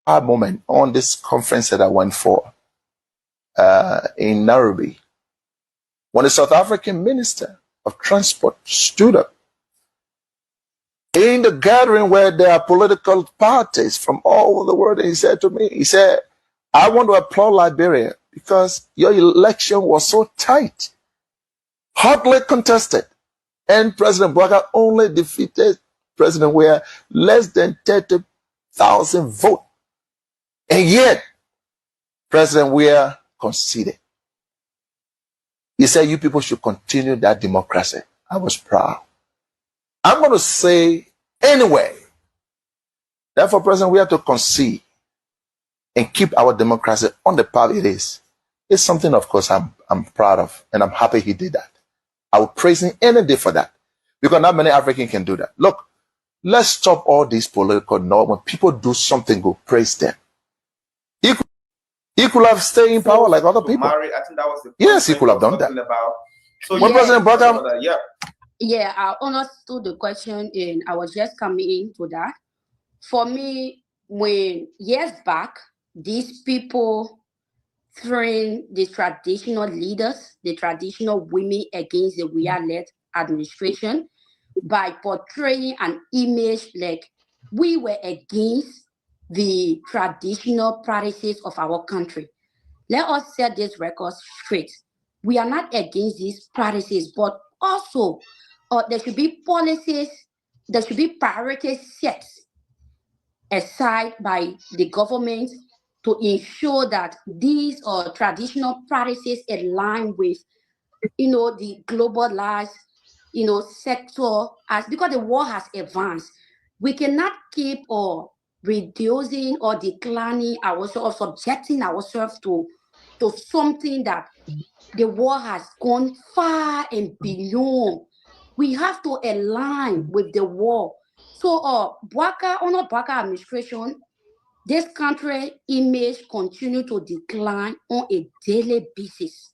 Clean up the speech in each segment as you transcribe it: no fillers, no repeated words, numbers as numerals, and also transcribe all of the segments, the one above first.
proud moment on this conference that I went for in Nairobi when the South African Minister of Transport stood up in the gathering where there are political parties from all over the world, and he said to me, he said, I want to applaud Liberia because your election was so tight, hotly contested, and President Boakai only defeated President Weah less than 30,000 votes. And yet, President Weah conceded. He said, you people should continue that democracy. I was proud. I'm going to say anyway, therefore, President, we have to concede and keep our democracy on the path it is. It's something, of course, I'm proud of, and I'm happy he did that. I will praise him any day for that, because not many Africans can do that. Look, let's stop all these political norms. When people do something good, praise them. He could have stayed in power like other people. I think that was the yes, he could have done that. About. So when President Boakai, yeah, I understood the question, and I was just coming into that. For me, when years back, these people trained the traditional leaders, the traditional women against the Weah-led administration by portraying an image like we were against the traditional practices of our country. Let us set this record straight. We are not against these practices, but also there should be policies, there should be priorities set aside by the government to ensure that these traditional practices align with, the globalized, sector, as because the world has advanced. We cannot keep reducing or declining ourselves, subjecting ourselves to something that the world has gone far and beyond. We have to align with the world. So, under Boakai administration, this country image continue to decline on a daily basis.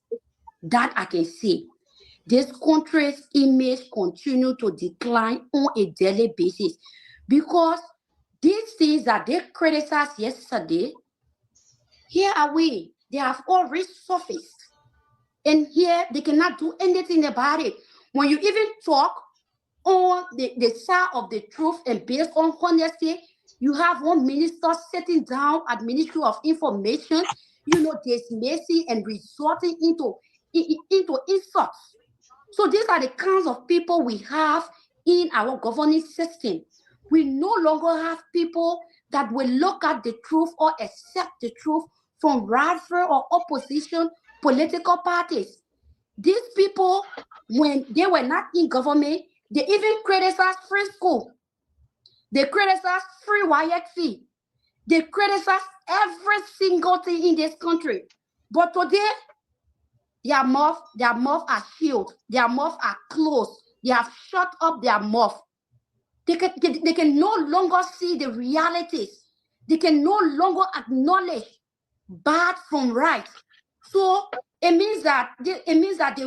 That I can see. This country's image continue to decline on a daily basis because these things that they criticized yesterday, here are we. They have all resurfaced. And here they cannot do anything about it. When you even talk on the side of the truth and based on honesty, you have one minister sitting down at Ministry of Information, dismissing and resorting into insults. So these are the kinds of people we have in our governing system. We no longer have people that will look at the truth or accept the truth from rival or opposition political parties. These people, when they were not in government, they even criticized free school. They criticized free WIAC fee. They criticized every single thing in this country. But today, their mouth are sealed. Their mouth are closed. They have shut up their mouth. They can no longer see the realities. They can no longer acknowledge bad from right. So it means that they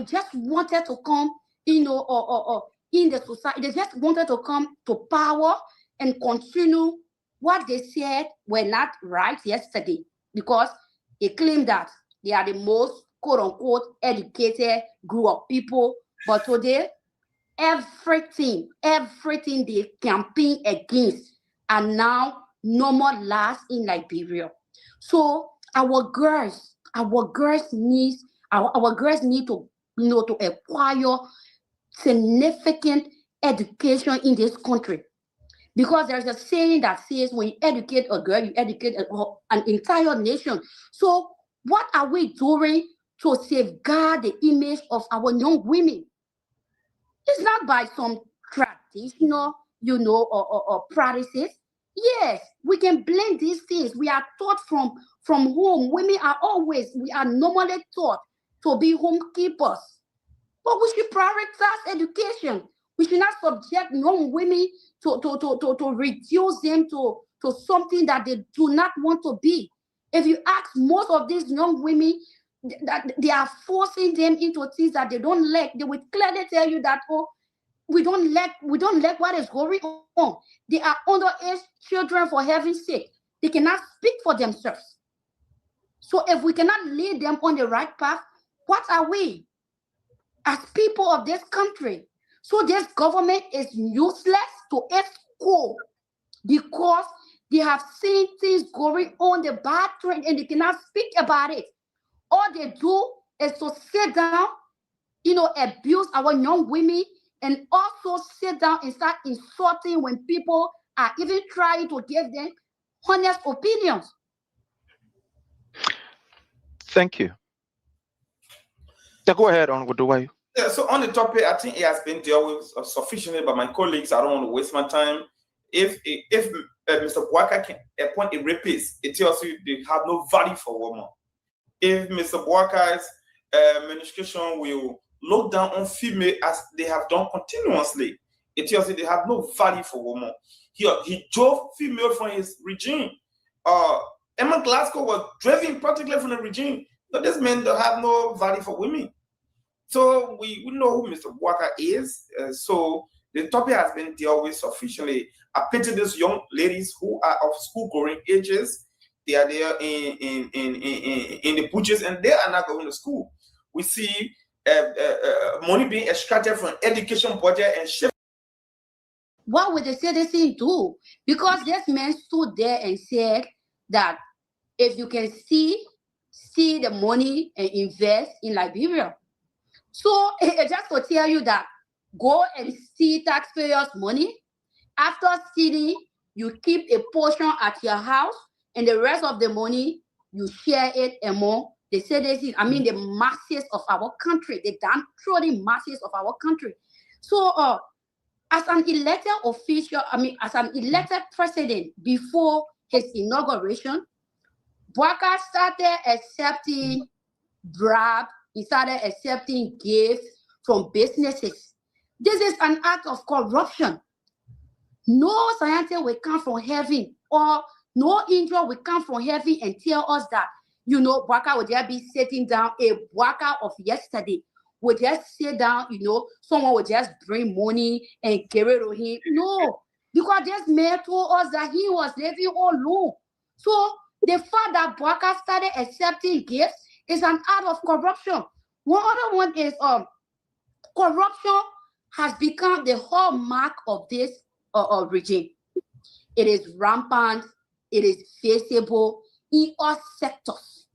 just wanted to come, in the society. They just wanted to come to power and continue what they said were not right yesterday, because they claim that they are the most quote unquote educated group of people. But today, everything they campaign against are now normalized in Liberia. So our girls need to to acquire significant education in this country, because there's a saying that says when you educate a girl, you educate an entire nation. So what are we doing to safeguard the image of our young women? It's not by some traditional, or practices. Yes, we can blend these things. We are taught from home. We are normally taught to be homekeepers. But we should prioritize education. We should not subject young women to reduce them to something that they do not want to be. If you ask most of these young women, that they are forcing them into things that they don't like, they will clearly tell you that, we don't like what is going on. They are underage children, for heaven's sake. They cannot speak for themselves. So if we cannot lead them on the right path, what are we as people of this country? So this government is useless to its core because they have seen things going on, the bad trend, and they cannot speak about it. All they do is to sit down, abuse our young women, and also sit down and start insulting when people are even trying to give them honest opinions. Thank you. Yeah, go ahead on with the way. Yeah, so on the topic, I think it has been dealt with sufficiently by my colleagues. I don't want to waste my time. If Mr. Boakai can appoint a rapist, it tells you they have no value for women. If Mr. Boakai's administration will look down on female as they have done continuously, it tells you they have no value for women. He drove female from his regime. Emma Glasgow was driven practically from the regime, but this man don't have no value for women. So we know who Mr. Boakai is. So the topic has been dealt with sufficiently. I pity these young ladies who are of school-going ages. They are there in the butchers, and they are not going to school. We see money being extracted from education budget and shift. What would the citizen do? Because this man stood there and said that if you can see the money and invest in Liberia. So just to tell you that, go and steal taxpayers' money. After stealing, you keep a portion at your house, and the rest of the money, you share it among the citizens, the masses of our country, the downtrodden masses of our country. So as an elected official, as an elected president before his inauguration, Boakai started accepting bribes. He started accepting gifts from businesses. This is an act of corruption. No scientist will come from heaven, or no angel will come from heaven and tell us that, Boakai would just be sitting down. A Boakai of yesterday would just sit down, someone would just bring money and give it to him. No, because this man told us that he was living alone. So the fact that Boakai started accepting gifts is an act of corruption. One other one is corruption has become the hallmark of this regime. It is rampant. It is visible in all sectors.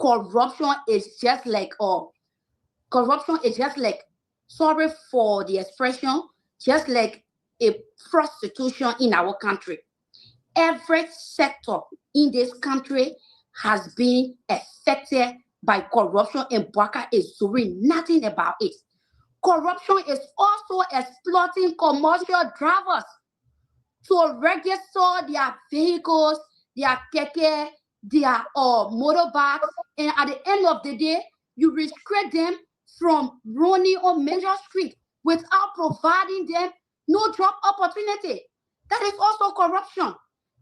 Corruption is just like sorry for the expression, just like a prostitution in our country. Every sector in this country has been affected by corruption, and Boakai is doing nothing about it. Corruption is also exploiting commercial drivers to register their vehicles, their keke, their motorbikes, and at the end of the day, you restrict them from running on major streets without providing them no job opportunity. That is also corruption.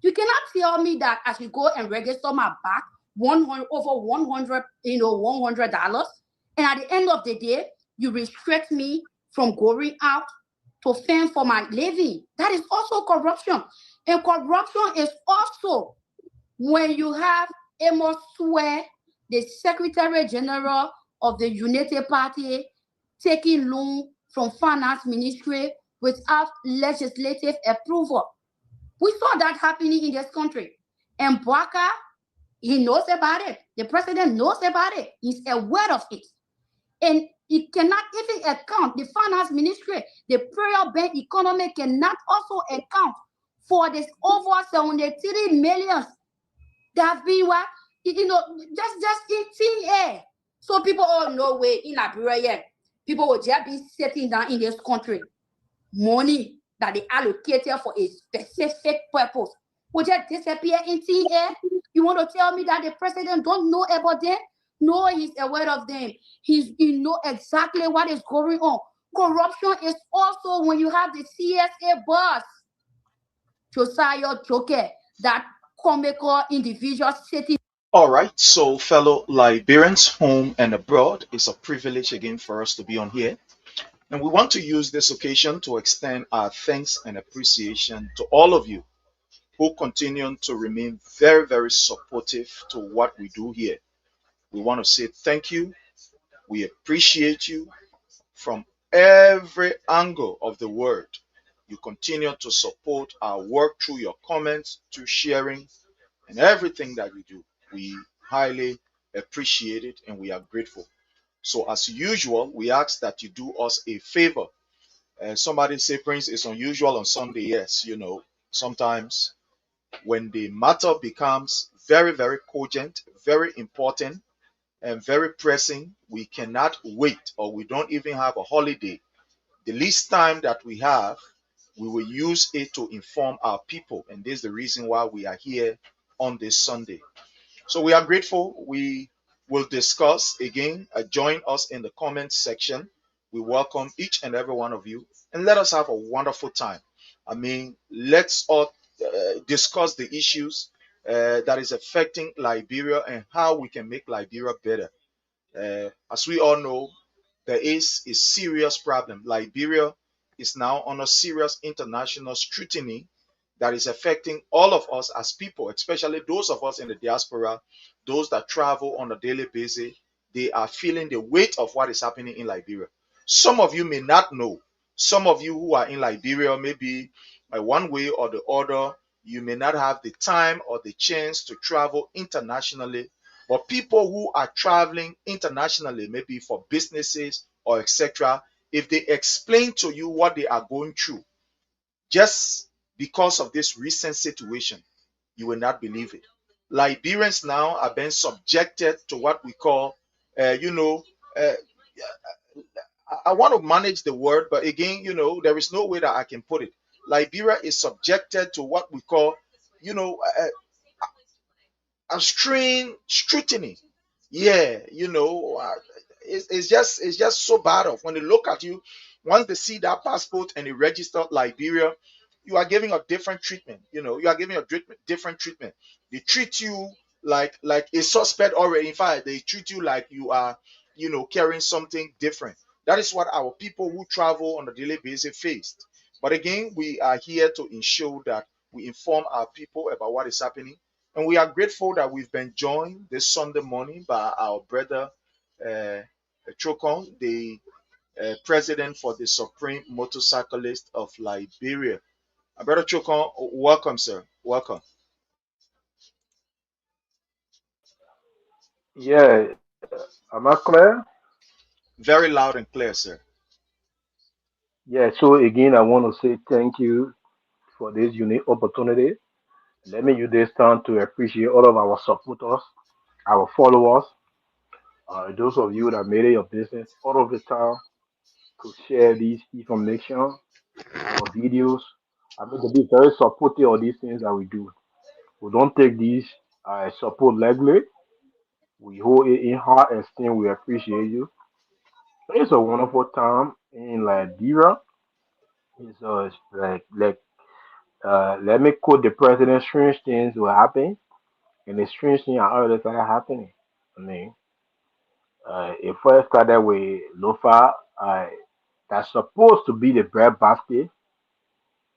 You cannot tell me that I should go and register my bike over $100, $100, and at the end of the day, you restrict me from going out to fend for my living. That is also corruption. And corruption is also when you have Amos Swear, the Secretary General of the United Party, taking loan from Finance Ministry without legislative approval. We saw that happening in this country. And Boakai, he knows about it. The president knows about it. He's aware of it. And it cannot even account, the Finance Ministry, the prayer bank economy cannot also account for this over 73 million that have been just in thin air. So people, no way, in Liberia, people will just be sitting down in this country. Money that they allocated for a specific purpose will just disappear in thin air. You want to tell me that the president don't know about them? No, he's aware of them. He know exactly what is going on. Corruption is also when you have the CSA boss, Josiah Joker, that comical individual sitting. All right, so fellow Liberians, home and abroad, it's a privilege again for us to be on here. And we want to use this occasion to extend our thanks and appreciation to all of you who continue to remain very, very supportive to what we do here. We want to say thank you. We appreciate you from every angle of the word. You continue to support our work through your comments, through sharing, and everything that we do. We highly appreciate it and we are grateful. So, as usual, we ask that you do us a favor. Somebody say, Prince, it's unusual on Sunday. Yes, sometimes when the matter becomes very, very cogent, very important, and very pressing, we cannot wait, or we don't even have a holiday. The least time that we have, we will use it to inform our people. And this is the reason why we are here on this Sunday. So we are grateful. We will discuss again. Join us in the comments section. We welcome each and every one of you, and let us have a wonderful time. I mean, let's all discuss the issues that is affecting Liberia and how we can make Liberia better. As we all know, there is a serious problem. Liberia is now under serious international scrutiny that is affecting all of us as people, especially those of us in the diaspora, those that travel on a daily basis. They are feeling the weight of what is happening in Liberia. Some of you may not know. Some of you who are in Liberia, maybe one way or the other, you may not have the time or the chance to travel internationally. But people who are traveling internationally, maybe for businesses or etc., if they explain to you what they are going through, just because of this recent situation, you will not believe it. Liberians now are being subjected to what we call, uh, I want to manage the word, but again, there is no way that I can put it. Liberia is subjected to what we call, you know, extreme scrutiny. Yeah, it's just so bad off when they look at you. Once they see that passport and they register Liberia, you are giving a different treatment. You are giving a different treatment. They treat you like a suspect already. In fact, they treat you like you are, carrying something different. That is what our people who travel on a daily basis faced. But again, we are here to ensure that we inform our people about what is happening, and we are grateful that we've been joined this Sunday morning by our brother uh, Chokon, the president for the Supreme Motorcyclist of Liberia. Brother Chokon, welcome, sir. Welcome. Yeah, am I clear? Very loud and clear, sir. Yeah, so again, I want to say thank you for this unique opportunity. Let me use this time to appreciate all of our supporters, our followers, those of you that made it your business all of the time to share these information, our videos. I mean, to be very supportive of these things that we do. We don't take these support lightly. We hold it in high esteem. We appreciate you. It's a wonderful time in Liberia. It's let me quote the president: strange things will happen, and the strange things are already started happening. I mean, it first started with Lofa, that's supposed to be the bread basket.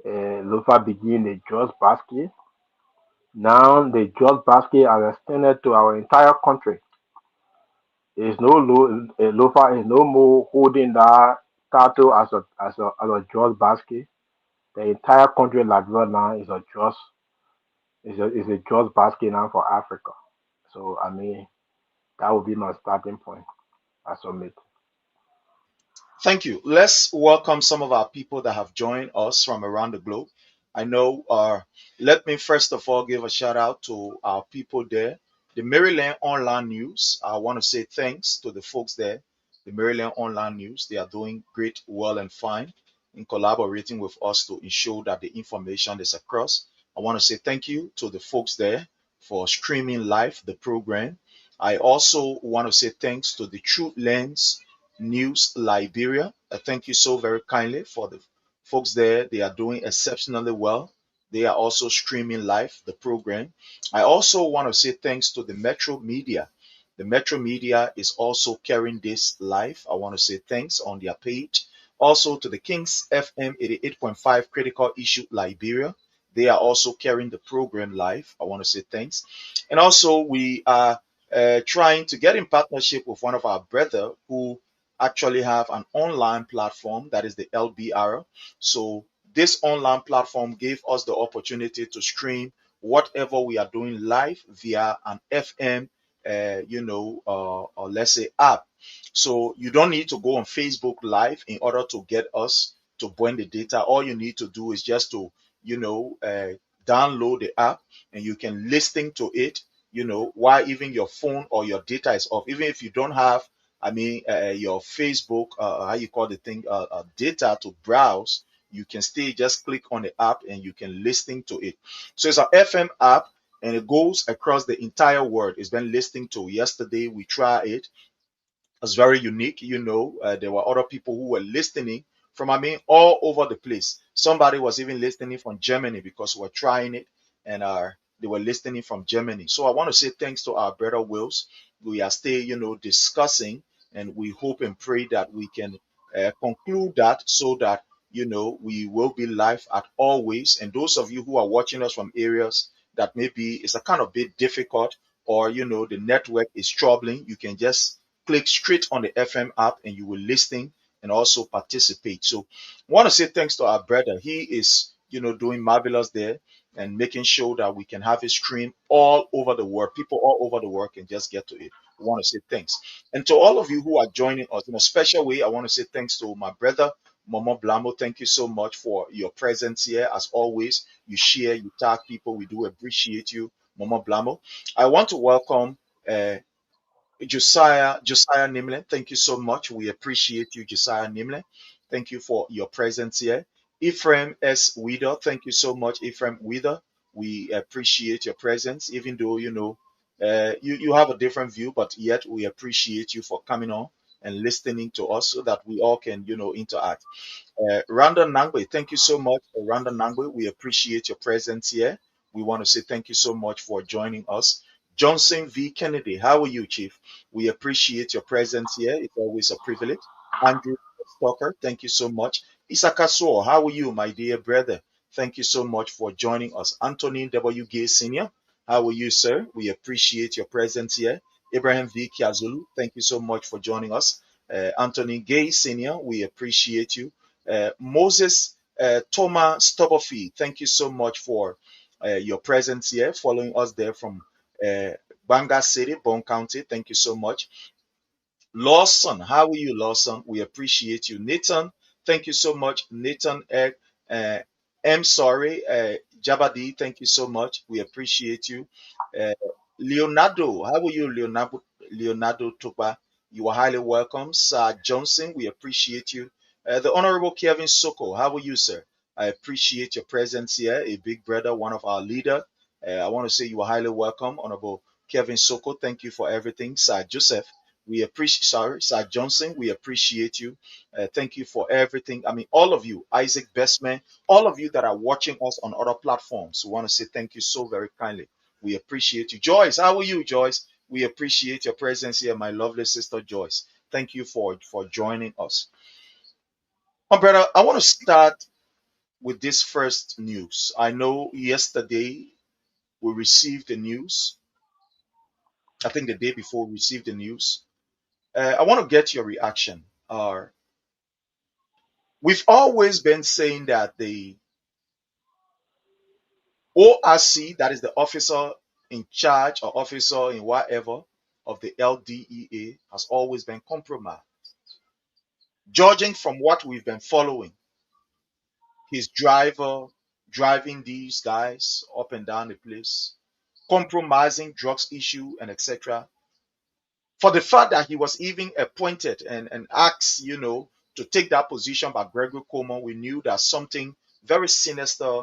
Lofa became the just basket. Now the just basket has extended to our entire country. There's no Lofa is no more holding that title as a just basket. The entire country, Liberia now, is a just basket now for Africa. So I mean, that would be my starting point. I submit. Thank you. Let's welcome some of our people that have joined us from around the globe. I know, let me first of all give a shout out to our people there. The Maryland Online News, I want to say thanks to the folks there. The Maryland Online News, they are doing great, well, and fine in collaborating with us to ensure that the information is across. I want to say thank you to the folks there for streaming live the program. I also want to say thanks to the True Lens News Liberia. Thank you so very kindly for the folks there. They are doing exceptionally well. They are also streaming live the program. I also want to say thanks to the Metro Media. The Metro Media is also carrying this live. I want to say thanks on their page. Also to the Kings FM 88.5 Critical Issue Liberia. They are also carrying the program live. I want to say thanks. And also, we are trying to get in partnership with one of our brother who actually have an online platform that is the LBR. So this online platform gave us the opportunity to stream whatever we are doing live via an FM, or let's say app. So you don't need to go on Facebook Live in order to get us to burn the data. All you need to do is just to, download the app, and you can listen to it, while even your phone or your data is off. Even if you don't have, your Facebook, how you call the thing, data to browse, you can still just click on the app and you can listen to it. So it's an FM app, and it goes across the entire world. It's been listening to. Yesterday we tried it. It's very unique. There were other people who were listening from, all over the place. Somebody was even listening from Germany because we're trying it, and they were listening from Germany. So I want to say thanks to our brother Wills. We are still, discussing, and we hope and pray that we can conclude that, so that, we will be live at always. And those of you who are watching us from areas that maybe it's a kind of bit difficult, or, the network is troubling, you can just click straight on the FM app and you will listen and also participate. So I want to say thanks to our brother. He is, doing marvelous there and making sure that we can have a stream all over the world. People all over the world can just get to it. We want to say thanks. And to all of you who are joining us in a special way, I want to say thanks to my brother, Momo Blamo. Thank you so much for your presence here. As always, you share, you tag people. We do appreciate you, Momo Blamo. I want to welcome Josiah Nimle. Thank you so much. We appreciate you, Josiah Nimle. Thank you for your presence here. Ephraim S. Wither. Thank you so much, Ephraim Wither. We appreciate your presence, even though you have a different view, but yet we appreciate you for coming on and listening to us so that we all can interact. Randa Nangwe, thank you so much, Randa Nangwe. We appreciate your presence here. We want to say thank you so much for joining us. Johnson V. Kennedy, how are you, Chief? We appreciate your presence here. It's always a privilege. Andrew Stalker, thank you so much. Isaka Suo, how are you, my dear brother? Thank you so much for joining us. Anthony W. Gay Sr., how are you, sir? We appreciate your presence here. Ibrahim V. Kiazulu, thank you so much for joining us. Anthony Gay Sr., we appreciate you. Moses Thomas Stubberfee, thank you so much for your presence here, following us there from Banga City, Bone County. Thank you so much. Lawson, how are you, Lawson? We appreciate you. Nathan, thank you so much. Nathan Egg, I'm sorry, Jabadi, thank you so much. We appreciate you. Uh, Leonardo, how are you, Leonardo? Leonardo Tupa, you are highly welcome. Sir Johnson, we appreciate you. The Honorable Kevin Soko, how are you, sir? I appreciate your presence here, a big brother, one of our leader. I want to say you are highly welcome, Honorable Kevin Soko. Thank you for everything. Sir Joseph, we appreciate, sorry, Sir Johnson, we appreciate you. Thank you for everything. All of you, Isaac Bestman, all of you that are watching us on other platforms, we want to say thank you so very kindly. We appreciate you. Joyce, how are you, Joyce? We appreciate your presence here, my lovely sister Joyce. Thank you for joining us. My brother, I want to start with this first news. I know yesterday we received the news. I think the day before we received the news. I want to get your reaction. We've always been saying that the ORC, that is the officer in charge or officer in whatever of the LDEA, has always been compromised. Judging from what we've been following, his driver driving these guys up and down the place, compromising drugs issue and etc. For the fact that he was even appointed and asked, to take that position by Gregory Coleman, we knew that something very sinister,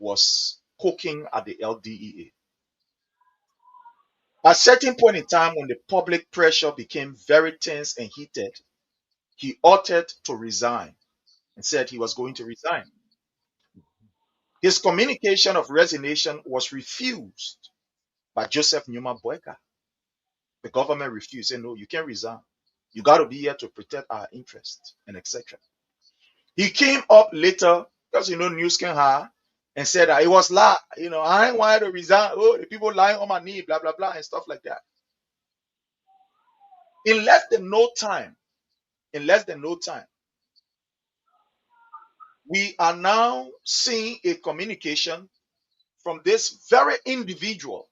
was cooking at the LDEA. At a certain point in time, when the public pressure became very tense and heated, he opted to resign and said he was going to resign. His communication of resignation was refused by Joseph Newman Boakai. The government refused, said, no, you can't resign. You got to be here to protect our interests and etc. He came up later because news can hire, and said that it was lie. I ain't wanted to resign. Oh, the people lying on my knee, blah, blah, blah, and stuff like that. In less than no time, we are now seeing a communication from this very individual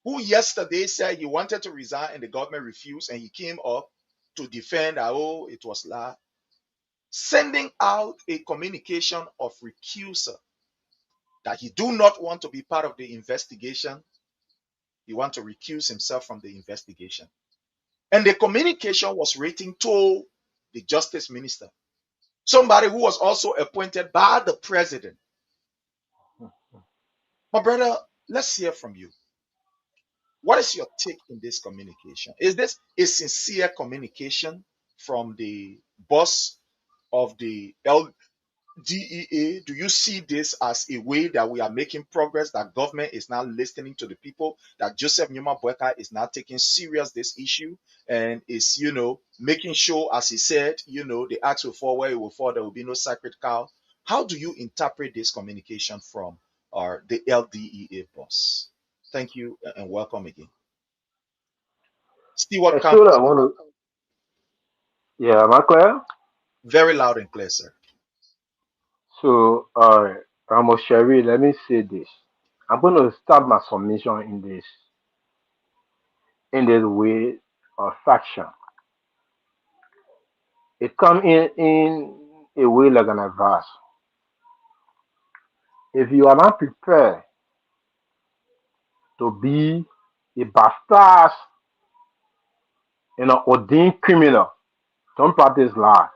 who yesterday said he wanted to resign and the government refused, and he came up to defend that, oh, it was lie, sending out a communication of recusal, that he do not want to be part of the investigation. He wants to recuse himself from the investigation. And the communication was written to the justice minister, somebody who was also appointed by the president. My brother, let's hear from you. What is your take in this communication? Is this a sincere communication from the boss of the LDEA? Do you see this as a way that we are making progress, that government is now listening to the people, that Joseph Newman Boakai is now taking serious this issue and is, making sure, as he said, the axe will fall where it will fall, there will be no sacred cow? How do you interpret this communication from the LDEA boss? Thank you and welcome again. Stewart Still, I want to. Yeah, am I clear? very loud and clear, sir. So, Ramos Sherry, let me say this. I'm going to start my submission in this way of faction. It comes in a way like an advice. If you are not prepared to be a bastard and an ordained criminal, don't practice lie.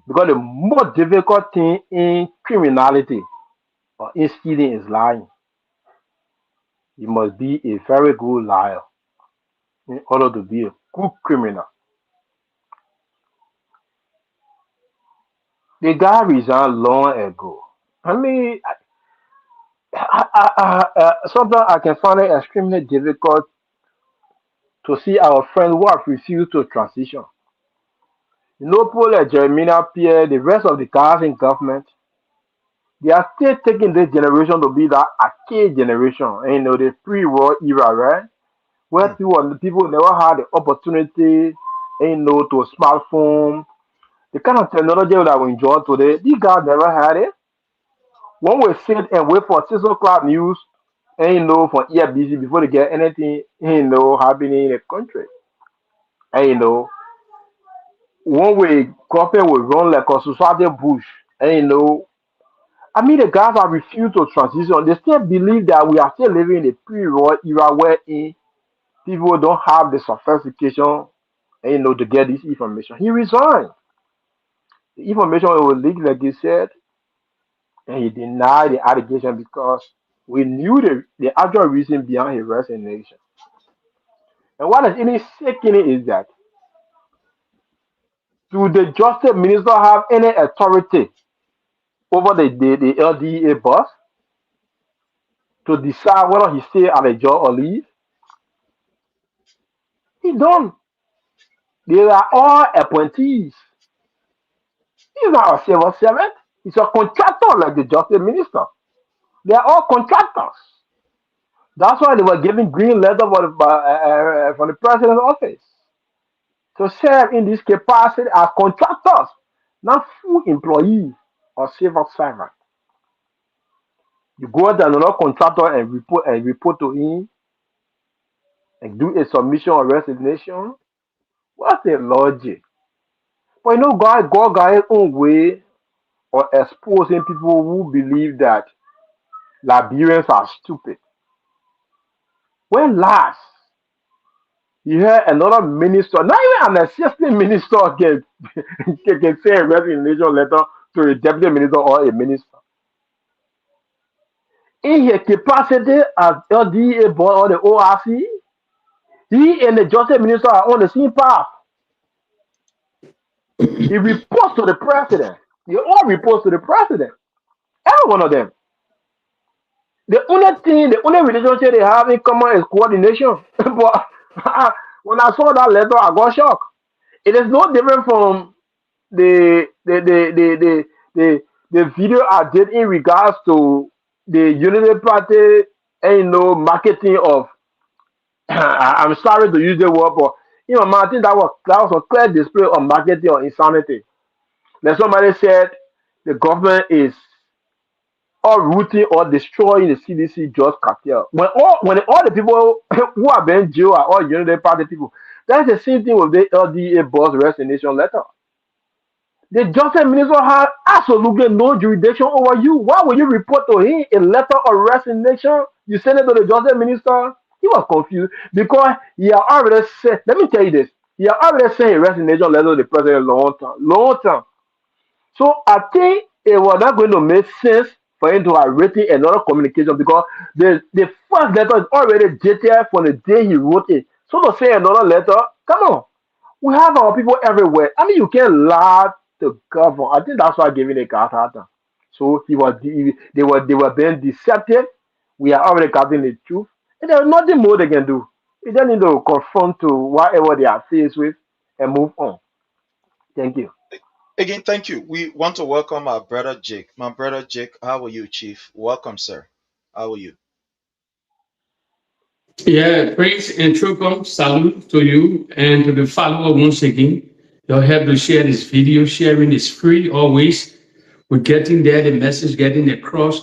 Because the most difficult thing in criminality or in stealing is lying. You must be a very good liar in order to be a good criminal. The guy resigned long ago. I mean, sometimes I can find it extremely difficult to see our friends who have refused to transition. Paul and Jeremiah Pierre, the rest of the guys in government, they are still taking this generation to be that archaic generation, the pre-war era, right? Where people never had the opportunity, to smartphone, the kind of technology that we enjoy today. These guys never had it. One will sit and wait for 6 o'clock news, for EFBC before they get anything, happening in the country. And one way government will run like a society bush. And I mean, the guys have refused to transition. They still believe that we are still living in a pre-war era where people don't have the sophistication, to get this information. He resigned. The information was leaked, like he said, and he denied the allegation because we knew the actual reason behind his resignation. And what is really sickening is that, do the justice minister have any authority over the LDA boss to decide whether he stay at a job or leave? He don't. They are all appointees. He's not a civil servant. He's a contractor like the justice minister. They are all contractors. That's why they were giving green letter for the president's office to serve in this capacity as contractors, not full employees or civil servant. You go to another contractor and report to him and do a submission or resignation. What's the logic? But God got his own way of exposing people who believe that Liberians are stupid. When last you hear another minister, not even an assistant minister, can say a resignation letter to a deputy minister or a minister. In his capacity as LDA board or the ORC, he and the justice minister are on the same path. He reports to the president. They all report to the president. Every one of them. The only relationship they have in common is coordination. But when I saw that letter, I got shocked. It is no different from the the video I did in regards to the Unity Party and marketing of I'm sorry to use the word, but man, I think that was a clear display of marketing or insanity. Like somebody said, the government is or rooting or destroying the CDC just cartel. When all the people who have been jailed are all Unity Party people, that's the same thing with the LDA boss resignation letter. The justice minister has absolutely no jurisdiction over you. Why would you report to him a letter of resignation? You send it to the justice minister? He was confused because he had already said, let me tell you this, he had already sent a resignation letter to the president long time. Long time. So I think it was not going to make sense for him to have written another communication because the first letter is already dated from the day he wrote it. So to say another letter, come on. We have our people everywhere. I mean, you can't lie to government. I think that's why giving a cat hard time. So they were being deceptive. We are already getting the truth, and there's nothing more they can do. They just need to confront to whatever they are faced with and move on. Thank you. Again, thank you. We want to welcome our brother Jake. My brother Jake, how are you, Chief? Welcome, sir. How are you? Yeah, praise and welcome, salute to you and to the follower once again. Your help to share this video. Sharing is free always. We're getting there, the message getting across.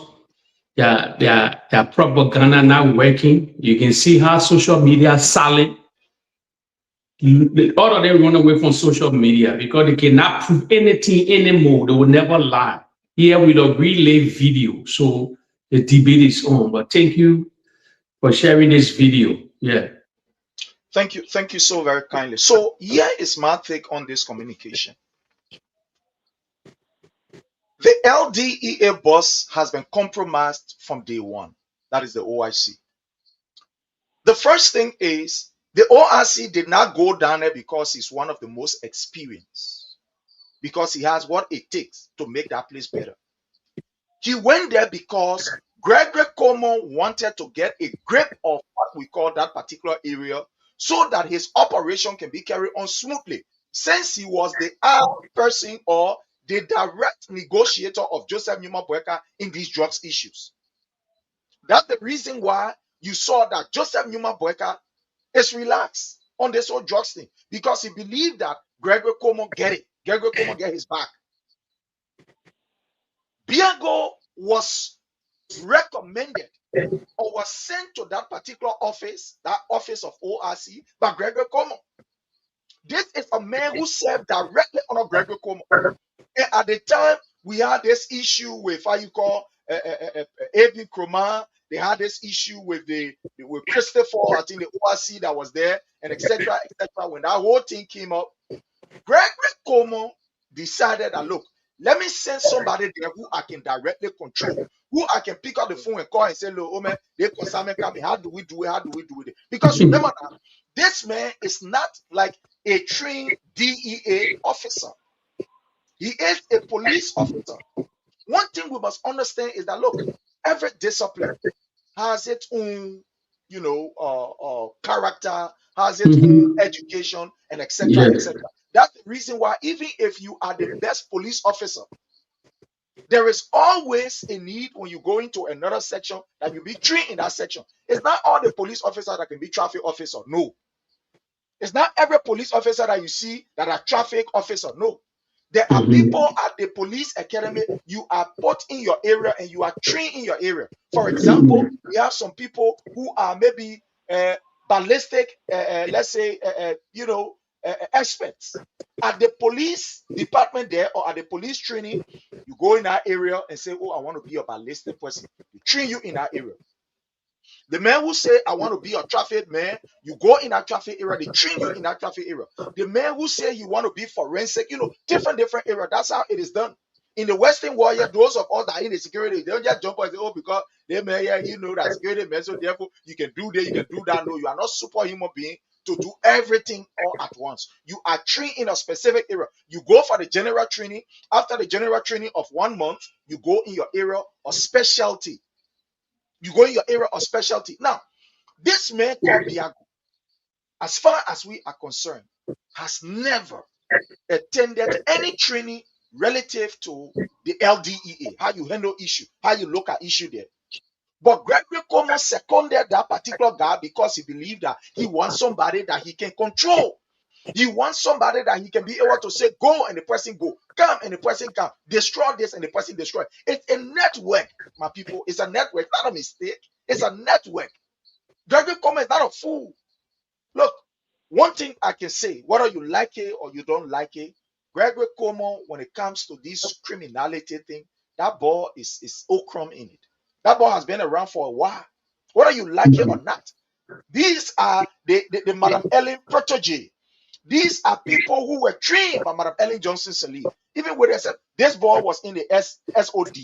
Their propaganda not working. You can see how social media is silent. All of them run away from social media because they cannot prove anything anymore. They will never lie. Here with a relay video. So the debate is on. But thank you for sharing this video. Yeah. Thank you. Thank you so very kindly. So here is my take on this communication. The LDEA boss has been compromised from day one. That is the OIC. The first thing is the OIC did not go down there because he's one of the most experienced, because he has what it takes to make that place better. He went there because Gregory Como wanted to get a grip of what we call that particular area so that his operation can be carried on smoothly. Since he was the person or the direct negotiator of Joseph Numa Boakai in these drugs issues. That's the reason why you saw that Joseph Numa Boakai is relaxed on this whole drugs thing, because he believed that Gregory Como get it. Gregory Como get his back. Biago was recommended or was sent to that particular office, that office of ORC, by Gregory Como. This is a man who served directly under Gregory Como. And at the time, we had this issue with how you call A.B. Kroma. They had this issue with with Christopher, I think the ORC that was there, and etc. etc. When that whole thing came up, Gregory Como decided that, look, let me send somebody there who I can directly control, who I can pick up the phone and call and say, look, oh man, they concern me coming. How do we do it? How do we do it? Because remember now, this man is not like a trained DEA officer. He is a police officer. One thing we must understand is that, look, every discipline has its own, character, has its own education, and etc. etc. That's the reason why, even if you are the best police officer, there is always a need when you go into another section that you be trained in that section. It's not all the police officers that can be traffic officer. No. It's not every police officer that you see that are traffic officer. No. There are people at the police academy, you are put in your area and you are trained in your area. For example, we have some people who are maybe ballistic, let's say, experts. At the police department there or at the police training, you go in that area and say, oh, I want to be a ballistic person. They train you in that area. The man who say, I want to be a traffic man, you go in that traffic area, they train you in that traffic area. The man who say you want to be forensic, different area. That's how it is done. In the Western world, those of us that are in the security, they don't just jump and say, oh, because they may, that security man, so therefore you can do this, you can do that. No, you are not superhuman being to do everything all at once. You are trained in a specific area. You go for the general training. After the general training of 1 month, you go in your area of specialty. You go in your area of specialty. Now, this man called Biago, as far as we are concerned, has never attended any training relative to the LDEA, how you handle issue, how you look at issue there. But Gregory Como seconded that particular guy because he believed that he wants somebody that he can control. He wants somebody that he can be able to say, go, and the person go, come, and the person come, destroy this, and the person destroy. It's a network, my people. It's a network, not a mistake. It's a network. Gregory Como is not a fool. Look, one thing I can say, whether you like it or you don't like it, Gregory Como, when it comes to this criminality thing, that ball is okrum in it. That ball has been around for a while, whether you like it or not. These are the Madam Ellen protege. These are people who were trained by Madam Ellen Johnson Sirleaf. Even when they said this boy was in the SOD,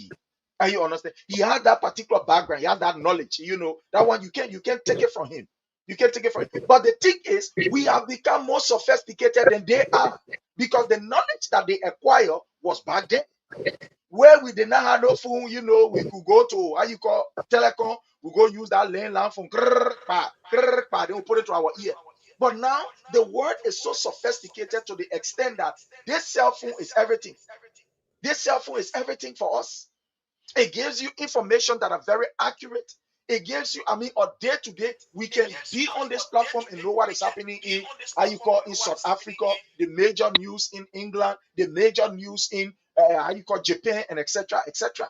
and you understand, he had that particular background, he had that knowledge. You know that one you can't take it from him. You can't take it from him. But the thing is, we have become more sophisticated than they are because the knowledge that they acquire was back then, where we did not have no phone. You know, we could go to how you call telecom. We go use that landline phone. Then we put it to our ear. But now the world is so sophisticated to the extent that this cell phone is everything. This cell phone is everything for us. It gives you information that are very accurate. It gives you, on day to day, we can be on this platform and know what is happening in, how you call, in South Africa, the major news in England, the major news in, how you call, Japan, and etc., etc.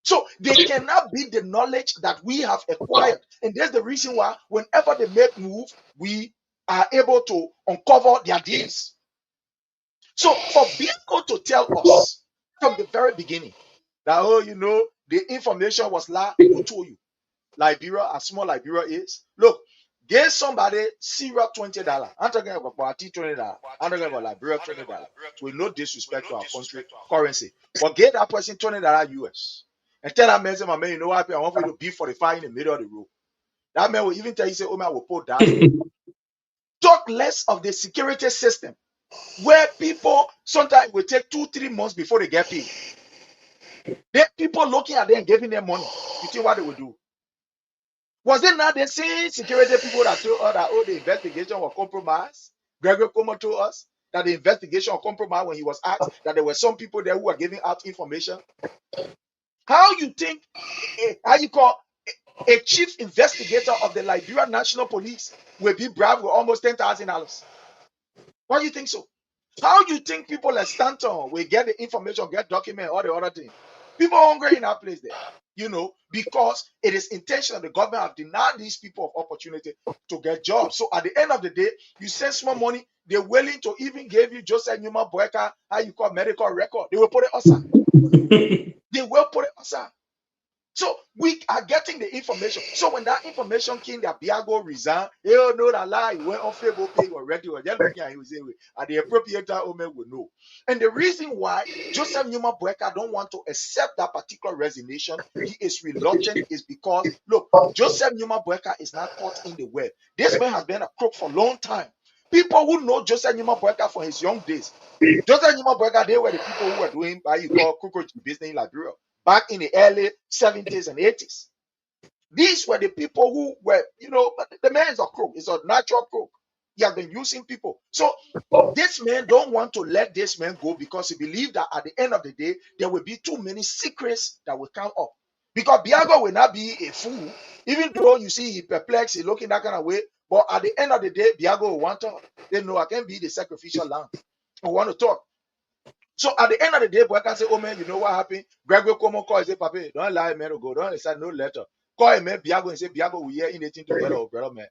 So they cannot beat the knowledge that we have acquired. And that's the reason why whenever they make move, we are able to uncover their deeds. So for Bianco to tell us from the very beginning that, oh, you know, the information was who told you? Liberia, as small Liberia is. Look, give somebody Syria $20. I'm talking about Party $20. I'm talking about Liberia $20. With no disrespect to our country currency. But give that person $20 US. And tell that man, my man, you know what? I want for you to B45 in the middle of the road. That man will even tell you, say, oh man, I will put that. Talk less of the security system, where people sometimes will take 2-3 months before they get paid. There people looking at them and giving them money. You think what they will do? Was it not the same security people that told us that, oh, the investigation was compromised? Gregory Como told us that the investigation was compromised when he was asked that there were some people there who were giving out information. How you think, how you call a chief investigator of the Liberian National Police will be bribed with almost $10,000? Why do you think so? How do you think people at Stanton will get the information, get document, all the other things? People are hungry in that place there, you know, because it is intentional. The government have denied these people of opportunity to get jobs. So at the end of the day, you send small money, they're willing to even give you Joseph Newman Boakai, how you call medical record. They will put it outside. They will put it outside. So we are getting the information. So when that information came that Biago resigned, he'll know that lie, he went on Facebook page already. Or just looking at him, say, at the appropriate time, Omen will know. And the reason why Joseph Newman Boakai don't want to accept that particular resignation, he is reluctant, is because, look, Joseph Newman Boakai is not caught in the web. This man has been a crook for a long time. People who know Joseph Newman Boakai for his young days, Joseph Newman Boakai, they were the people who were doing what you call cockroach business in Liberia back in the early 70s and 80s. These were the people who were, you know, the man is a crook. He's a natural crook. He has been using people. So this man don't want to let this man go because he believed that at the end of the day, there will be too many secrets that will come up. Because Biago will not be a fool, even though you see he perplexed, he looking that kind of way. But at the end of the day, Biago will want to. They know I can be the sacrificial lamb. I want to talk. So at the end of the day, boy can say, oh man, you know what happened? Gregory Como call and say, Papa, don't lie, man, go. Don't send no letter. Call him, man, Biago, and say, Biago, we hear anything together, oh, brother, man.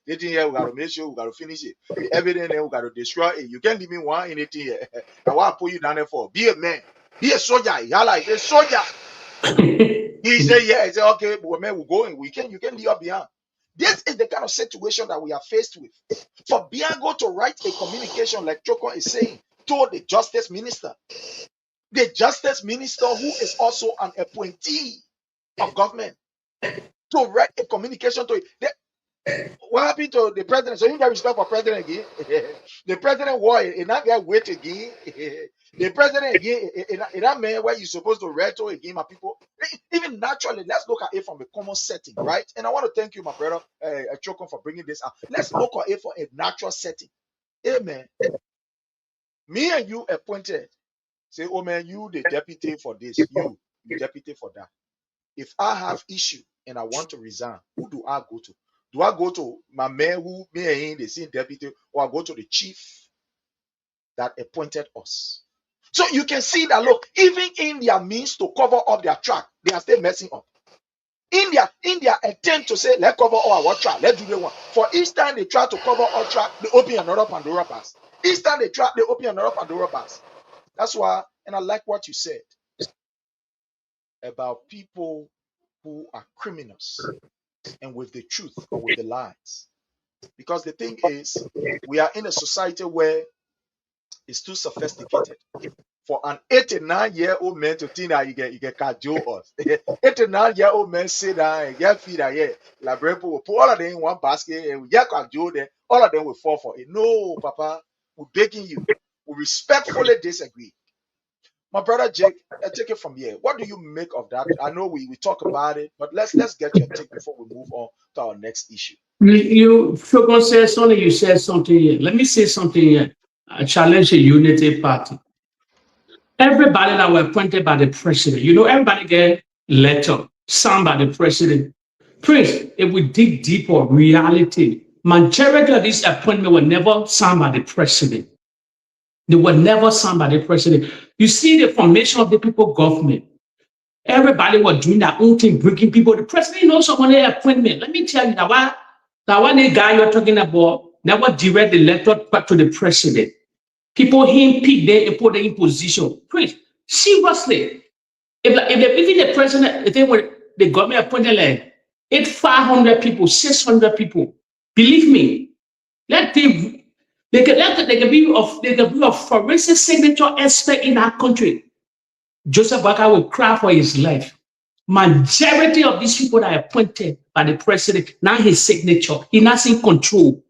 Anything here, we got to make sure we got to finish it. The evidence, we got to destroy it. You can't leave me one anything here. Now, what I put you down there for? Be a man. Be a soldier. Yalla, a soldier. He said, yeah. He said, okay, but man, we're going. You can't leave us behind. This is the kind of situation that we are faced with. For Biago to write a communication like Choko is saying, to the justice minister who is also an appointee of government, to write a communication to it. What happened to the president? So you get respect for president again. The president war, and not get weight again. The president again, in that man where you're supposed to write to again, my people. Even naturally, let's look at it from a common setting, right? And I want to thank you, my brother, Chokon, for bringing this up. Let's look at it for a natural setting. Amen. Me and you appointed Say, oh man, you the deputy for this, you deputy for that. If I have issue and I want to resign, who do I go to? Do I go to my man who me and him, the same deputy, or I go to the chief that appointed us? So you can see that, look, even in their means to cover up their track, they are still messing up. In their attempt to say, let's cover all our track, let's do the one. For each time they try to cover all track, they open another Pandora box. Each time they try, they open another Pandora box. That's why, and I like what you said about people who are criminals and with the truth or with the lies. Because the thing is, we are in a society where it's too sophisticated. For an 89-year-old man to think that you get cajole us. 89-year-old man sit down and get feed here. Like will put all of them in one basket and we get cajole there. All of them will fall for it. No, Papa, we're begging you. We respectfully disagree. My brother Jake, take it from here. What do you make of that? I know we talk about it, but let's get your take before we move on to our next issue. You said something. You said something here. Let me say something here. I challenge the unity party. Everybody that were appointed by the president, everybody get letter signed by the president. Prince, if we dig deeper, reality, majority of this appointment were never signed by the president. They were never signed by the president. You see the formation of the people government. Everybody was doing their own thing, bringing people. The president knows someone appointment. Let me tell you that one the guy you're talking about never direct the letter back to the president. People him pick them and put them in position. Prince, seriously, if the president, if they were the government appointed like 500 people, 600 people, believe me, they can be of forensic signature expert in our country. Joseph Boakai will cry for his life. Majority of these people that are appointed by the president, now his signature, he's not in control.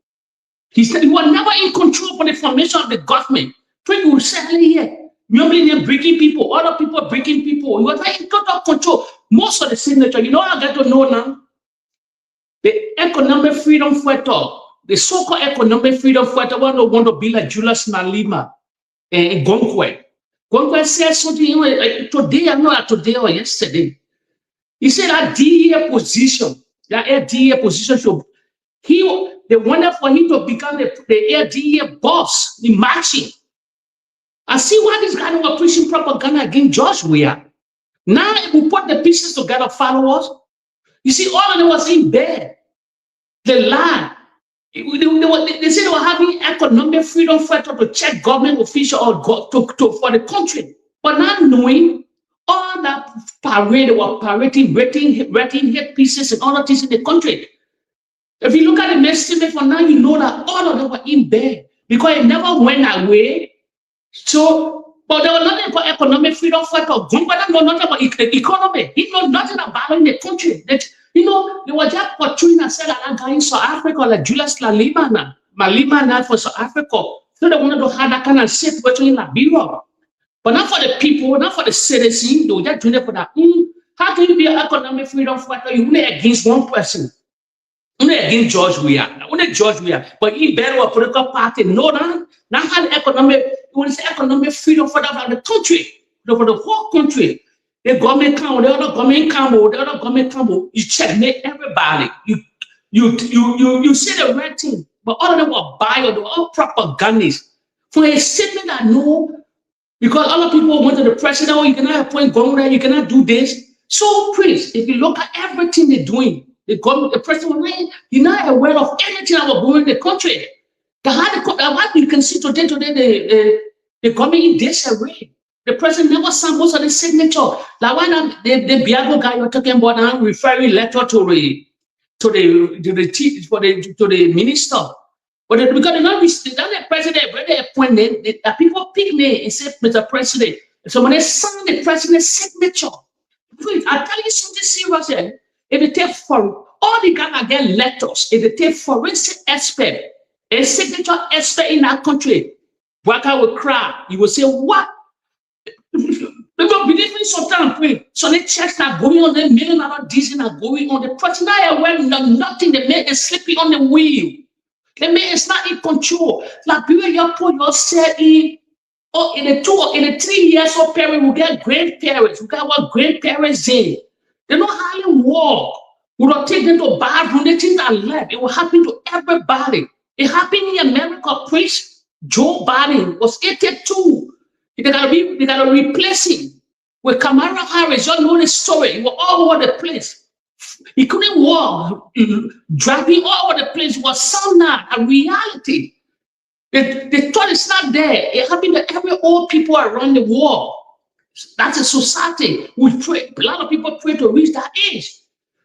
He said he was never in control for the formation of the government. Prince will say here, remember breaking people, other people breaking people. He was not in total control. Most of the signature, I get to know now. The economic freedom fighter, the so-called economic freedom fighter, want to be like Julius Malema and Gonkwe. Gonkwe said something today, I know today or yesterday. He said that DEA position, should they wanted for him to become the DEA boss in marching. I see why this guy was preaching propaganda against George Weah. Now we put the pieces together, followers. You see, all of them was in bed. They lied. They said they were having economic freedom fighter to check government official or for the country. But not knowing all that parade, they were parading, wrecking hate pieces and other things in the country. If you look at the estimate for now, you know that all of them were in bed because it never went away. So, but there was nothing about economic freedom fighter. Gumba know nothing about economy. He knows nothing about in the country. That they were just portraying and said that guy in South Africa, like Julius Malema for South Africa. So they wanted to have that kind of situation in Liberia. But not for the people, not for the citizens. They were just doing it for that. How can you be an economic freedom fighter? You only against one person. Only against George Weah. Only George Weah. But in better a political party, no, not had economic freedom for the country, for the whole country. The government come, the other government come, you checkmate everybody. You say the right thing, but all of them were biased, they were all propagandists. For a statement that no, because other people went to the president, oh, you cannot appoint governor, you cannot do this. So, Prince, if you look at everything they're doing, the government, the president, you're not aware of anything that was going in the country. What you can see today, the government in disarray. The president never signed most of the signature. Like when the Biago guy you're talking about, I'm referring letter to the minister. But because the president already appointed, the people pick me and say, Mr. President. So when they sign the president's signature, I tell you something serious here. If they take for all the guys get letters, if they take forensic expert, a signature expert in that country, Boakai will cry. He will say, what? People believe me sometimes, pray. So the checks are going on, the $1 million diesel are going on. The president aware nothing. The man is sleeping on the wheel. The man is not in control. Like people, you put yourself in or in the 3 years of period, we get grandparents. We got what grandparents did. They know how you walk. We don't take them to bathroom. They think that left. It will happen to everybody. It happened in America. Prince Joe Biden was 82. They gotta replace him with Kamala Harris. You know the story. He was all over the place. He couldn't walk, driving all over the place. It was somehow a reality. The thought is not there. It happened to every old people around the world. That's a society. We pray. A lot of people pray to reach that age.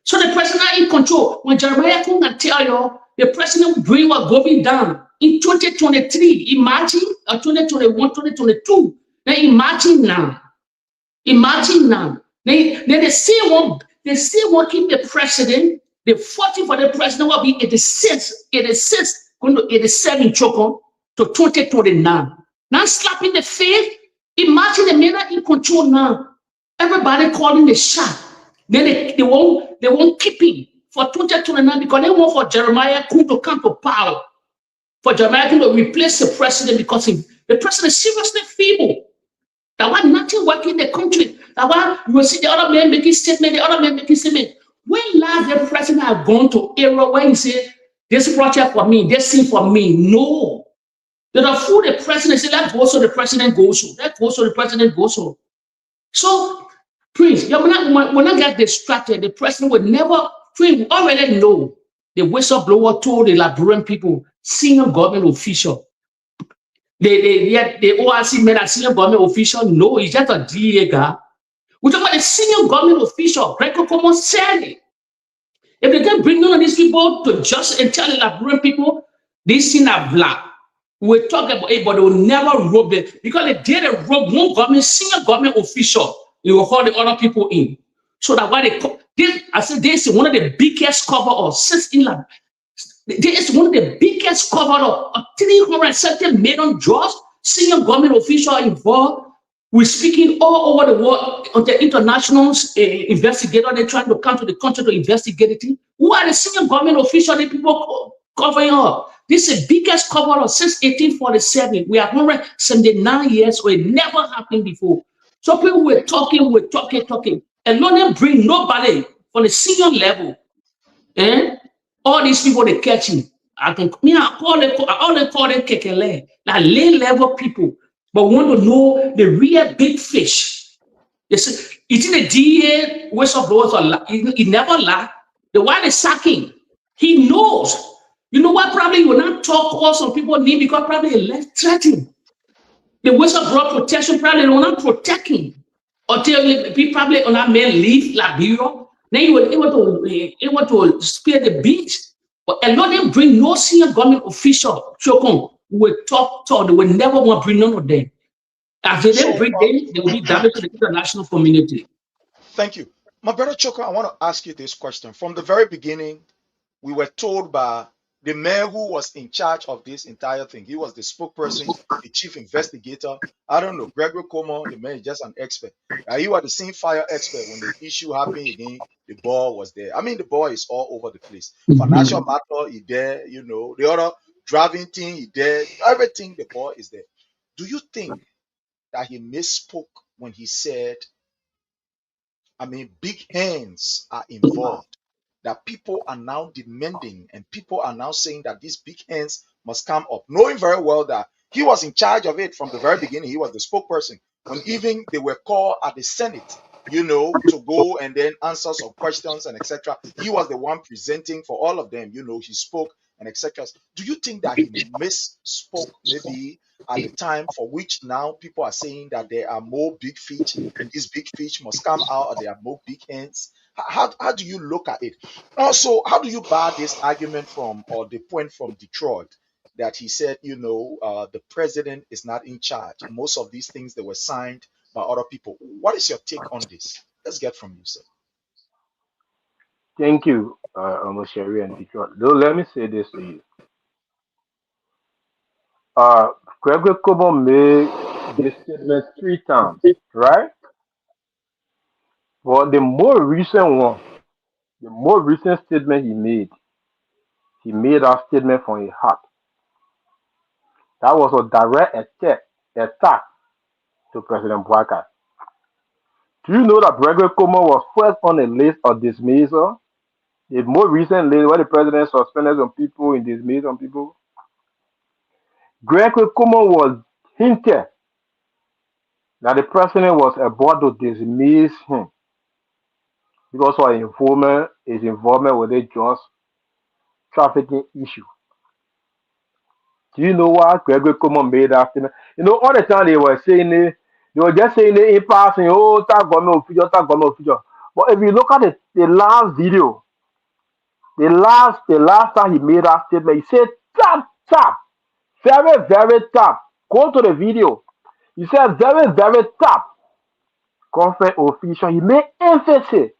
So the president is in control. When Jeremiah can tell you, the president bring what going down in 2023. Imagine 2021, 2022. Now imagine now. Imagine now. Then they still want keep the president. The 40 for the president will be 86, going to 87 choke to 2029. Now slapping the face. Imagine the men in control now. Everybody calling the shot. Then they won't keep him for 2029 because they want for Jeremiah to come to power. For Jeremiah to replace the president because the president is seriously feeble. That why nothing working in the country. That why you will see the other man making statement, When last the president have gone to era where he say, this project for me, this thing for me? No. They don't fool the president, say that goes so the president goes so. That goes so the president goes so. So, Prince, when I get distracted, the president would never, Prince, we already know the whistleblower told the Liberian people, senior government official. The ORC made a senior government official. No, he's just a DA guy. We're talking about the senior government official. Greco Como said it. If they can bring none of these people to just and tell the Liberian people, this thing are black. We're talking about it, but they will never rob them because they did a rob one government, senior government official. They will call the other people in. So that why they call this, I said this is one of the biggest cover up since in Liberia. This is one of the biggest cover up of 370 million jobs, senior government official involved. We're speaking all over the world on the international investigator. They're trying to come to the country to investigate it. Who are the senior government officials that people covering up? This is the biggest cover up since 1847. We are 179 years, so it never happened before. So people were talking, and no them bring nobody from the senior level. All these people they catching. I call them kekele, like lay level people, but want to know the real big fish. They say it's in the DA whistleblowers. He never lie. The one is sacking. He knows. You know what? Probably he will not talk all some people need because probably he left threatening. The whistleblower protection probably will not protect him until he probably on that man leave Liberia. Then he was able to spare the beach. But a lot of them bring no senior government official. Chokon will talk. They will never want to bring none of them. As they then bring them, they will be damage to the international community. Thank you. My brother Choco, I want to ask you this question. From the very beginning, we were told by the man who was in charge of this entire thing. He was the spokesperson, the chief investigator. I don't know, Gregory Como, the man is just an expert. He was the scene fire expert when the issue happened again. The ball was there. I mean, the ball is all over the place. Financial matter is there, you know, the other driving thing is there. Everything, the ball is there. Do you think that he misspoke when he said, I mean, big hands are involved? That people are now demanding and people are now saying that these big hands must come up, knowing very well that he was in charge of it from the very beginning. He was the spokesperson. When even they were called at the Senate, you know, to go and then answer some questions and etc. He was the one presenting for all of them. You know, he spoke and etc. Do you think that he misspoke maybe at the time for which now people are saying that there are more big fish and these big fish must come out or there are more big hands? How do you look at it? Also, how do you bar this argument from, or the point from Detroit that he said, you know, the president is not in charge? Most of these things that were signed by other people. What is your take on this? Let's get from you, sir. Thank you, Sherry and Detroit. Though, let me say this to you. Uh, Gregory Cobo made this statement 3 times, right? But the more recent one, the more recent statement he made that statement from his heart. That was a direct attack to President Boakai. Do you know that Gregory Como was first on the list of dismissal? The more recent list where the president suspended some people and dismissed some people. Gregory Como was hinted that the president was about to dismiss him because of his involvement with the drugs trafficking issue. Do you know why Gregory Como made that statement? You know, all the time they were saying it, they were just saying it in passing, oh, tag government official, tag government official. But if you look at the last video, the last time he made that statement, he said tap, tap, very, very tap. Go to the video. He said very, very tap. Government official. He made emphasis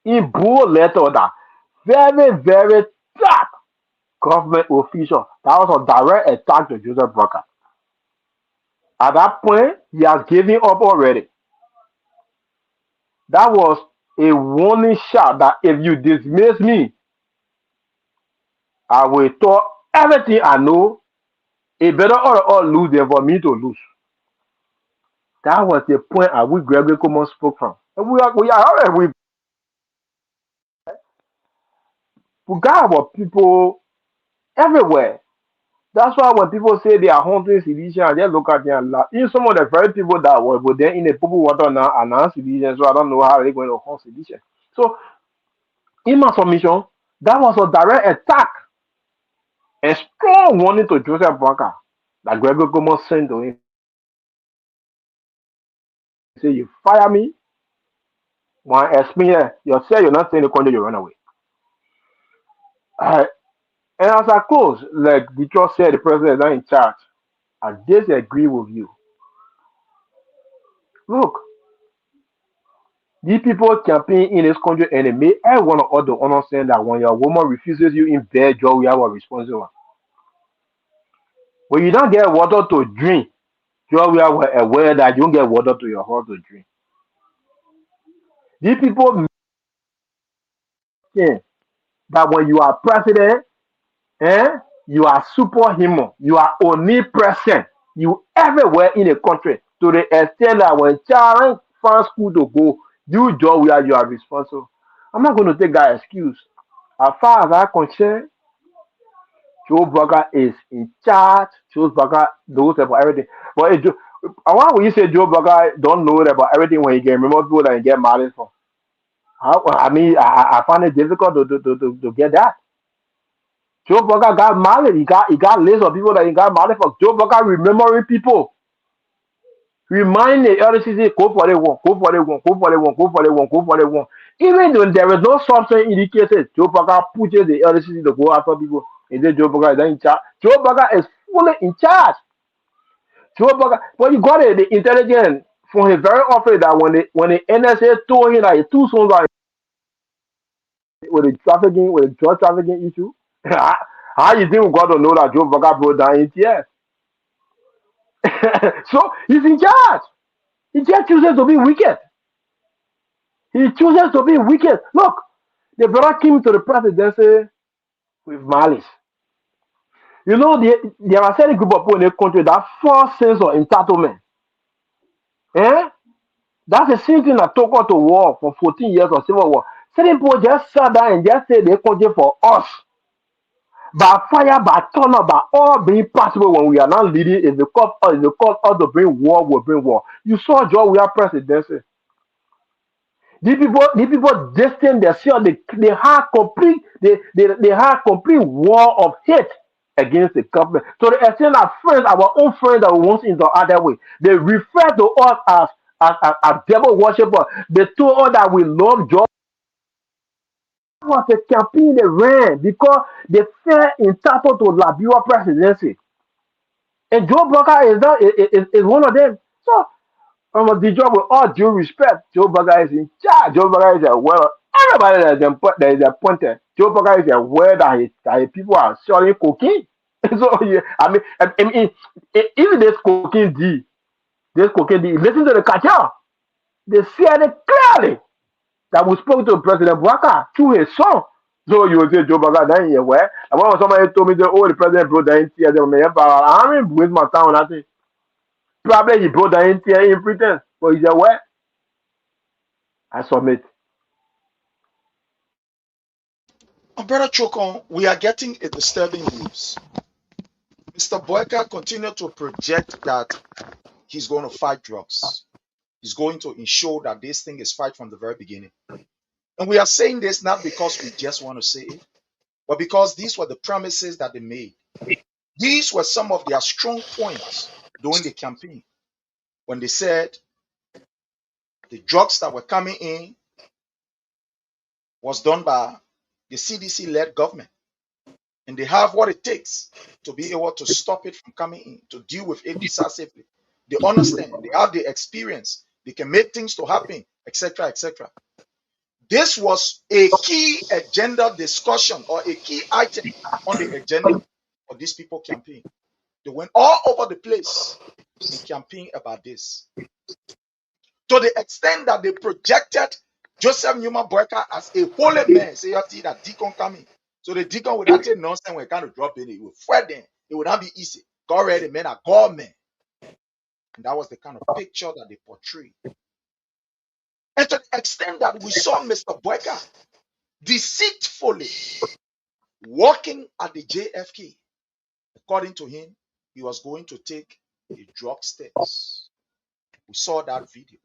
in bold letter that very, very tap government official. That was a direct attack to Joseph Boakai. At that point, he has given up already. That was a warning shot that if you dismiss me, I will talk everything I know. It better all lose than for me to lose. That was the point at which Gregory Como spoke from. And we got our people everywhere. That's why when people say they are hunting sedition, I just look at them and laugh. Even some of the very people that were there in the people water now are not sedition, so I don't know how they're going to hunt sedition. So, in my submission, that was a direct attack and strong warning to Joseph Boakai that Gregory Como sent to him. He said, you fire me, one explain yourself, you're not saying the country, you run away. And as I close, like Detroit said, the president is not in charge. I disagree with you. Look, these people campaign in this country and they make everyone to understand that when your woman refuses you in bed, you have a responsible. When you don't get water to drink, you are aware that you don't get water to your house to drink. These people think that when you are president, you are superhuman, you are omnipresent, you everywhere in the country to the extent that when child find school to go, you job where you are responsible. I'm not going to take that excuse. As far as I'm concerned, Joe Boakai is in charge. Joe Boakai knows about everything. But why would you say Joe Boakai don't know about everything when he can remember people that he get married for? I find it difficult to get that. Joe Boakai got married. He got lists of people that he got married for. Joe Boakai remembering people. Remind the LCC, go for the one, go for the one, go for the one, go for the one, go for the one. Even though there is no substance indicated, Joe Boakai pushes the LCC to go after people. And then Joe Boakai is not in charge. Joe Boakai is fully in charge. Joe Boakai, but you got it, the intelligence from his very office that when the NSA told him that his two sons are with the drug trafficking issue, how you think we got to know that Joe Boakai brought down ATS? So he's in charge. He just chooses to be wicked. He chooses to be wicked. Look, the brother came to the presidency with malice. You know, there are certain group of people in the country that false sense of entitlement. That's the same thing that took us to war for 14 years of civil war. Certain people just sat down and just said they country for us. By fire, by thunder, by all being possible when we are not leading, if the cause us to bring war, will bring war. You saw George, we are presidency. These people destined themselves, they had complete war of hate against the government. So the extent that friends, our own friends that we once in the other way, they refer to us as devil worshippers. They told us that we love George. Was a campaign they ran because they felt entitled to Liberia presidency. And Joe Boakai is one of them. So, the job with all due respect, Joe Boakai is in charge. Joe Boakai is aware. Everybody that is appointed. Joe Boakai is aware that people are selling cocaine. So, yeah, I mean, even this cocaine D, listen to the cartel. They said it clearly that we spoke to President Boakai through his son. So you will say Joe Boakai down here where? And when somebody told me that the president brought down here, I mean, with my town, I think. Probably he brought that in here in pretense, but he's aware. I submit. Brother Chokon, we are getting a disturbing news. Mr. Boakai continued to project that he's going to fight drugs. He's going to ensure that this thing is fight from the very beginning. And we are saying this not because we just want to say it, but because these were the promises that they made. These were some of their strong points during the campaign when they said the drugs that were coming in was done by the CDC-led government. And they have what it takes to be able to stop it from coming in, to deal with it decisively. They understand, they have the experience, they can make things to happen, etc., etc. This was a key agenda discussion or a key item on the agenda of these people campaign. They went all over the place and campaigned about this. To the extent that they projected Joseph Newman Boakai as a holy man. Say you see that deacon coming. So the deacon would not take nonsense when it kind of drop in. It would fight them. It would not be easy. God ready men are God men. And that was the kind of picture that they portrayed. And to the extent that we saw Mr. Boakai deceitfully walking at the JFK. According to him, he was going to take a drug test. We saw that video.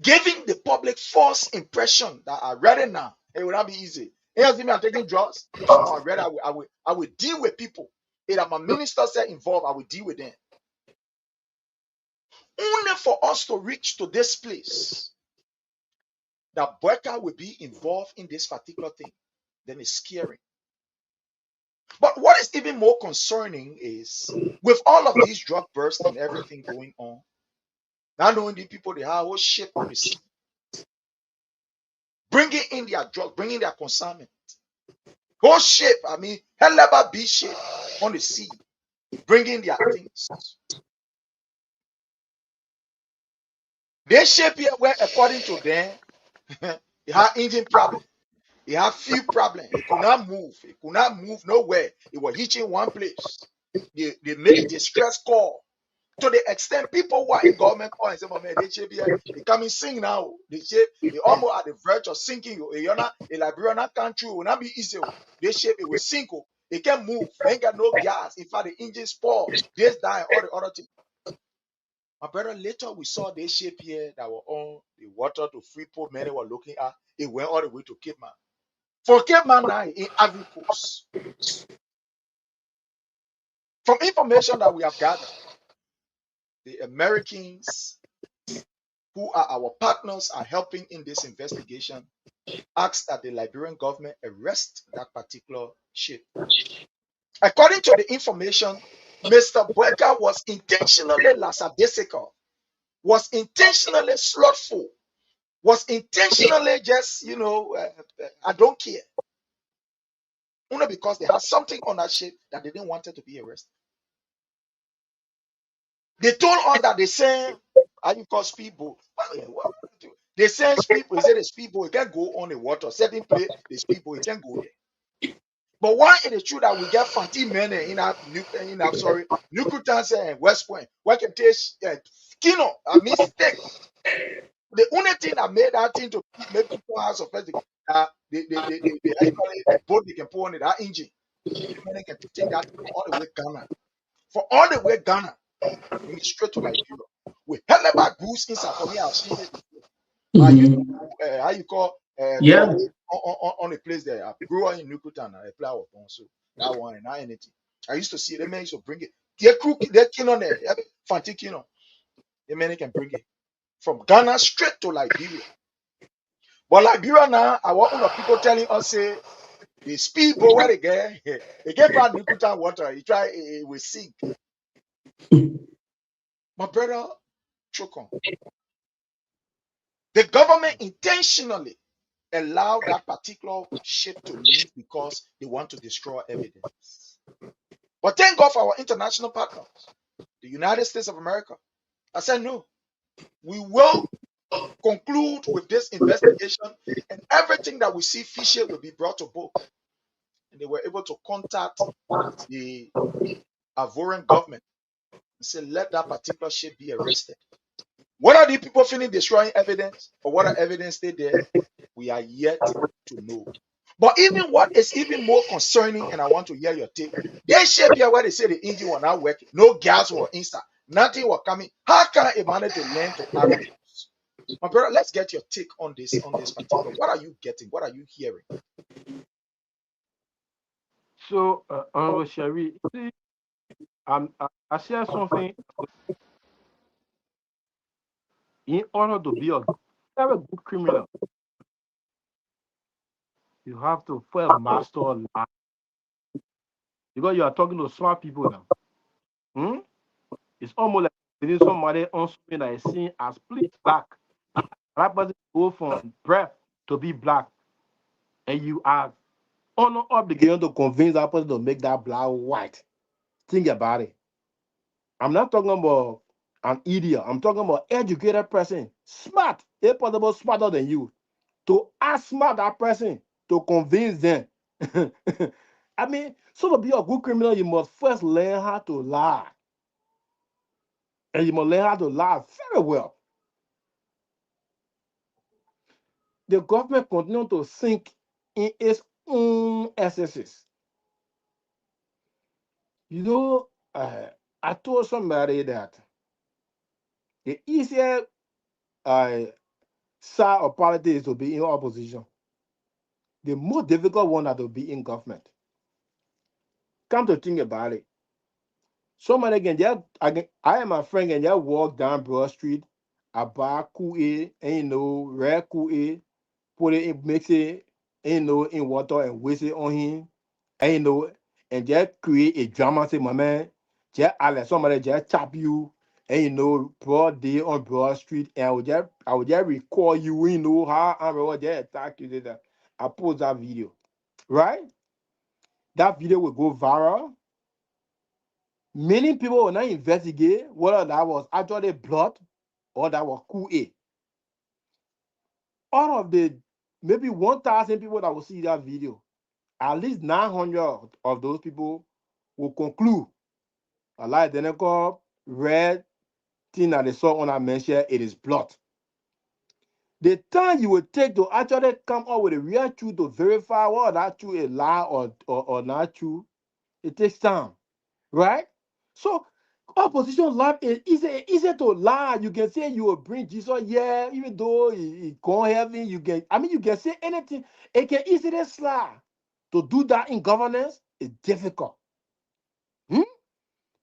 Giving the public false impression that I read it now. It will not be easy. Here's me, I'm taking drugs. No, I read I will deal with people. If my minister said involved, I will deal with them. Only for us to reach to this place that Boakai will be involved in this particular thing, then it's scary. But what is even more concerning is with all of these drug bursts and everything going on, not only the people, they have whole ship on the sea, bringing in their drugs, bringing their consignment. Whole ship, I mean, hell B ship on the sea, bringing their things. They ship here where, according to them, it had engine problem. It had fuel problem. It could not move. It could not move nowhere. It was hitching one place. They made distress call. To the extent people who are in government call and say, man, they ship here, they come and sing now. They ship, they almost at the verge of sinking. A Liberian country will not be easy. They ship, it will sink. It can't move. They ain't got no gas. In fact, the engine spoiled. This die, all the other things. My brother, later we saw this ship here that were on the water to Freeport. Many were looking at. It went all the way to Cape Man. For Cape Man now in Ivory Coast. From information that we have gathered, the Americans who are our partners are helping in this investigation asked that the Liberian government arrest that particular ship. According to the information, Mr. Boakai was intentionally lackadaisical, was intentionally slothful, was intentionally just, I don't care. Only because they had something on that ship that they didn't want it to be arrested. They told us that they say, how you call speedboat? They say speedboat, they say the speedboat, it can't go on the water. Certain place, the speedboat, it can't go there. But why it is true that we get fancy men in our Nukutan and West Point, where can take Kino, a mistake. The only thing that made that thing to make people have sophisticated, the boat they can put on it, that engine. They can take that all the way Ghana. For all the way Ghana, bring it straight to Liberia. We hell about goose inside for me. I've seen it before. How you call Yeah. on a place there. I grew up in Nukutan and I play our phone, so that one and not anything. I used to see them men used to bring it. They kin on there, fancy kin on. The men can bring it from Ghana straight to Liberia. But Liberia now, I want people telling us say the speedboat where they get from Nukutan water. It will sink. My brother Chokon, the government intentionally allowed that particular ship to leave because they want to destroy evidence. But thank God for our international partners, the United States of America. I said, no, we will conclude with this investigation and everything that we see fishy will be brought to book. And they were able to contact the Ivorian government say, let that particular ship be arrested. What are the people feeling destroying evidence, or what are evidence stay there? We are yet to know. But even what is even more concerning, and I want to hear your take, they shape here where they say the engine was not working, no gas was inside, nothing was coming. How can a manage to land to Ivory Coast? My brother, let's get your take on this particular. What are you getting? What are you hearing? So, Honorable Sherry, see, I share something. In order to be a very good criminal, you have to first master life. Because you are talking to smart people now. Hmm? It's almost like reading somebody on something that is seen as bleach black. That person go from breath to be black. And you are on obligation to convince that person to make that black white. Think about it. I'm not talking about an idiot. I'm talking about educated person, smart, if possible smarter than you, to outsmart that person to convince them. I mean, so to be a good criminal, you must first learn how to lie, and you must learn how to lie very well. The government continues to sink in its own excesses. You know, I told somebody that the easier side of politics is to be in opposition. The most difficult one is to be in government. Come to think about it. Somebody can just, I and my friend can just walk down Broad Street, I buy Kool-Aid, and red Kool-Aid, put it in, mix it, in water and whisk it on him, and and just create a drama. Say, my man, just I let somebody just chop you, and broad day on Broad Street, and I would just record you, how I will just attack you. That I post that video, right? That video will go viral. Many people will not investigate whether that was actually blood or that was Kool-Aid. Out of the maybe 1,000 people that will see that video, at least 900 of those people will conclude a lie identical red thing that they saw on that mention, it is blood. The time you will take to actually come up with a real truth to verify whether that truth is lie or not true, it takes time, right? So opposition life is easy to lie. You can say you will bring Jesus, yeah, even though he gone heaven, you can say anything. It can easily slide. To do that in governance is difficult.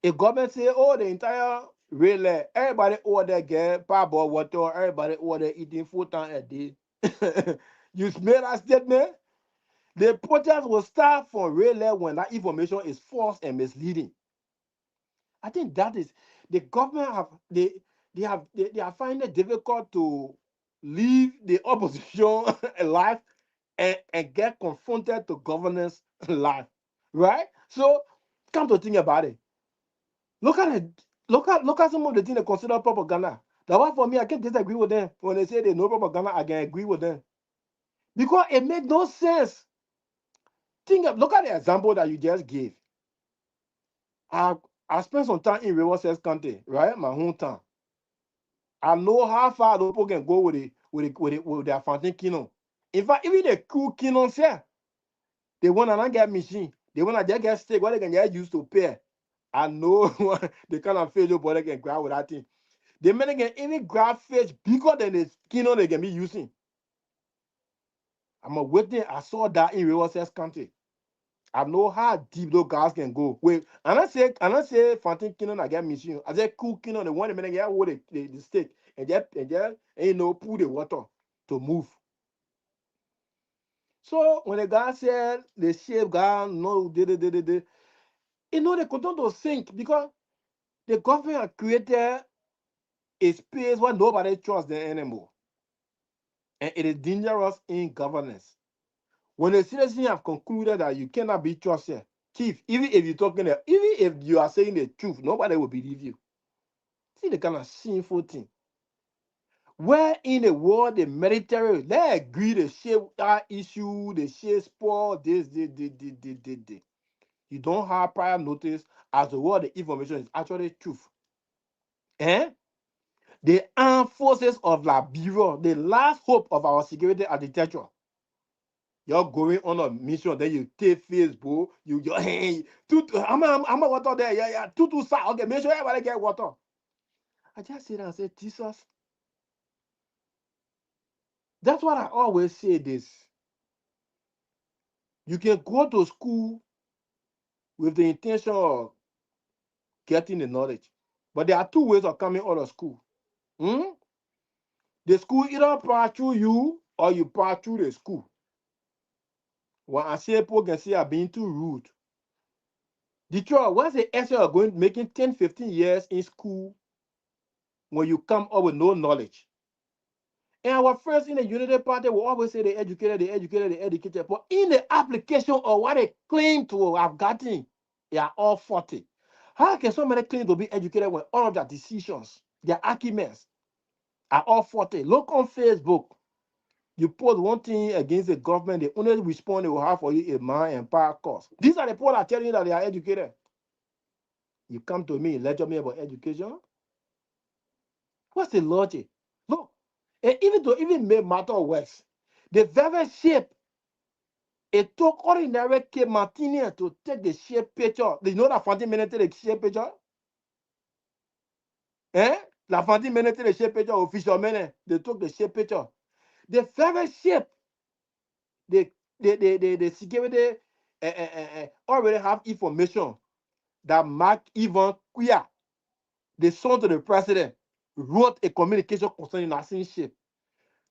If government say, oh, the entire relay, everybody order get parboiled water, everybody order eating 4 times a day. You made that statement, the protest will start from relay when that information is false and misleading. I think that is the government they are finding it difficult to leave the opposition alive and get confronted to governance life, right? So come to think about it. Look at it. Look at some of the things they consider propaganda. That's why for me, I can disagree with them. When they say they know propaganda, I can agree with them. Because it makes no sense. Look at the example that you just gave. I spent some time in Riverside County, right? My hometown. I know how far the people can go with their fountain kingdom. In fact, even the cool kingdom here, they want to not get machine. They want to just get steak, what they can get used to pay. I know the kind of fish your body can grab with that thing. The men can even grab fish bigger than the kingdom they can be using. I'm a witness. I saw that in Riverside County. I know how deep those guys can go. Wait, and I say fountain kingdom I get machine. I say cool kingdom the one the minute get with the stick and just pull the water to move. So when the guy said the shape guy no they they continue to sink because the government have created a space where nobody trusts them anymore. And it is dangerous in governance. When the citizens have concluded that you cannot be trusted, chief, even if you are saying the truth, nobody will believe you. See the kind of shameful thing. Where in the world the military, they agree to share that issue, they share sport, this. You don't have prior notice as to what the information is actually truth. The armed forces of Liberia, the last hope of our security architecture. You're going on a mission, then you take Facebook, you hey, I'm a water there, yeah, two side. Okay, make sure everybody get water. I just sit and say, Jesus. That's what I always say this. You can go to school with the intention of getting the knowledge. But there are two ways of coming out of school. The school either pass through you or you pass through the school. When I say people can say I'm being too rude. Detroit, what's the essence of going making 10, 15 years in school when you come up with no knowledge? And our friends in the Unity Party will always say they educated. But in the application of what they claim to have gotten, they are all 40. How can somebody claim to be educated when all of their decisions, their arguments are all 40? Look on Facebook. You post one thing against the government, the only response they will have for you is man and power cost. These are the people that are telling you that they are educated. You come to me, lecture me about education. What's the logic? Look, and even to even make matter worse, the very shape it took ordinary K Martini to take the shape picture. You know that Fanti Menete the shape picture? La Fanti Menete the shape picture official men, they took the shape picture. The very shape, the security already have information that Mark Ivan Kuya, the son to the president, wrote a communication concerning Nazi shape.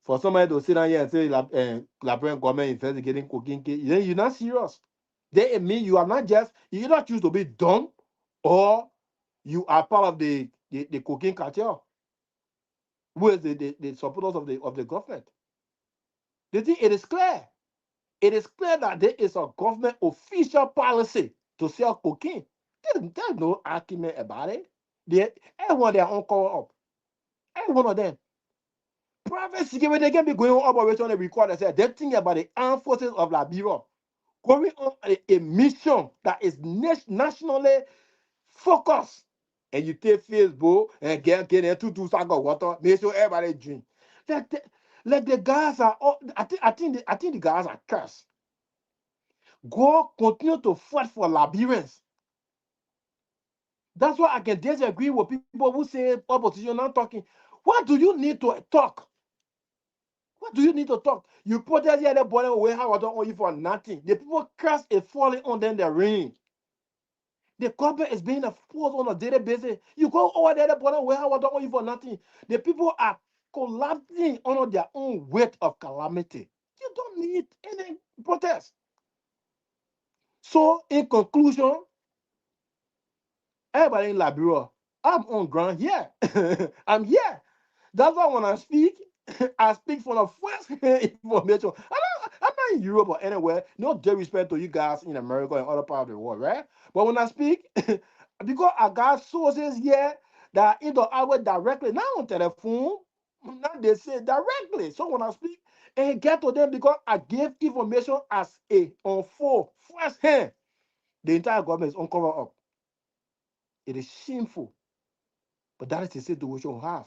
For somebody to sit down here and say Liberian government investigating cocaine, then you're not serious. They mean you are not just, you either choose to be dumb or you are part of the cocaine cartel. Who is the supporters of the government? The thing, it is clear. It is clear that there is a government official policy to sell cocaine. There's no argument about it. Everyone they are on cover up. Every one of them. Private security, they can be going on operation and record and say they think about the armed forces of Liberia going on a mission that is nationally focused. And you take Facebook and get in 2 sack of water, make sure everybody drink. Like the guys are all, I think the guys are cursed. Go continue to fight for Liberians. That's why I can disagree with people who say opposition not talking. What do you need to talk? What do you need to talk? You protest here, the boy away how I don't owe you for nothing. The people curse is falling on them the rain. The government is being forced on a daily basis. You go over there, the boy away how I don't owe you for nothing. The people are collapsing under their own weight of calamity. You don't need any protest. So, in conclusion, everybody in Liberia, I'm on ground here. I'm here. That's why when I speak, I speak from the first information. I'm not in Europe or anywhere. No disrespect to you guys in America and other parts of the world, right? But when I speak, because I got sources here that either I will directly, not on telephone, not they say directly. So when I speak, and get to them because I gave information as a on full first hand. The entire government is uncovered up. It is shameful. But that is the situation we have.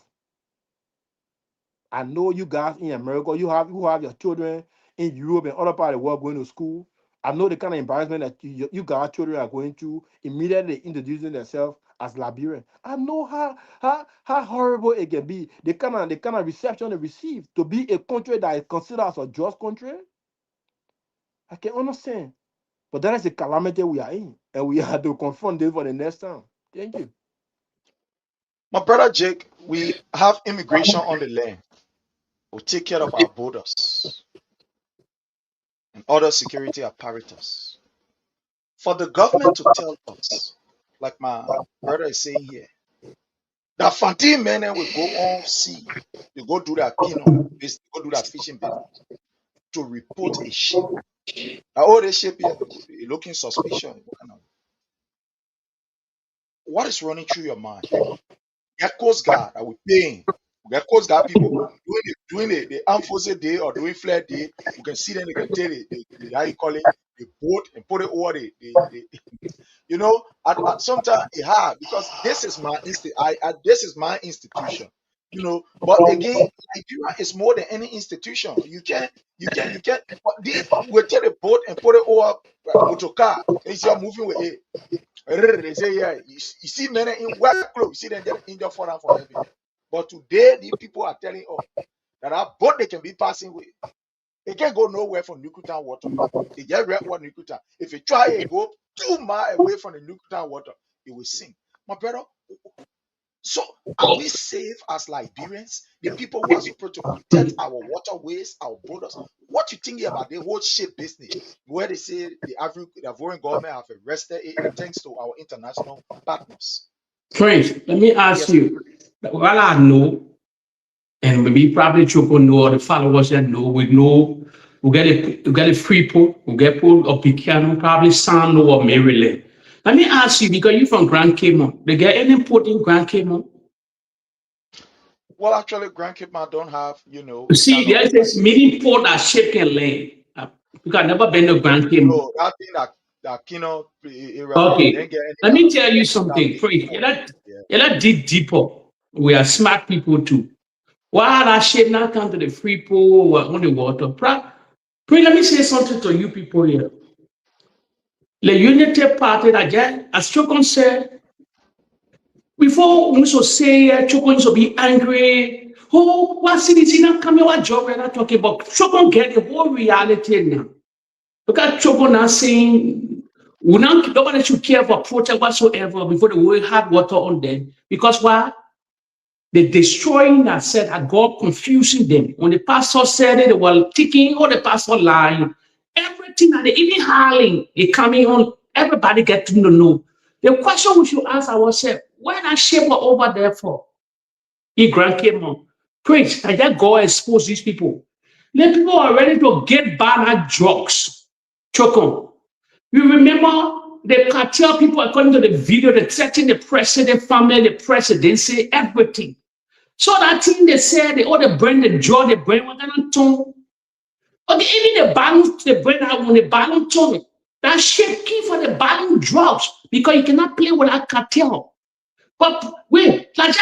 I know you guys in America, who have your children in Europe and other parts of the world going to school. I know the kind of embarrassment that you guys children are going through immediately introducing themselves as Liberian. I know how horrible it can be. The kind of reception they receive to be a country that is considered as a just country. I can understand. But that is the calamity we are in. And we have to confront this for the next time. Thank you. My brother Jake, we have immigration on the land. We take care of our borders and other security apparatus. For the government to tell us, like my brother is saying here, that Fanti men will go on sea, they go do that business, go do that fishing business to report a ship. Now, all this ship here, looking suspicious. What is running through your mind? Get Coast Guard that we paying. We get Coast Guard people doing the armed forces day or doing flare day. We can see them. They can take how you call it, the boat and put it over You know, sometimes it's hard because this is my this is my institution. You know, but again, Nigeria is more than any institution. You can't. But this we take a boat and put it over motor car. It's your moving with it. They say, yeah, you see many in white clothes, you see them getting injured for heaven. But today, the people are telling us that our boat they can be passing with. They can't go nowhere from Nukutan water. They just read what Nukutan. If you try to go 2 miles away from the Nukutan water, it will sink. My brother, so are we safe as Liberians? The people who are supposed to protect our waterways, our borders. What you think about the whole ship business, where they say the Ivorian government have arrested it thanks to our international partners? Prince, let me ask Yes, you. Well, I know, and maybe probably Choco know, or the followers that know, we get a free pool, we get pool of Picano, probably San or Maryland. Let me ask you, because you're from Grand Cayman, they get any port in Grand Cayman? well, actually, Grand Cape don't have, you know, You a see, kind of there's like this meeting port that ship can land. Because I've never been to Grand Cayman. no that thing that Kino area they Okay, didn't get any let kind me of tell you that something. big Prince, port. Yeah. you let dig deeper. We are smart people too. Why that ship not come to the free pool or on the water? Prince, let me say something to you people here. The Unity Party again, as Chokon said, before we should say Chokon should be angry. Oh, what city not coming? What job we're not talking about? Chokon get the whole reality now. Because Chokon now saying nobody should care for protest whatsoever before the world had water on them. Because why? They destroying that said that God confusing them. When the pastor said it, they were thinking, oh, the pastor lying. Everything that they even howling, they coming on, everybody get to know. The question we should ask ourselves, why that shape over there for? He grant came on. Preach, and that God expose these people. The people are ready to get bad at drugs. Choke on. You remember the cartel people, according to the video, they threatening the president, family, the presidency, everything. So that thing they said, they all the brain, the jaw, the brain, what kind of tone. Okay, even the balloon, the brain have on the balloon tone. That shit key for the balloon drops because you cannot play with that cartel. But wait, like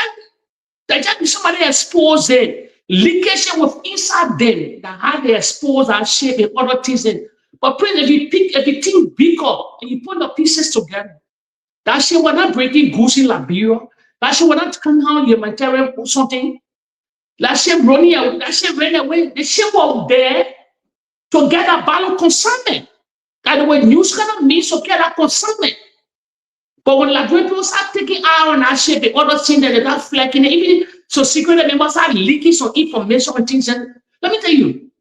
that somebody exposed them, leakage was inside them that how they expose that shape and other things. But pray if you think big up and you put the pieces together, that shit we're not breaking goose in Liberia. That shit we're not coming out humanitarian or something. That ship running away, that ship ran away. The ship was there to get a ballot consignment. And the way news cannot mean to get a consignment. But when like people start taking out on that ship, the other thing that they're not flaking, even so secret members start leaking some information and things. And let me tell you,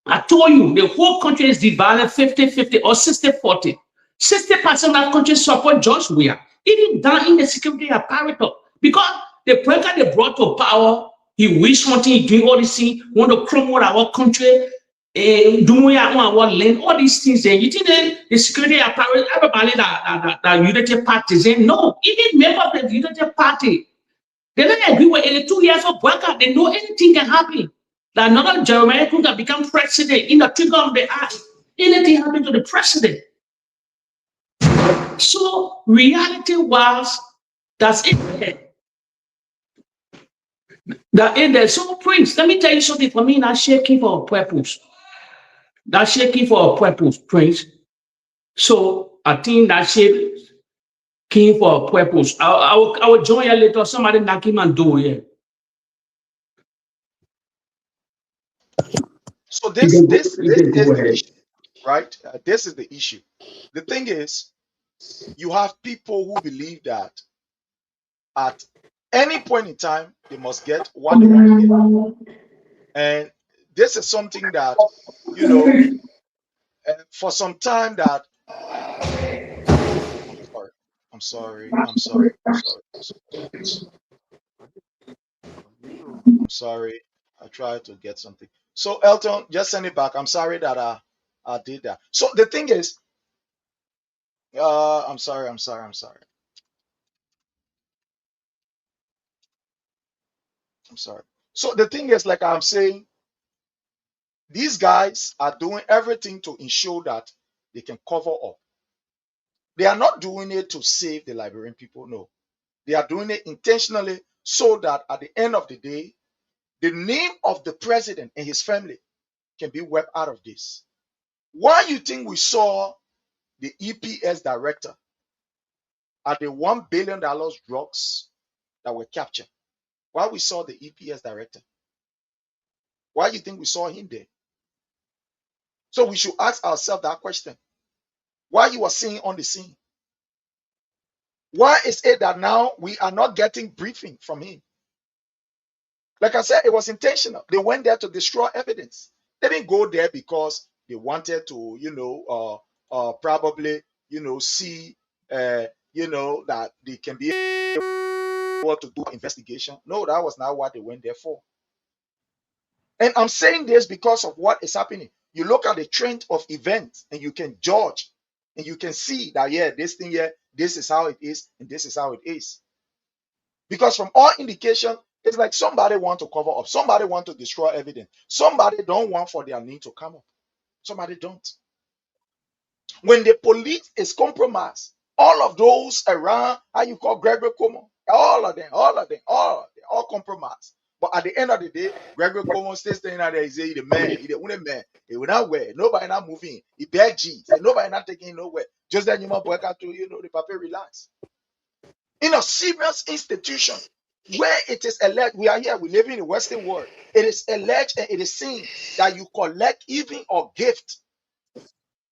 I told you the whole country is divided 50-50 or 60-40. 60% of that country support George Weah, even down in the security apparatus. Because the president they brought to power, he wish something, he doing all these things, want to promote our country, doing our land, all these things. And you think that the security apparatus, everybody that Unity Party saying, no, even members of the Unity Party, they don't agree with 82 years of Boakai. They know anything can happen. That another Jeremiah could have become president in the trigger of the eye. Anything happened to the president. So reality was that's it. That in there. So Prince, let me tell you something for me, not shaking for a purpose. Not shaking for a purpose, Prince. So I think that shape came for a purpose. I will join you later. Somebody knock him and do it. So You this can go, this you this can is go the ahead. issue, right? This is the issue. The thing is, you have people who believe that at any point in time they must get what they want to get, and this is something that you know for some time that sorry, I'm sorry. I tried to get something. So Elton, just send it back. I'm sorry that I did that. So the thing is, I'm sorry. So the thing is, like I'm saying, these guys are doing everything to ensure that they can cover up. They are not doing it to save the Liberian people. No, they are doing it intentionally so that at the end of the day, the name of the president and his family can be wiped out of this. Why you think we saw the EPS director at the $1 billion drugs that were captured? Why we saw the EPS director? Why you think we saw him there? So we should ask ourselves that question. Why you are seeing on the scene? Why is it that now we are not getting briefing from him? Like I said, it was intentional. They went there to destroy evidence. They didn't go there because they wanted to, probably, see, that they can be able to do investigation. No, that was not what they went there for. And I'm saying this because of what is happening. You look at the trend of events and you can judge and you can see that, yeah, this thing here, this is how it is, and this is how it is. Because from all indication, it's like somebody want to cover up, somebody want to destroy evidence, somebody don't want for their name to come up, somebody don't. When the police is compromised, all of those around, how you call Gregory Como, all of them, all compromised. But at the end of the day, Gregory Como still staying out there. He say the man, he the only man. He will not wear. Nobody not moving. He beg G. Say nobody not taking him nowhere. Just then you might work out to the paper relax. In a serious institution where it is alleged, we are here, we live in the Western world. It is alleged and it is seen that you collect even a gift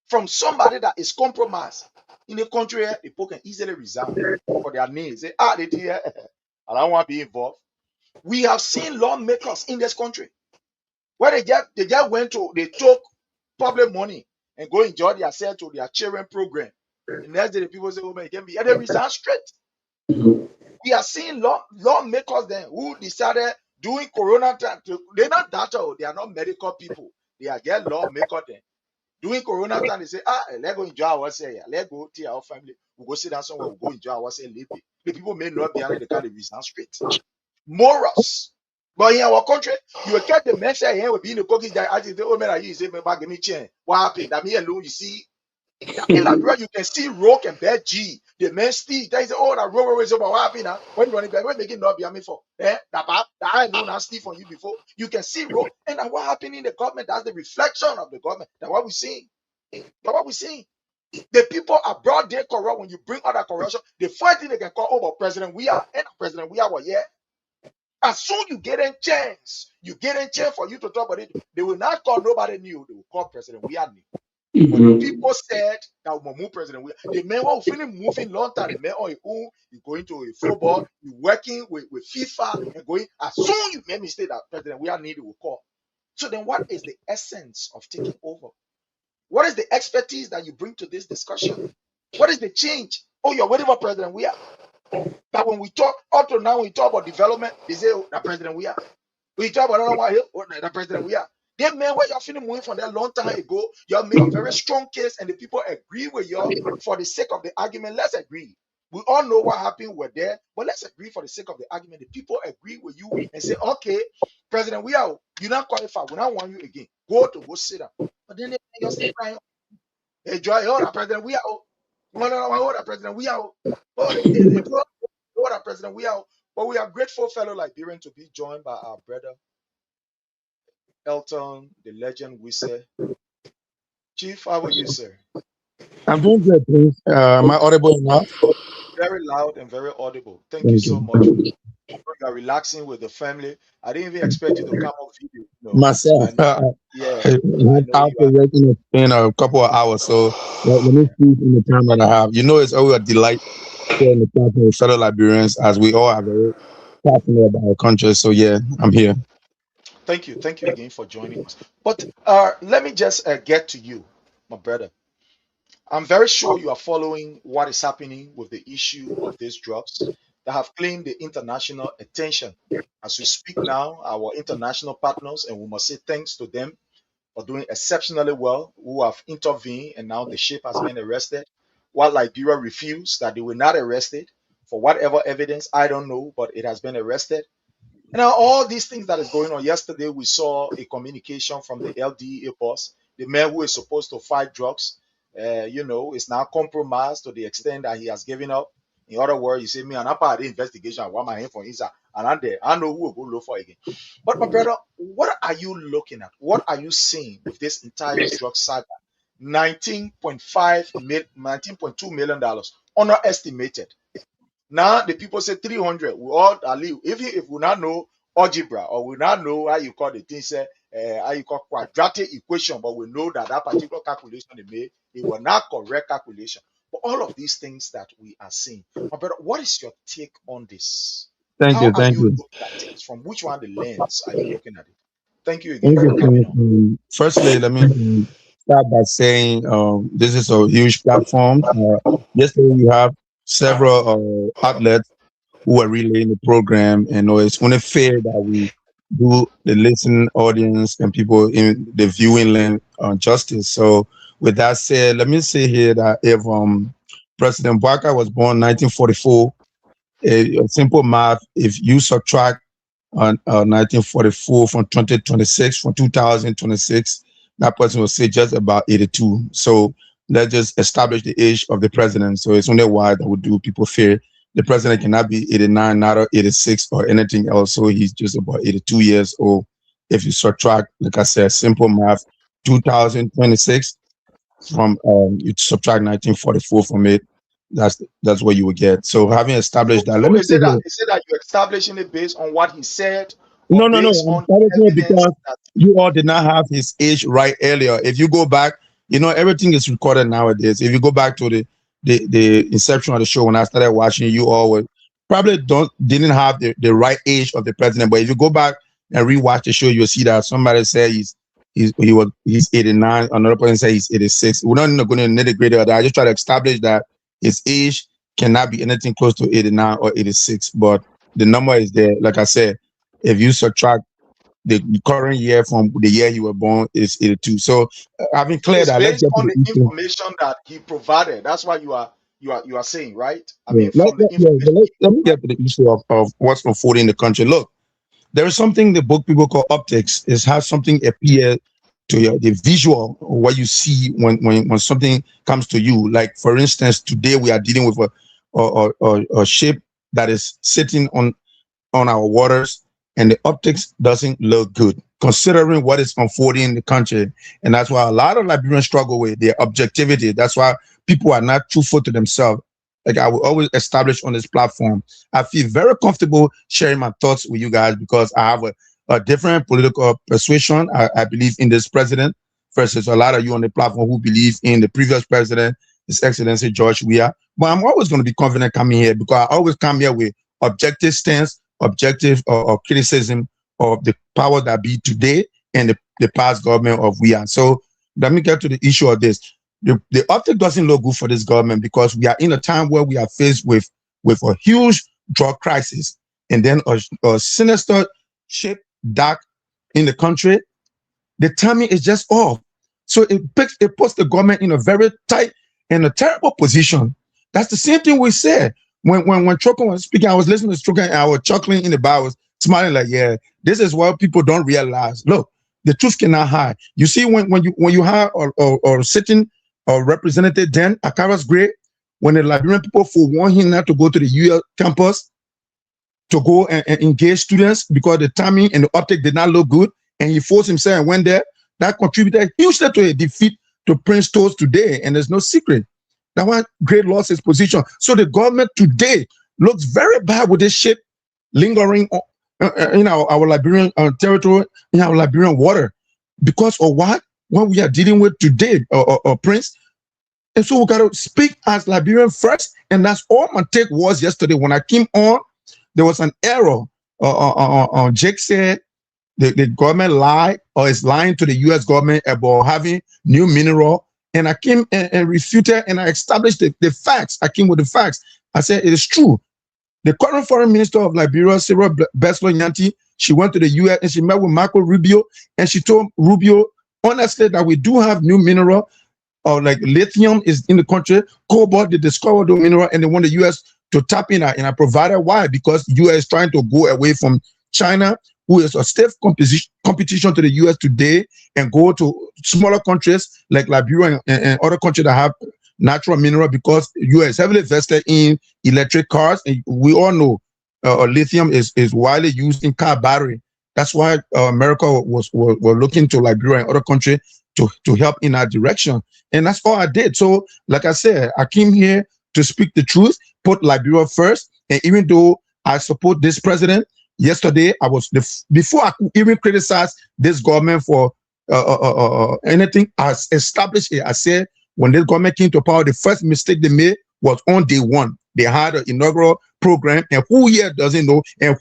from somebody that is compromised in a country where people can easily resign for their names. Say, they did, I don't want to be involved. We have seen lawmakers in this country where they took public money and go enjoy themselves to their children program. The next day the people say, oh man, it can be, and they resign straight. We are seeing lawmakers then who decided during Corona time, they're not doctors, they are not medical people. They are just lawmakers then. During Corona time, they say, let's go enjoy ourselves. Let's go to our family. We'll go sit down somewhere, we'll go enjoy ourselves. The people may not be under the kind of reason straight. Morals. But in our country, you will get the men say here will be in the cookies that I just oh man, you say, man, give me chain. What happened? That me alone, you see. In Liberia, you can see Rock and Bad G. The men still they say, oh, that Rock is over. What happened now? When you running back, when making not be me for? That I know now Steve on you before. You can see Rock. And what happened in the government? That's the reflection of the government. That's what we're seeing. That's what we're seeing. The people are broad day corrupt. When you bring other corruption, the first thing they can call over President we are and President we are what yeah. As soon you get a chance for you to talk about it, they will not call nobody new. They will call President we are new. When people said that we move President, the man who finish moving long time, the man on you going to a football, you working with FIFA and going. As soon you make mistake that President we are needed, will call. So then, what is the essence of taking over? What is the expertise that you bring to this discussion? What is the change? Oh, you're waiting for President we are. But when we talk, up to now, when we talk about development, they say, oh, the President we are. We talk about another one here, oh, the President we are. They man, where you're feeling moving from that long time ago, you have made a very strong case, and the people agree with you for the sake of the argument. Let's agree. We all know what happened. We're there, but let's agree for the sake of the argument. The people agree with you and say, okay, President, we are. You're not qualified. We don't want you again. Go sit down. But then you're still crying. Hey, Joy, oh, the President, we are. Oh, no, the President, we are. Oh, the President, we are. But we are grateful, fellow Liberian, to be joined by our brother Elton, the legend Wisse. Chief, how are you, sir? I'm doing good, please. Am I audible enough? Very loud and very audible. Thank you so much. You are relaxing with the family. I didn't even expect you to come on video. Myself. Yeah. I'll be working in a couple of hours, so let me speak in the time that I have. It's always a delight sharing the platform with fellow Liberians, as we all are very passionate about our country. So yeah, I'm here. Thank you again for joining us. But let me just get to you, my brother. I'm very sure you are following what is happening with the issue of these drugs that have claimed the international attention. As we speak now, our international partners, and we must say thanks to them for doing exceptionally well, who have intervened, and now the ship has been arrested, while Liberia refused that they were not arrested for whatever evidence, I don't know, but it has been arrested. And now all these things that is going on. Yesterday, we saw a communication from the LDA boss, the man who is supposed to fight drugs, is now compromised to the extent that he has given up. In other words, you say me and part of the investigation, I want my hand for inside, and I'm there. I know who will go look for again. But my brother, what are you looking at? What are you seeing with this entire drug saga? $19.2 million underestimated. Now the people say 300. We all live. Even if we not know algebra or we not know how you call the thing, say how you call quadratic equation, but we know that particular calculation they made, it was not correct calculation. But all of these things that we are seeing, my brother, what is your take on this? Thank How you, are thank you you. looking at things? From which one the lens are you looking at it? Thank you again Thank for you. coming on. Firstly, let me start by saying this is a huge platform. Yesterday, we have several outlets who are relaying the program, and it's only fair that we do the listening audience and people in the viewing land justice. So, with that said, let me say here that if President Boakai was born 1944, a simple math, if you subtract 1944 from 2026, from 2026, that person will say just about 82. So let's just establish the age of the president. So it's only why that would do people fear. The president cannot be 89, not 86 or anything else. So he's just about 82 years old. If you subtract, like I said, simple math, 2026 from you subtract 1944 from it, that's what you would get. So having established that, let So me say here. is it that you're establishing it based on what he said or No, no, no. based I'm on establishing it evidence because that you all did not have his age right earlier. If you go back, everything is recorded nowadays. If you go back to the inception of the show when I started watching, you all were probably didn't have the right age of the president. But if you go back and rewatch the show, you'll see that somebody said he's 89, another person said he's 86. We're not going to nitty gritty of that. I just try to establish that his age cannot be anything close to 89 or 86. But the number is there. Like I said, if you subtract the current year from the year he was born, is 82. So having so cleared it's that, let's based get to on the the issue. information that he provided. That's why you are saying, right? I Yeah, mean, from the but information he let me provided. get to the issue of what's unfolding in the country. Look, there is something the book people call optics. Is how something appear to you, the visual, or what you see when something comes to you. Like for instance, today we are dealing with a ship that is sitting on our waters, and the optics doesn't look good considering what is unfolding in the country. And that's why a lot of Liberians struggle with their objectivity. That's why people are not truthful to themselves. Like I will always establish on this platform, I feel very comfortable sharing my thoughts with you guys because I have a different political persuasion. I believe in this president versus a lot of you on the platform who believe in the previous president, His Excellency George Weah. But I'm always going to be confident coming here because I always come here with objective stance, objective or criticism of the power that be today and the past government of Weah. So let me get to the issue of this. The optic doesn't look good for this government because we are in a time where we are faced with a huge drug crisis and then a sinister shape dark in the country. The timing is just off. So it puts the government in a very tight and a terrible position. That's the same thing we said. When Trokan was speaking, I was listening to Trokan and I was chuckling in the bar, I was smiling like, yeah, this is what people don't realize. Look, the truth cannot hide. You see, when you have or sitting or representative then Akaras Gray, when the Liberian people forewarned him not to go to the UL campus to go and engage students because the timing and the optic did not look good, and he forced himself and went there, that contributed hugely to a defeat to Prince Toast today, and there's no secret. That one Great lost his position. So the government today looks very bad with this ship lingering in our Liberian territory, in our Liberian water, because of what we are dealing with today, Prince. And so we got to speak as Liberian first, and that's all my take was yesterday. When I came on, there was an error. Jake said the government lied or is lying to the U.S. government about having new mineral. And I came and refuted and I established the facts. I came with the facts. I said it is true. The current foreign minister of Liberia, Sarah Beslo Yanti, she went to the U.S. and she met with Marco Rubio, and she told Rubio honestly that we do have new mineral, or like lithium is in the country, cobalt, they discovered the mineral, and they want the U.S. to tap in. And I provided why, because the U.S. is trying to go away from China who is a stiff competition to the US today and go to smaller countries like Liberia and other countries that have natural mineral, because US heavily invested in electric cars, and we all know lithium is widely used in car battery. That's why America was looking to Liberia and other countries to help in that direction. And that's all I did. So, like I said, I came here to speak the truth, put Liberia first. And even though I support this president, yesterday I was before I could even criticize this government for anything, I established it. I said when this government came to power, the first mistake they made was on day one. They had an inaugural program, and who here doesn't know, and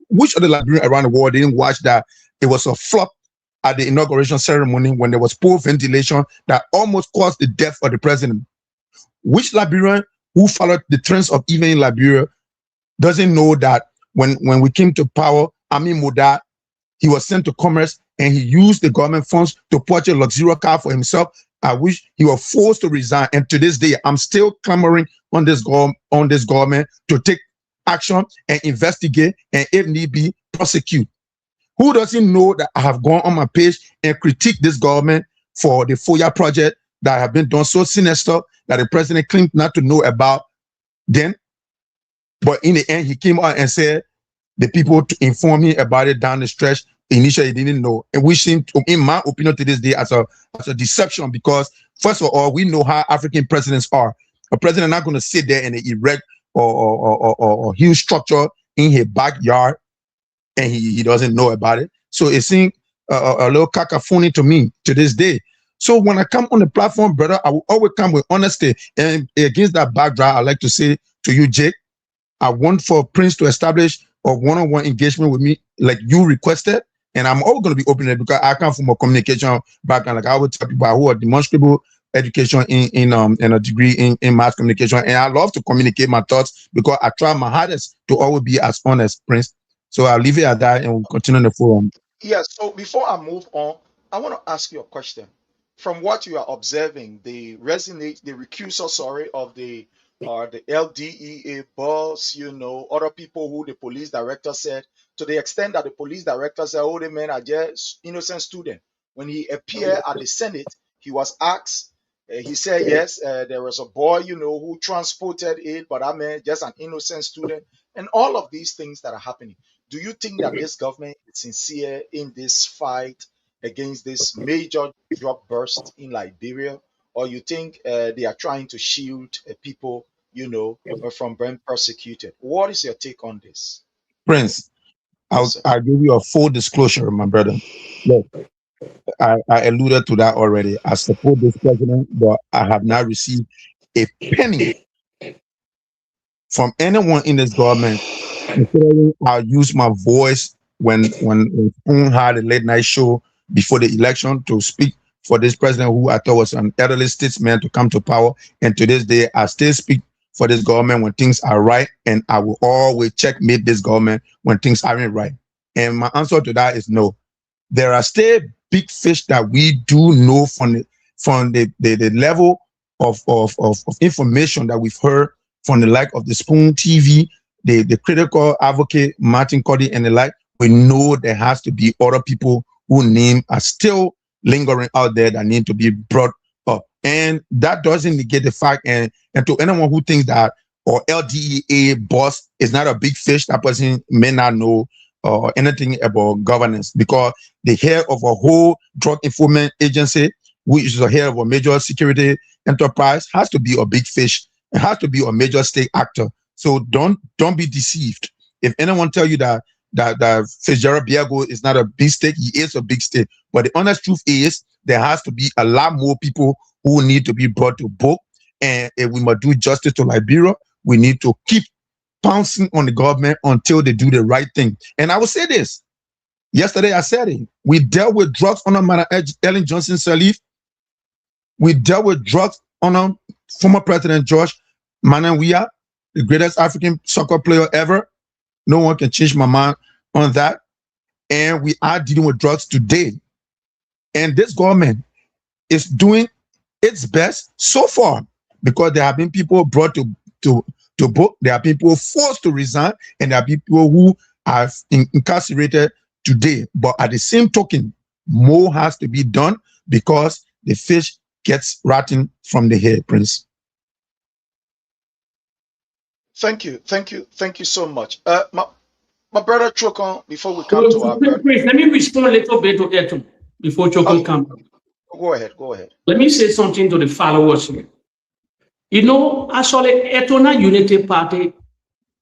which other Liberians around the world didn't watch that it was a flop at the inauguration ceremony when there was poor ventilation that almost caused the death of the president? Which Liberian who followed the trends of even in Liberia doesn't know that when we came to power, Amin Moda, he was sent to commerce and he used the government funds to purchase a luxurious car for himself. I wish he was forced to resign. And to this day, I'm still clamoring on this government to take action and investigate, and if need be, prosecute. Who doesn't know that I have gone on my page and critiqued this government for the FOIA project that have been done so sinister that the president claimed not to know about then? But in the end, he came out and said the people to inform me about it down the stretch initially didn't know, and which seemed, in my opinion, to this day as a deception, because first of all, we know how African presidents are. A president not going to sit there in an erect or huge structure in his backyard and he doesn't know about it. So it seemed a little cacophony to me to this day. So when I come on the platform, brother, I will always come with honesty. And against that backdrop, I'd like to say to you, Jake, I want for Prince to establish a one-on-one engagement with me like you requested. And I'm always going to be open there because I come from a communication background. Like I would tell people who are demonstrable education in a degree in mass communication. And I love to communicate my thoughts because I try my hardest to always be as honest, Prince. So I'll leave it at that and we'll continue the forum. Yes, so before I move on, I want to ask you a question. From what you are observing, the recusal, of the LDEA boss, other people who the police director said, to the extent that the police director said, oh, the men are just innocent students. When he appeared at the Senate, he was asked, he said, yes, there was a boy, who transported it, but I mean, just an innocent student, and all of these things that are happening. Do you think that this government is sincere in this fight against this major drug burst in Liberia, or you think they are trying to shield people, from being persecuted? What is your take on this? Prince, Yes, I'll give you a full disclosure, my brother. Look, I alluded to that already. I support this president, but I have not received a penny from anyone in this government. I'll use my voice when Spoon had a late night show before the election to speak for this president who I thought was an elderly statesman to come to power. And to this day, I still speak for this government when things are right, and I will always checkmate this government when things aren't right. And my answer to that is no. There are still big fish that we do know from the level of information that we've heard from the like of the Spoon TV, the critical advocate Martin Cody and the like. We know there has to be other people whose names are still lingering out there that need to be brought up. And that doesn't negate the fact, and to anyone who thinks that or LDEA boss is not a big fish, that person may not know anything about governance, because the head of a whole drug enforcement agency, which is the head of a major security enterprise, has to be a big fish. It has to be a major state actor. So don't be deceived. If anyone tell you that Fitzgerald Biago is not a big state, he is a big state. But the honest truth is there has to be a lot more people who need to be brought to book. And if we must do justice to Liberia, we need to keep pouncing on the government until they do the right thing. And I will say this. Yesterday I said it. We dealt with drugs under Madam Ellen Johnson Sirleaf. We dealt with drugs under former President George Mananwia, the greatest African soccer player ever. No one can change my mind on that. And we are dealing with drugs today. And this government is doing its best so far, because there have been people brought to book, there are people forced to resign, and there are people who are incarcerated today. But at the same token, more has to be done because the fish gets rotten from the head, Prince. Thank you so much. My brother Chokon, before we come to our brother. Please, let me respond a little bit to Eton before Chokon comes. Go ahead. Let me say something to the followers here. You know, actually, Etona Unity Party,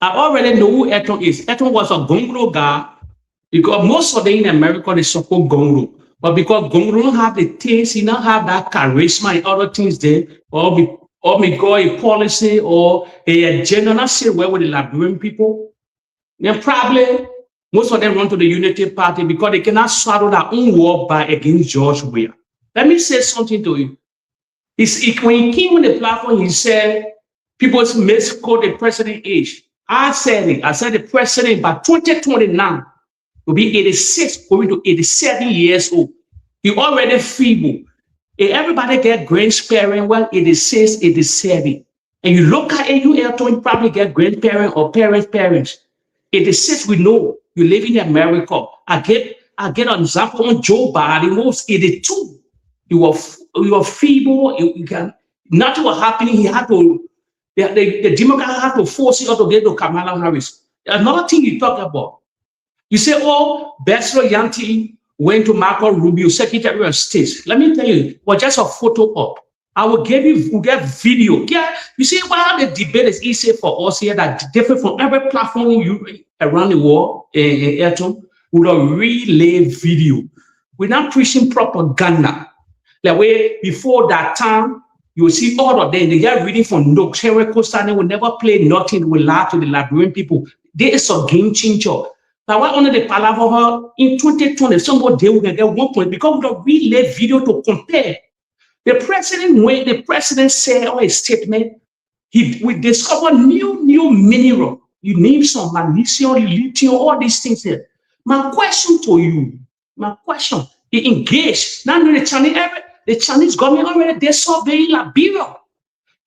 I already know who Eton is. Eton was a Gongro guy because most of them in America, they support Gongro. But because Gongro don't have the taste, he don't have that charisma and other things there, or because a policy or a agenda, not say well with the Liberian people, then probably most of them run to the Unity Party because they cannot swallow their own war by against George Weah. Let me say something to you. When he came on the platform, he said people misquote the president age. I said it. I said the president by 2029 will be 86, going to 87 years old. He already feeble. If everybody get grandparents, well, 86, 87. And you look at it, you probably get grandparents or parents. 86, we know you live in America. I get an example on Joe Biden, who was 82. You were feeble. Nothing was happening. He had to. The Democrats had to force him to get to Kamala Harris. Another thing you talk about. You say, oh, Besro Yanti went to Marco Rubio, Secretary of State. Let me tell you, was just a photo op. I will give you get video. Yeah, you see, while the debate is easy for us here, that different from every platform around the world in Ayrton, with a relay video. We're not preaching propaganda. Like way before that time, you will see all of them. They get reading from notes. Ivory Coast, they will never play nothing. They will lie to the Liberian people. There is a game changer. Now, why only the palaver in 2020, somebody will get 1 point because we don't relay video to compare. The president said on a statement, we discovered new mineral. You name some magnesium, lithium, all these things here. My question to you, he engaged. Now the Chinese government already they survey Liberia.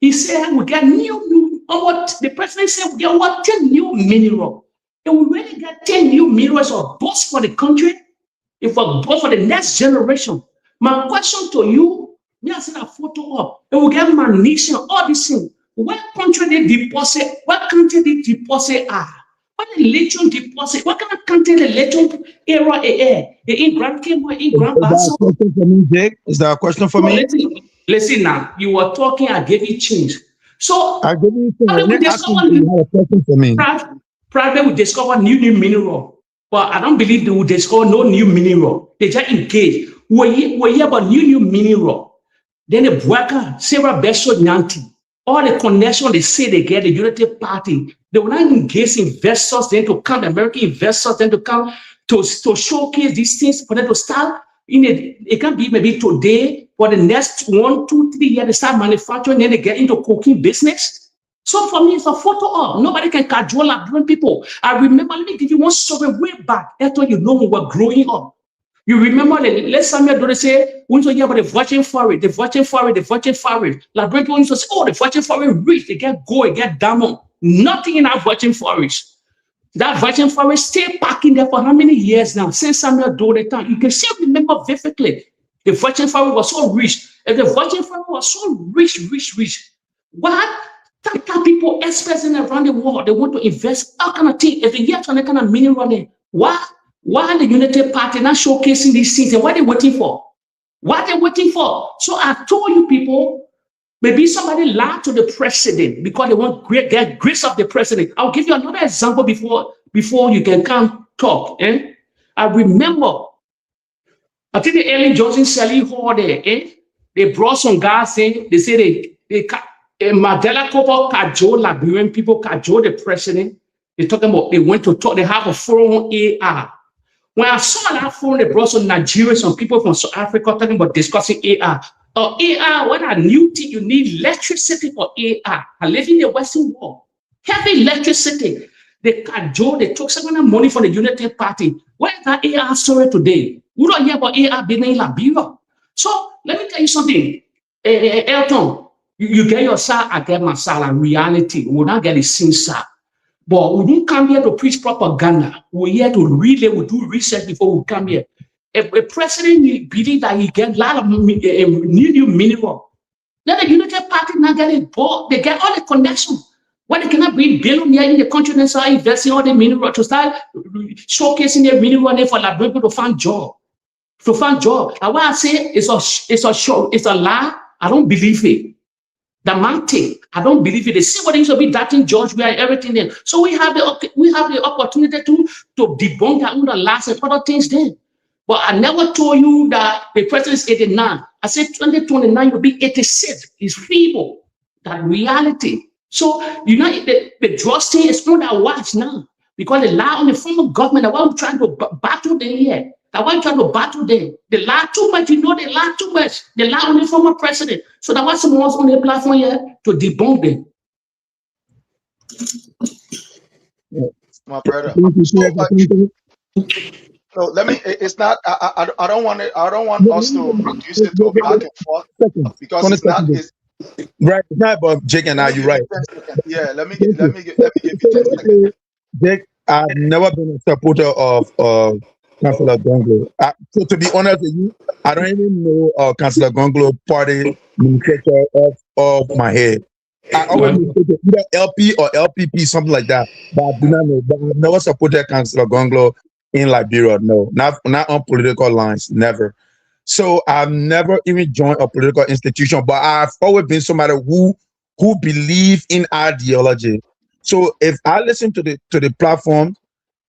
He said we get new what the president said we get what 10 new mineral. And we really get 10 new minerals of both for the country, if for both for the next generation. My question to you, me I send a photo up, and we get magnesium, all these things. What country they deposit? What country they deposit are? What the lithium deposit? What kind of country the lithium era in Grand Cayman, in Grand Basso? Is that a question for me? Listen now. You were talking. I gave you change. So I give you a question for me. Probably we discover new mineral, but I don't believe they will discover no new mineral. They just engage. We hear about new mineral. Then the Boakai, Sarah Besso Nyanti, all the connection they say they get the Unity Party. They will not engage investors then to come, American investors then to come to showcase these things for them to start. It can be maybe today, for the next 1, 2, 3 years, they start manufacturing, then they get into cooking business. So for me, it's a photo op. Nobody can cajole Liberian people. I remember, let me give you one story way back. That's when you know we were growing up. You remember the last time you say, we used to hear about the virgin forest. Liberian people used to say, oh, the virgin forest rich. They get gold, they get diamond. Nothing in that virgin forest. That virgin forest stay packing there for how many years now? Since Samuel Doe the time. You can still remember vividly. The virgin forest was so rich. And the virgin forest was so rich. What? People, experts around the world, they want to invest all kind of things. If they get some kind of mineral there, why the Unity Party not showcasing these things? And what are they waiting for? So I told you people, maybe somebody lied to the president because they want get grace of the president. I'll give you another example before you can come talk. I remember, I think the Ellen Johnson Sally Hall there, they brought some guys in, they say they Mandela Kobo cajole Liberian people, cajole the president. They're talking about they went to talk, they have a forum on AR. When I saw that forum, they brought some Nigerians, some people from South Africa talking about discussing AR. AR, what a new thing, you need electricity for AR. I live in the Western world. Heavy electricity. They cajole, they took some kind of money from the Unity Party. Where is that AR story today? We don't hear about AR being in Liberia. So let me tell you something. Elton. You get your side, I get my side. Reality, we will not get the same side. But we didn't come here to preach propaganda. We're here to really we do research before we come here. If a president believe that he get a lot of new mineral, then the United Party now get it bought. They get all the connections. Why they cannot bring billionaire in the country and start investing all the mineral to start showcasing their mineral for like people to find job. To find job. And why I say it's a show, it's a lie. I don't believe it. The mountain, I don't believe it. They see what it used to be that in George, we are everything there. So we have the opportunity to debunk our own lies and other things then. But I never told you that the president is 89. I said 2029 will be 86. It's feeble. That reality. So you know the drug thing is not that watch now because they lie on the former government. That why I'm trying to battle them here. That why I'm trying to battle them. They lie too much. You know they lie too much. They lie on the former president. So that why someone was on the platform here to debunk them. My brother. So let me. It's not. I don't want it. I don't want us to reduce it to a back and forth because it's not. It's right. It's not about Jake and I. You're right. Yeah. Let me give you 10 seconds. Jake, I've never been a supporter of Councillor Gonglo. So to be honest with you, I don't even know Councillor Gonglo party nomenclature of my head. I always mistaken either LP or LPP, something like that. But I do not know. But I've never supported Councillor Gonglo in Liberia. No, not on political lines. Never. So I've never even joined a political institution. But I've always been somebody who believe in ideology. So if I listen to the platform,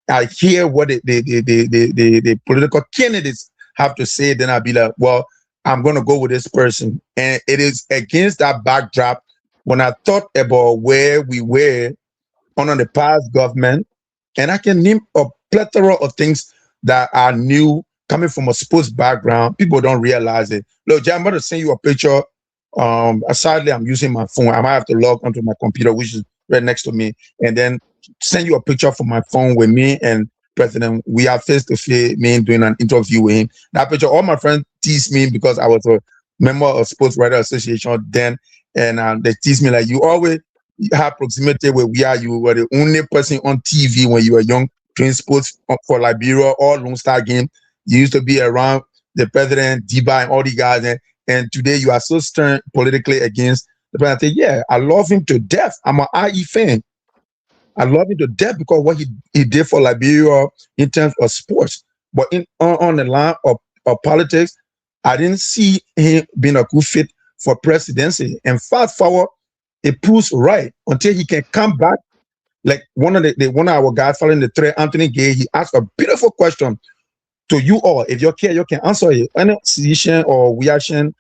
I hear what the political candidates have to say, then I'll be like, well, I'm going to go with this person. And it is against that backdrop when I thought about where we were under the past government, and I can name a plethora of things that are new coming from a sports background. People don't realize it. Look, Jay, I'm going to send you a picture. Sadly, I'm using my phone. I might have to log onto my computer, which is right next to me, and then send you a picture from my phone with me and President. We are face to face, me doing an interview with him. That picture, all my friends teased me because I was a member of Sports Writer Association then, and they teased me like, you always have proximity where we are. You were the only person on TV when you were young doing sports for Liberia or Lone Star game. You used to be around the president, Diba, and all the guys, and today you are so stern politically against the president. I say, yeah, I love him to death. I'm an IE fan. I love him to death because what he did for Liberia in terms of sports. But on the line of politics, I didn't see him being a good fit for presidency. And fast forward, it proves right until he can come back. Like one of our guys following the thread, Anthony Gay, he asked a beautiful question to you all. If you care, you can answer it. Any suggestion or reaction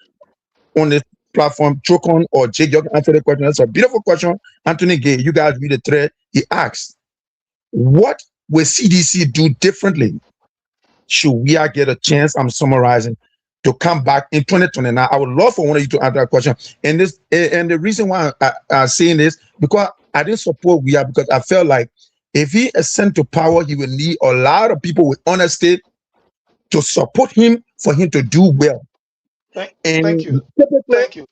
on this platform, Chokon or Jake, you can answer the question. That's a beautiful question. Anthony Gay, you guys read the thread. He asked, what will CDC do differently? Should we get a chance? I'm summarizing to come back in 2029. I would love for one of you to answer that question. And the reason why I'm saying this, because I didn't support because I felt like if he ascend to power, he will need a lot of people with honesty to support him for him to do well. Thank you. Thank you.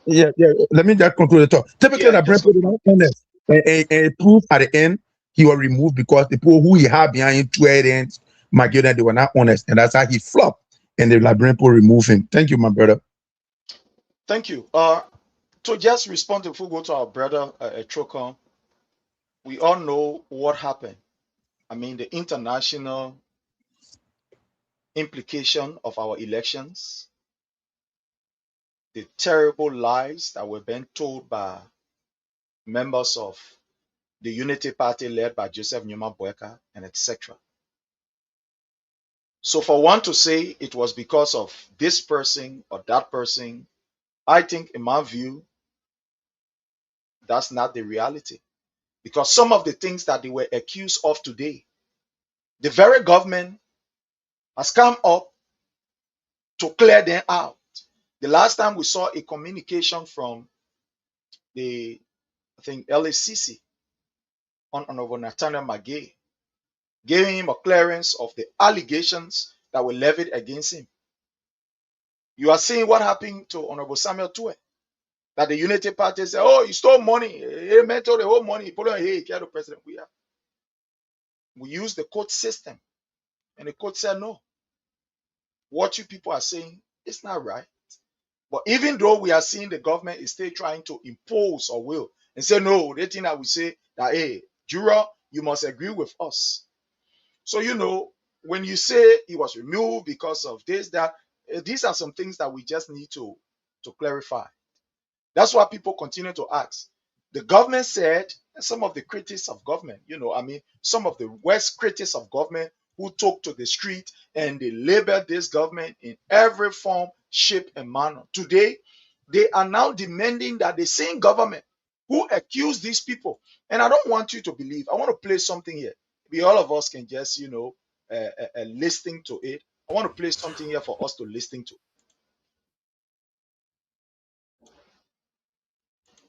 Yeah. Let me just conclude the talk. Typically, the president honest and proof at the end he was removed because the people who he had behind him, and Magilda, they were not honest, and that's how he flopped. And the Liberian people removed him. Thank you, my brother. Thank you. To just respond before we go to our brother Chokon, we all know what happened. I mean, the international implication of our elections, the terrible lies that were being told by members of the Unity Party led by Joseph Newman Boakai and etc. So for one to say it was because of this person or that person, I think in my view, that's not the reality. Because some of the things that they were accused of today, the very government has come up to clear them out. The last time we saw a communication from the, I think, LACC on Honorable Nathaniel Magay, giving him a clearance of the allegations that were levied against him. You are seeing what happened to Honorable Samuel Tue. That the Unity Party said, oh, you stole money. He mentored the whole money. He put on, hey, the president. We use the court system. And the court said, no. What you people are saying is not right. But even though we are seeing the government is still trying to impose or will and say, no, they think that we say that, hey, juror, you must agree with us. So, when you say he was removed because of this, that, these are some things that we just need to clarify. That's why people continue to ask. The government said, some of the critics of government, some of the worst critics of government who took to the street and they labeled this government in every form, shape, and manner. Today, they are now demanding that the same government who accused these people, and I don't want you to believe, I want to play something here. All of us can just, listen to it. I want to play something here for us to listen to.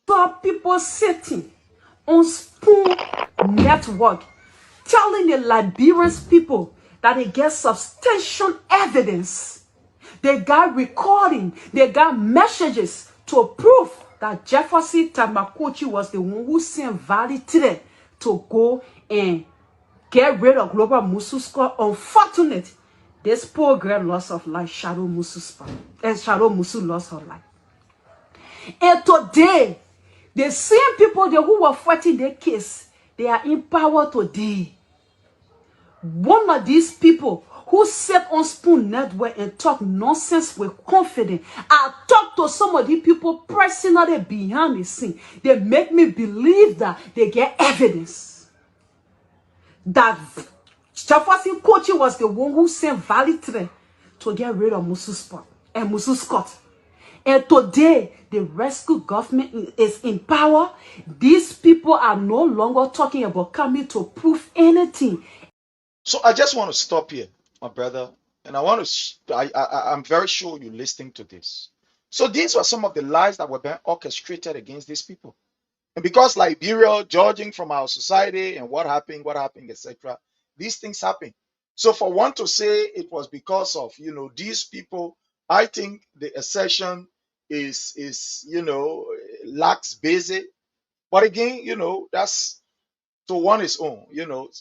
Saw people sitting on Spoon Network telling the Liberian people that they get substantial evidence. They got recording, they got messages to prove that Jefferson Tamakochi was the one who sent Valley today to go and get rid of Global Musu Squad. Unfortunate, this poor girl lost of life, Shadow Musu lost her life. And today, the same people who were fighting their case, they are in power today. One of these people who sat on Spoon Network and talk nonsense with confidence. I talk to some of these people personally behind the scene. They make me believe that they get evidence that Jefferson Kochi was the one who sent Valley to get rid of Musu Scott. And today, the rescue government is in power. These people are no longer talking about coming to prove anything. So I just want to stop here, my brother, and I'm very sure you're listening to this. So these were some of the lies that were being orchestrated against these people. And because Liberia, judging from our society and what happened, etc., these things happen. So for one to say it was because of, these people, I think the assertion is lacks basic. But again, that's to one his own.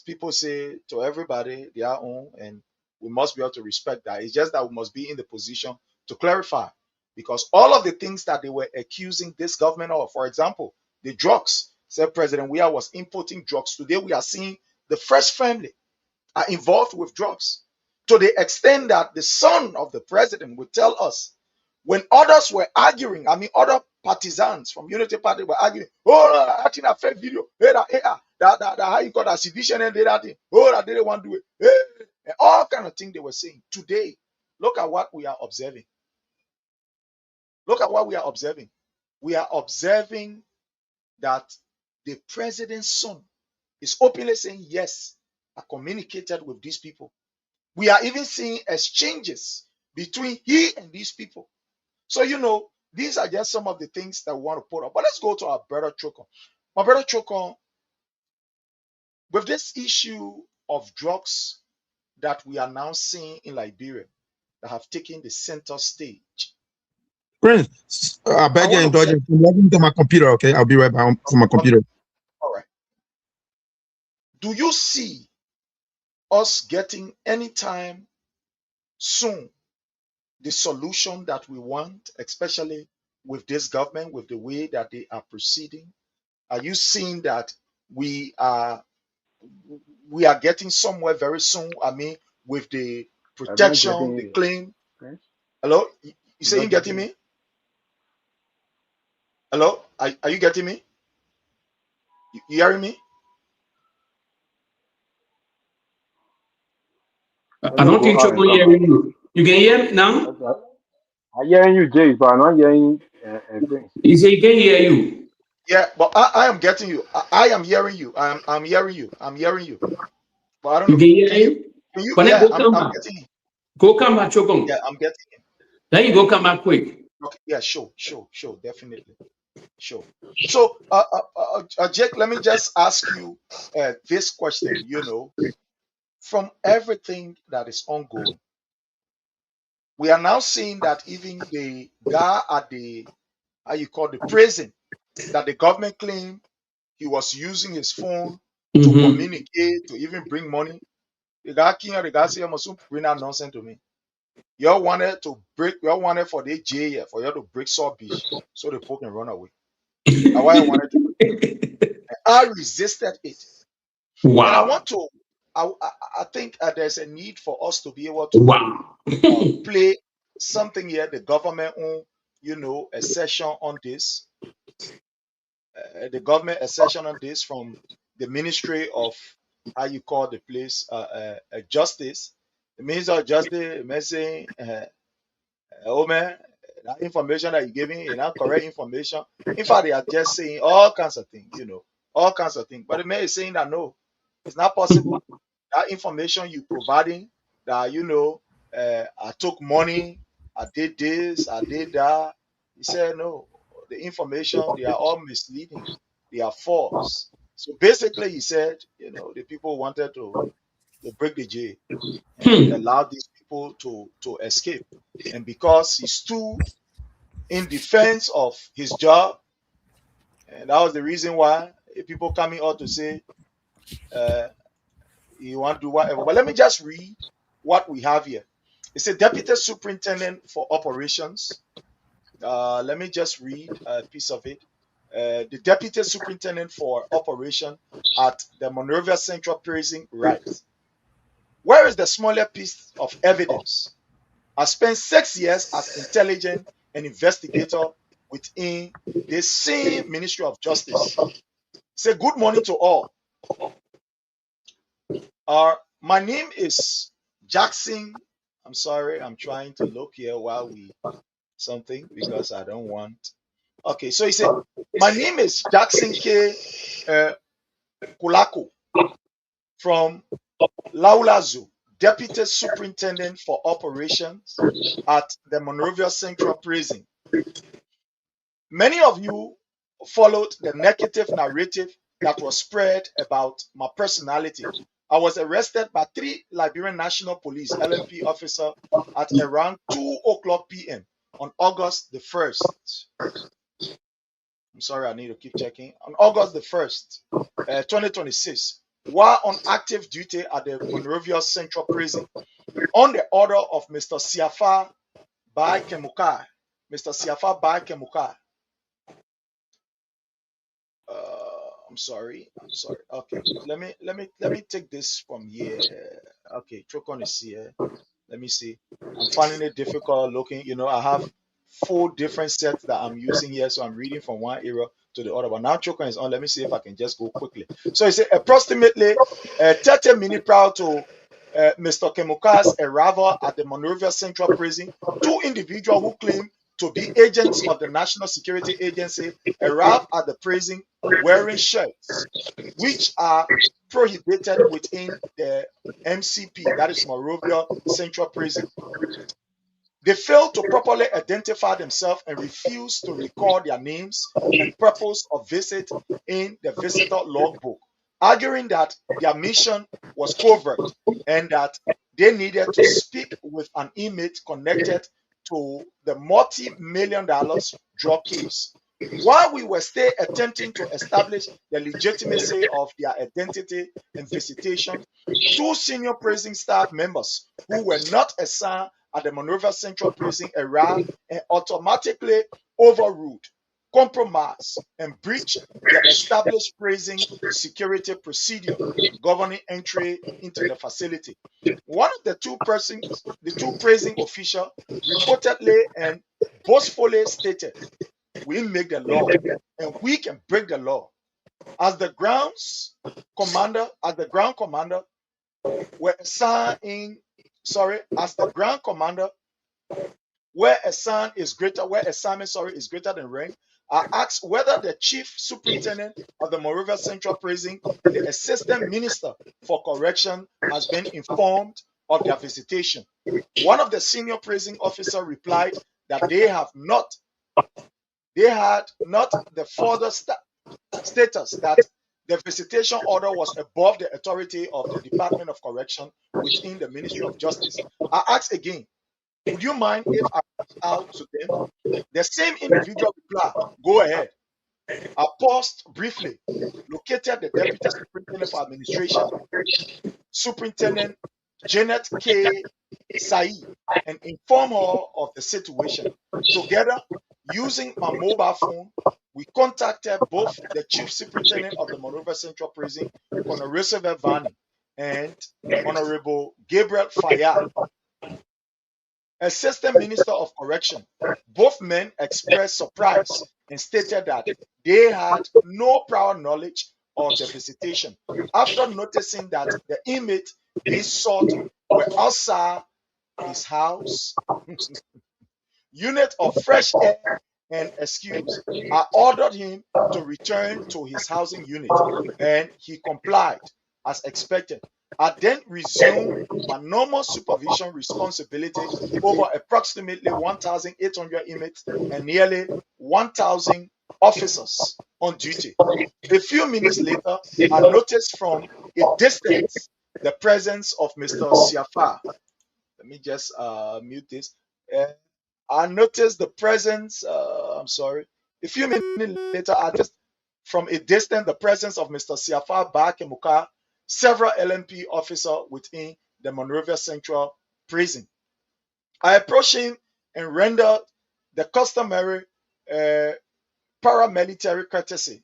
People say to everybody their own, and we must be able to respect that. It's just that we must be in the position to clarify, because all of the things that they were accusing this government of, for example, the drugs, said President Weah was importing drugs. Today we are seeing the first family are involved with drugs, to the extent that the son of the president would tell us, when others were arguing, other partisans from Unity Party were arguing, oh, I think a fake video, that how you got a sedition and that thing, oh, that they didn't want to do it, and all kind of things they were saying. Today, look at what we are observing. Look at what we are observing. We are observing that the president's son is openly saying, yes, I communicated with these people. We are even seeing exchanges between he and these people. So, these are just some of the things that we want to put up. But let's go to our brother Chokon. My brother Chokon, with this issue of drugs that we are now seeing in Liberia that have taken the center stage. Prince, I beg your indulgence. I'm logging to my computer, okay? I'll be right back from my computer. All right. Do you see us getting anytime soon the solution that we want, especially with this government, with the way that they are proceeding? Are you seeing that we are getting somewhere very soon? With the protection, the claim. Prince? Hello? You say you getting me? Hello? Are you getting me? You hearing me? I don't think so. Hearing you. You can hear me now? I'm hearing you, Jay, but I'm not hearing Prince. He said he can hear you. Yeah, but I am getting you. I am hearing you. I'm hearing you. I'm hearing you. But I don't know. You can hear you? Can you? When I Yeah, go I'm come back. getting you. Go come back, Chokon. Yeah, I'm getting you. Then you go come back quick. Okay. Yeah, sure, definitely. Sure. So, Jake, let me just ask you this question. From everything that is ongoing, we are now seeing that even the guy at the the prison that the government claimed he was using his phone to Mm-hmm. communicate, to even bring money. The guy came out, the guy said, you must bring that nonsense to me. You all wanted for the jail, for you to break Saw Beach so the folk can run away. That's why I wanted to. I resisted it. Wow. And I want to, I think there's a need for us to be able to Wow. play something here, the government own, a session on this. The government a session on this from the Ministry of, how you call the place, Justice. The Minister of Justice, saying, oh man, that information that you gave me is not correct information. In fact, they are just saying all kinds of things, all kinds of things. But the man is saying that no, it's not possible. That information you providing, that I took money, I did this, I did that. He said no, the information, they are all misleading, they are false. So basically, he said, the people wanted to break the jail and allow these people to escape. And because he stood in defense of his job, and that was the reason why people coming out to say you want to do whatever. But let me just read what we have here. It's a deputy superintendent for operations. Let me just read a piece of it. The deputy superintendent for operation at the Monrovia Central Prison writes, where is the smaller piece of evidence? I spent 6 years as intelligence and investigator within the same Ministry of Justice. Say good morning to all. My name is Jackson. I'm sorry, I'm trying to look here while we something because I don't want. Okay, so he said, my name is Jackson K. Kulako from Laulazu, Deputy Superintendent for Operations at the Monrovia Central Prison. Many of you followed the negative narrative that was spread about my personality. I was arrested by 3 Liberian National Police LMP officers at around 2:00 p.m. on August the 1st. I'm sorry, I need to keep checking. On August the 1st, 2026, while on active duty at the Monrovia Central Prison, on the order of Mr. Siafa Bai Kemukai. Mr. Siafa Bai Kemukai. I'm sorry. Okay, let me take this from here. Okay, Chokon is here. Let me see. I'm finding it difficult looking. I have 4 different sets that I'm using here, so I'm reading from one area to the other. But now Chokon is on. Let me see if I can just go quickly. So it's approximately 30 minutes prior to Mr. Kemukai's arrival at the Monrovia Central Prison, 2 individuals who claim to be agents of the National Security Agency arrived at the prison wearing shirts which are prohibited within the MCP, that is Monrovia Central Prison. They failed to properly identify themselves and refused to record their names and purpose of visit in the visitor logbook, arguing that their mission was covert and that they needed to speak with an inmate connected to the multi-million-dollar drug case. While we were still attempting to establish the legitimacy of their identity and visitation, 2 senior prison staff members who were not assigned at the Monrovia Central Prison arrived and automatically overruled, compromised, and breached the established prison security procedure governing entry into the facility. One of the two prison officials reportedly and boastfully stated, we make the law and we can break the law. As the ground commander were assigned where assignment is greater than rank, I asked whether the chief superintendent of the Monrovia Central Prison and the assistant minister for correction has been informed of their visitation. One of the senior prison officers replied that they had not the further status that the visitation order was above the authority of the Department of Correction within the Ministry of Justice. I asked again, Would you mind if I reach out to them? The same individual replied, go ahead. I paused briefly, located the Deputy Superintendent for Administration, Superintendent Janet K. Sai, and informed her of the situation. Together, using my mobile phone, we contacted both the Chief Superintendent of the Monrovia Central Prison, Colonel Roosevelt Vani, and Honorable Gabriel Fayad, Assistant Minister of Correction. Both men expressed surprise and stated that they had no prior knowledge of the visitation after noticing that the inmates being sought were outside his house. Unit of fresh air and excuse. I ordered him to return to his housing unit, and he complied as expected. I then resumed my normal supervision responsibility over approximately 1,800 inmates and nearly 1,000 officers on duty. A few minutes later, I noticed from a distance the presence of Mr. Siafa. Let me just mute this. Uh, I noticed the presence. I'm sorry. A few minutes later, I just from a distance the presence of Mr. Siafa Bakemuka, several LMP officers within the Monrovia Central Prison. I approached him and rendered the customary paramilitary courtesy,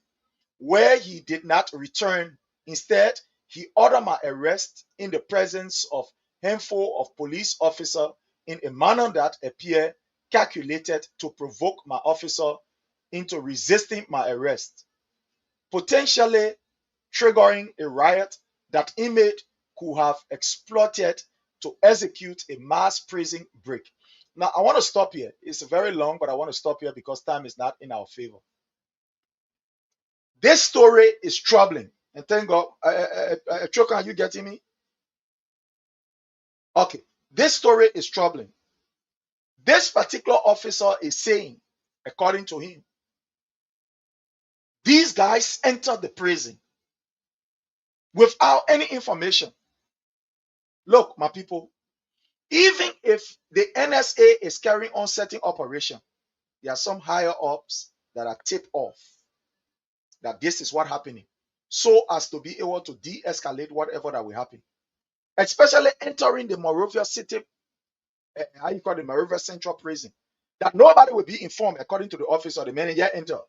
where he did not return. Instead, he ordered my arrest in the presence of handful of police officers in a manner that appeared calculated to provoke my officer into resisting my arrest, potentially triggering a riot that inmate could have exploited to execute a mass prison break. Now, I want to stop here. It's very long, but I want to stop here because time is not in our favor. This story is troubling. And thank God. Choka, are you getting me? Okay. This story is troubling. This particular officer is saying, according to him, these guys entered the prison without any information. Look, my people, even if the NSA is carrying on certain operation, there are some higher ups that are tipped off that this is what happening, so as to be able to de-escalate whatever that will happen. Especially entering the Monrovia City, how you call it, Monrovia Central Prison, that nobody will be informed according to the officer. The manager enter.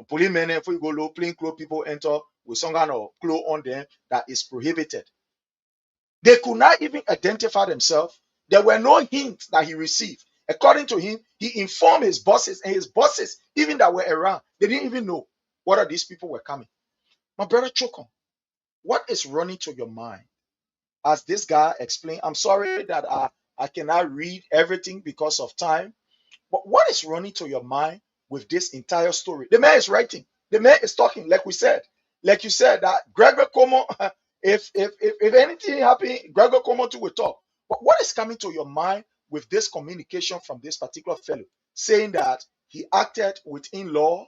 Police men, if we go low, plain clothes people enter with some kind of clothes on them that is prohibited. They could not even identify themselves. There were no hints that he received. According to him, he informed his bosses, and his bosses, even that were around, they didn't even know whether these people were coming. My brother Chokon, what is running to your mind? As this guy explained, I'm sorry that I cannot read everything because of time, but what is running to your mind with this entire story? The man is writing, the man is talking, like you said, that Gregor Como, if anything happen, Gregor Como too will talk. But what is coming to your mind with this communication from this particular fellow, saying that he acted within law,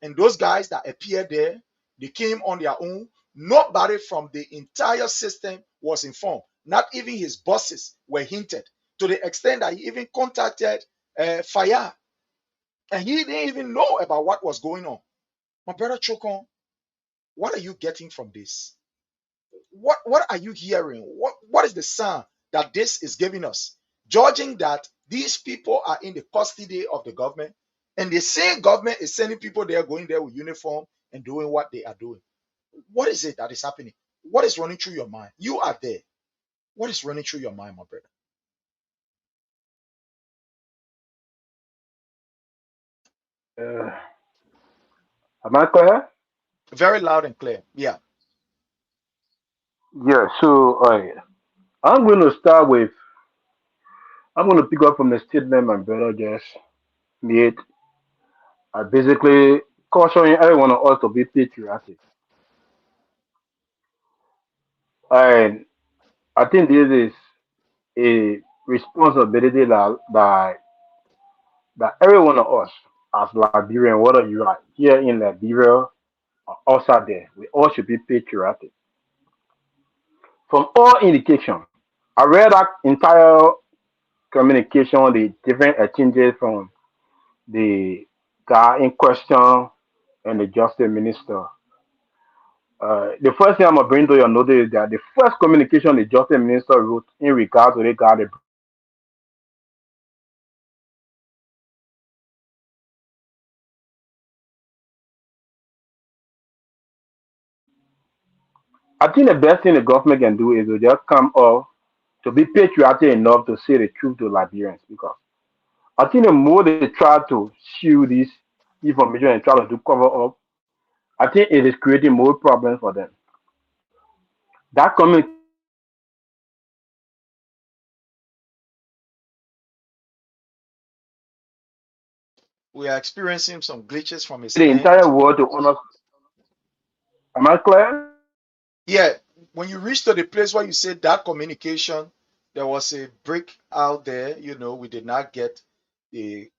and those guys that appeared there, they came on their own. Nobody from the entire system was informed. Not even his bosses were hinted, to the extent that he even contacted Fire, and he didn't even know about what was going on. My brother Chokon, what are you getting from this? What are you hearing? What is the sign that this is giving us? Judging that these people are in the custody of the government, and the same government is sending people there, going there with uniform and doing what they are doing. What is it that is happening? What is running through your mind? You are there. What is running through your mind, my brother? Am I clear? Very loud and clear. Yeah. Yeah. So, I'm going to start with. I'm going to pick up from the statement my brother just made. I basically cautioning everyone of us to be patriotic, and I think this is a responsibility that every one of us as Liberian, whether you are here in Liberia or outside there, we all should be patriotic. From all indication, I read that entire communication, the different exchanges from the guy in question and the justice minister. The first thing I'm gonna bring to your notice is that the first communication the justice minister wrote in regards to the guy, the brother Elton, I think the best thing the government can do is to just come up to be patriotic enough to say the truth to Liberians because I think the more they try to shield this information and try to do cover up, I think it is creating more problems for them. That communication was not made in good faith. We are experiencing some glitches from his The entire end. world to honor. Am I clear? Yeah, when you reach to the place where you said that communication, there was a break out there. We did not get the,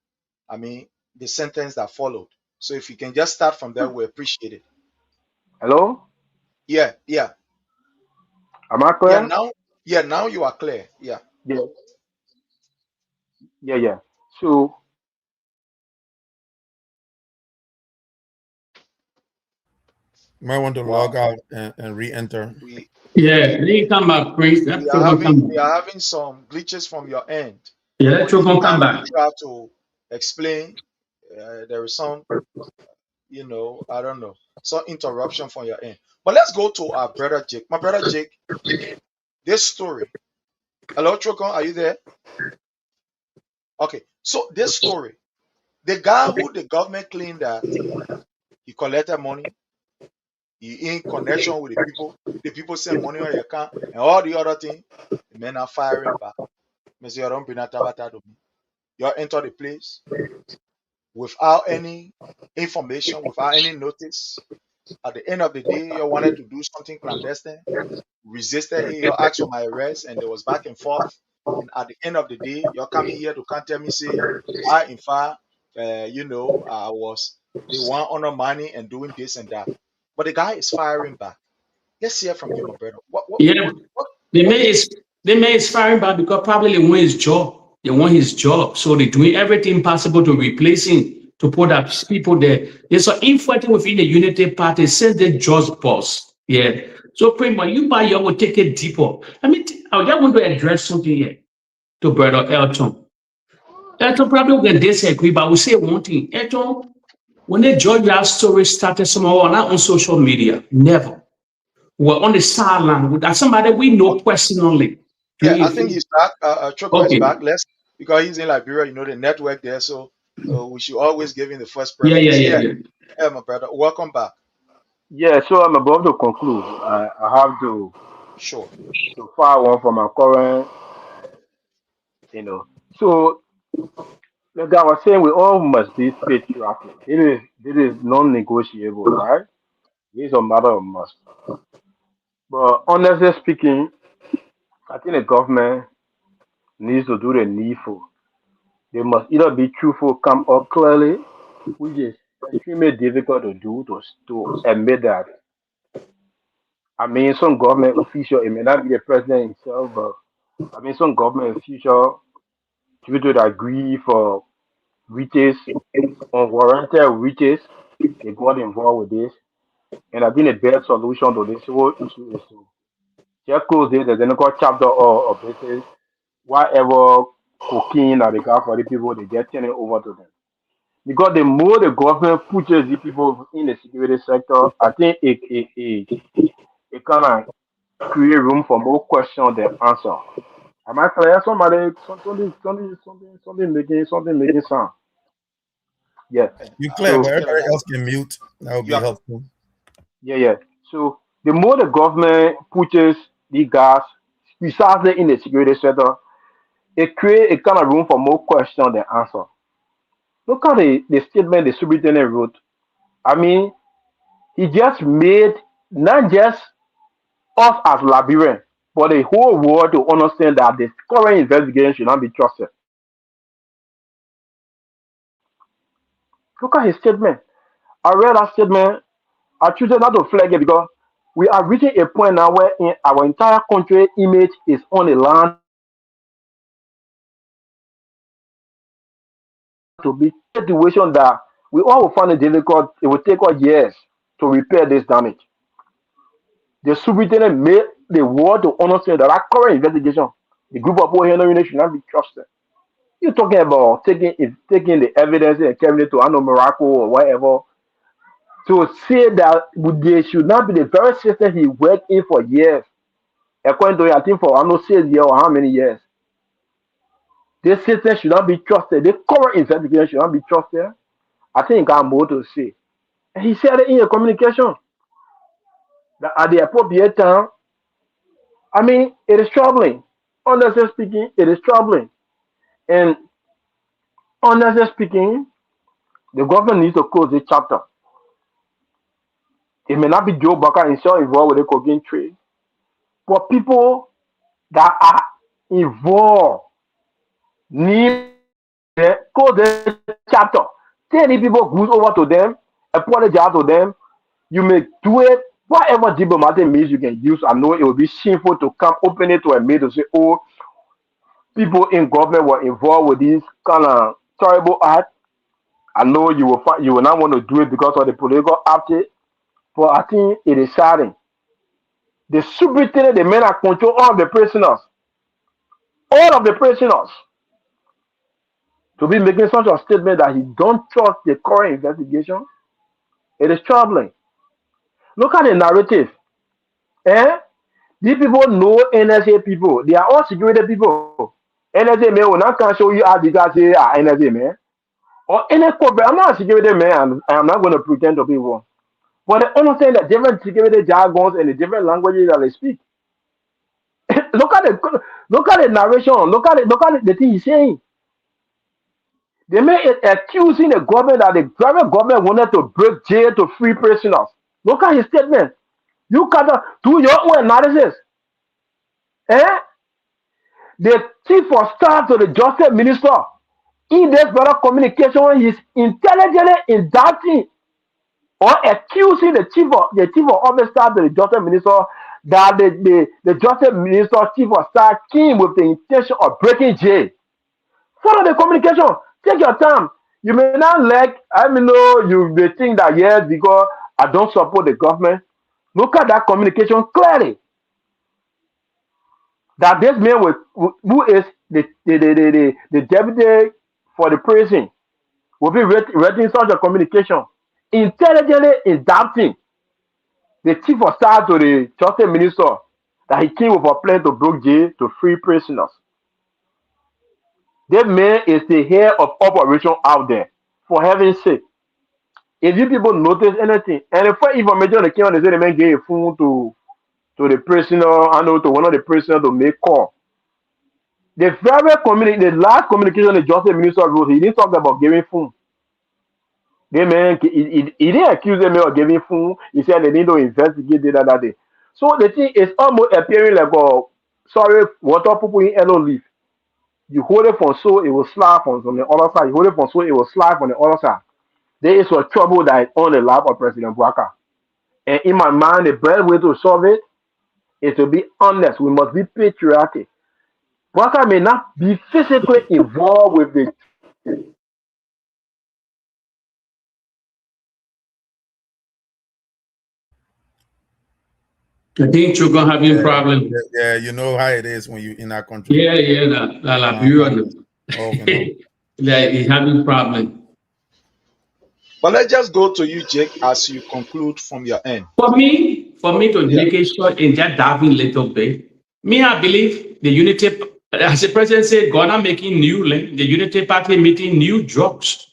I mean, the sentence that followed. So if you can just start from there, we appreciate it. Hello? Yeah, yeah, Am I yeah. clear? Now you are clear. Yeah, Yeah, yeah. So You might want to log wow. out and re-enter. We Yeah, then you come back, Prince. we That are Chocon having come we back. are having some glitches from your end. Yeah, that For Chocon come anytime you back. try to explain, there is some, I don't know, some interruption from your end. But let's go to our brother Jake. My brother Jake, this story. Hello, Trocon, are you there? Okay, so this story, the guy who the government claimed that he collected money, he in connection with the people send money on your account, and all the other thing, the men are firing back. Mr. You don't bring that tabata to me. You enter the place without any information, without any notice. At the end of the day, you wanted to do something clandestine, resisted it, you asked for my arrest, and there was back and forth. And at the end of the day, you're coming here to come tell me, say, I, in fact, I was the one undermining and doing this and that. But the guy is firing back. Let's hear from you, my brother. Yeah, the What man did is the man is firing back because probably they want his job. They want his job, so they're doing everything possible to replace him, to put up people there. There's an infighting within the Unity Party since they just boss. Yeah. So, Prima, you buy your will take it deeper. I mean, I just want to address something here to Brother Elton. Elton probably will disagree, but I will say one thing. Elton, when the Georgia story started somehow not on social media, never. We're on the sideline with somebody we know personally. Yeah, Doing I it. think he's back. Choco is Okay. back. Let's Because he's in Liberia, the network there. So we should always give him the first Yeah, yeah, preference. yeah, Yeah, yeah. yeah, my brother. Welcome back. yeah, so I'm about to conclude. I have Sure. to file one for my current, you know. So like I was saying, we all must be patriotic. It is non-negotiable, right? It's a matter of must. But honestly speaking, I think the government needs to do the needful. They must either be truthful, come up clearly, which is extremely difficult to do to admit that. I mean, some government official, it may not be the president himself, but I mean, some government official, due to that grief for riches, unwarranted riches, they got involved with this. And I think the best solution to this whole issue is to just close this as a chapter or basis, whatever cocaine that they got for the people, they just turn it over to them. Because the more the government pushes the people in the security sector, I think it kind of create room for more question than answer. Am I clear? Something making sound. Yeah. You clear, I'm but So still everybody here. else can mute. That would You be are helpful. yeah. So the more the government pushes the guys precisely in the security sector, it create a kind of room for more question than answer. Look at the statement the superintendent wrote. I mean, he just made not just us as Liberian, but the whole world to understand that the current investigation should not be trusted. Look at his statement. I read that statement. I choose not to flag it because we are reaching a point now where in our entire country image is on the line to be a situation that we all will find it difficult. It will take us years to repair this damage. The superintendent made the world to understand that our current investigation, the group of people here should not be trusted. You're talking about taking the evidence and carrying it to Anno Miracle or whatever to say that they should not be the very system he worked in for years. According to I think for I know 6 years or how many years. This system should not be trusted. The current investigation should not be trusted. I think I have more to say. And he said it in a communication that at the appropriate time, I mean, it is troubling. Honestly speaking, it is troubling. And honestly speaking, the government needs to close this chapter. It may not be Joe Bucker himself involved with the cocaine trade, but people that are involved need to close the chapter. Tell the people goes over to them, apologize to them. You may do it, whatever diplomatic means you can use. I know it will be shameful to come open it to a mail to say, oh, people in government were involved with this kind of terrible act. I know you will not want to do it because of the political aspect, but I think it is saddening. The superintendent, the men that control all of the prisoners, to be making such a statement that he don't trust the current investigation, it is troubling. Look at the narrative. Eh? These people know NSA people. They are all security people. NSA man will not can show you how the guys say are NSA man. Or any corporate. I'm not a security man. I'm not going to pretend to be one. But they understand the different security jargons and the different languages that they speak. look at the narration. Look at the thing he's saying. They may accusing the government that the private government wanted to break jail to free prisoners. Look at his statement. You can do your own analysis. Eh? The chief of staff to the justice minister in this better communication is intelligently indicting or accusing the chief of office staff to the justice minister that the justice minister chief of staff came with the intention of breaking jail. Follow the communication. Take your time. You may not like, I mean, no, you may think that yes, because I don't support the government. Look at that communication clearly. That this man who is the deputy for the prison will be reading such a communication, intelligently adapting the chief of staff to the justice minister that he came with a plan to break jail to free prisoners. That man is the head of operation out there. For heaven's sake. If you people notice anything, and the first information that came on, they say the man gave a phone to the prisoner, I know to one of the prisoners to make call. The last communication the justice minister wrote, he didn't talk about giving phone. The man, he didn't accuse them of giving phone. He said they need to investigate that day. So the thing is almost appearing like water people in yellow leaf. You hold it from so it will slap on the other side. You hold it from so it will slap on the other side. There is a trouble that is on the lap of President Boakai. And in my mind, the best way to solve it is to be honest. We must be patriotic. Boakai may not be physically involved with the I think you're gonna having problem. Yeah, you know how it is when you in our country. Yeah, la Liberian. Like he's having problem. But let's just go to you, Jake, as you conclude from your end. For me to make it short and just dive in a little bit, I believe the unity, as the president said, Ghana making new, the unity party making new drugs.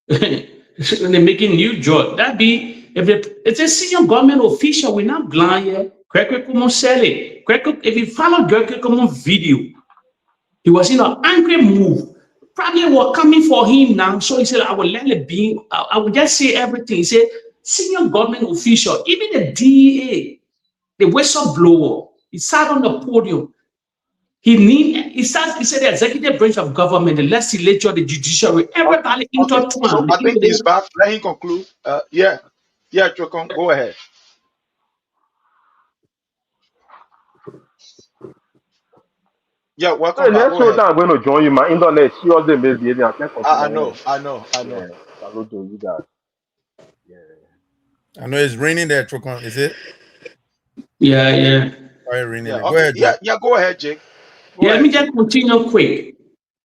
They're making new drugs. That be, if it's a senior government official, we're not blind yet. If you follow Gregor video, he was in an angry move. Probably were coming for him now. So he said, I will let it be. I will just say everything. He said, senior government official, even the DEA, the whistleblower, he sat on the podium. He said the executive branch of government, the legislature, the judiciary, everybody intertwined. So I think he's back. Let him conclude. Yeah, Chokon, go ahead. Yeah, welcome Hey, back. next Go show ahead. that I'm going to join you. My internet seriously misbehaving. I can't I continue. know, I know, I know. Yeah, salute to you guys. Yeah. I know it's raining there, Trokon. Is it? Yeah, yeah. Why raining Yeah, there? Go okay. ahead, Yeah, Jake. yeah, go ahead, Jake. Go Yeah, let ahead, me Jake. just continue quick.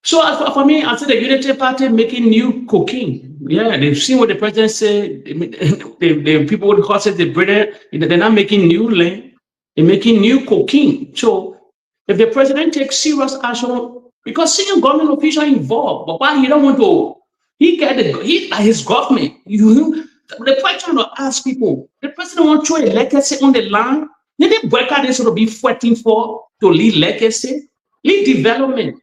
So for me, I said the Unity Party making new cocaine. Yeah, they've seen what the president said. The people would cause it the Britain. They're not making new land. They're making new cocaine. So if the president takes serious action, because senior government official involved, but why he don't want to, his government. The president will ask people. The president want to throw a legacy on the line. Then the worker they sort of be fighting for to lead legacy, lead development.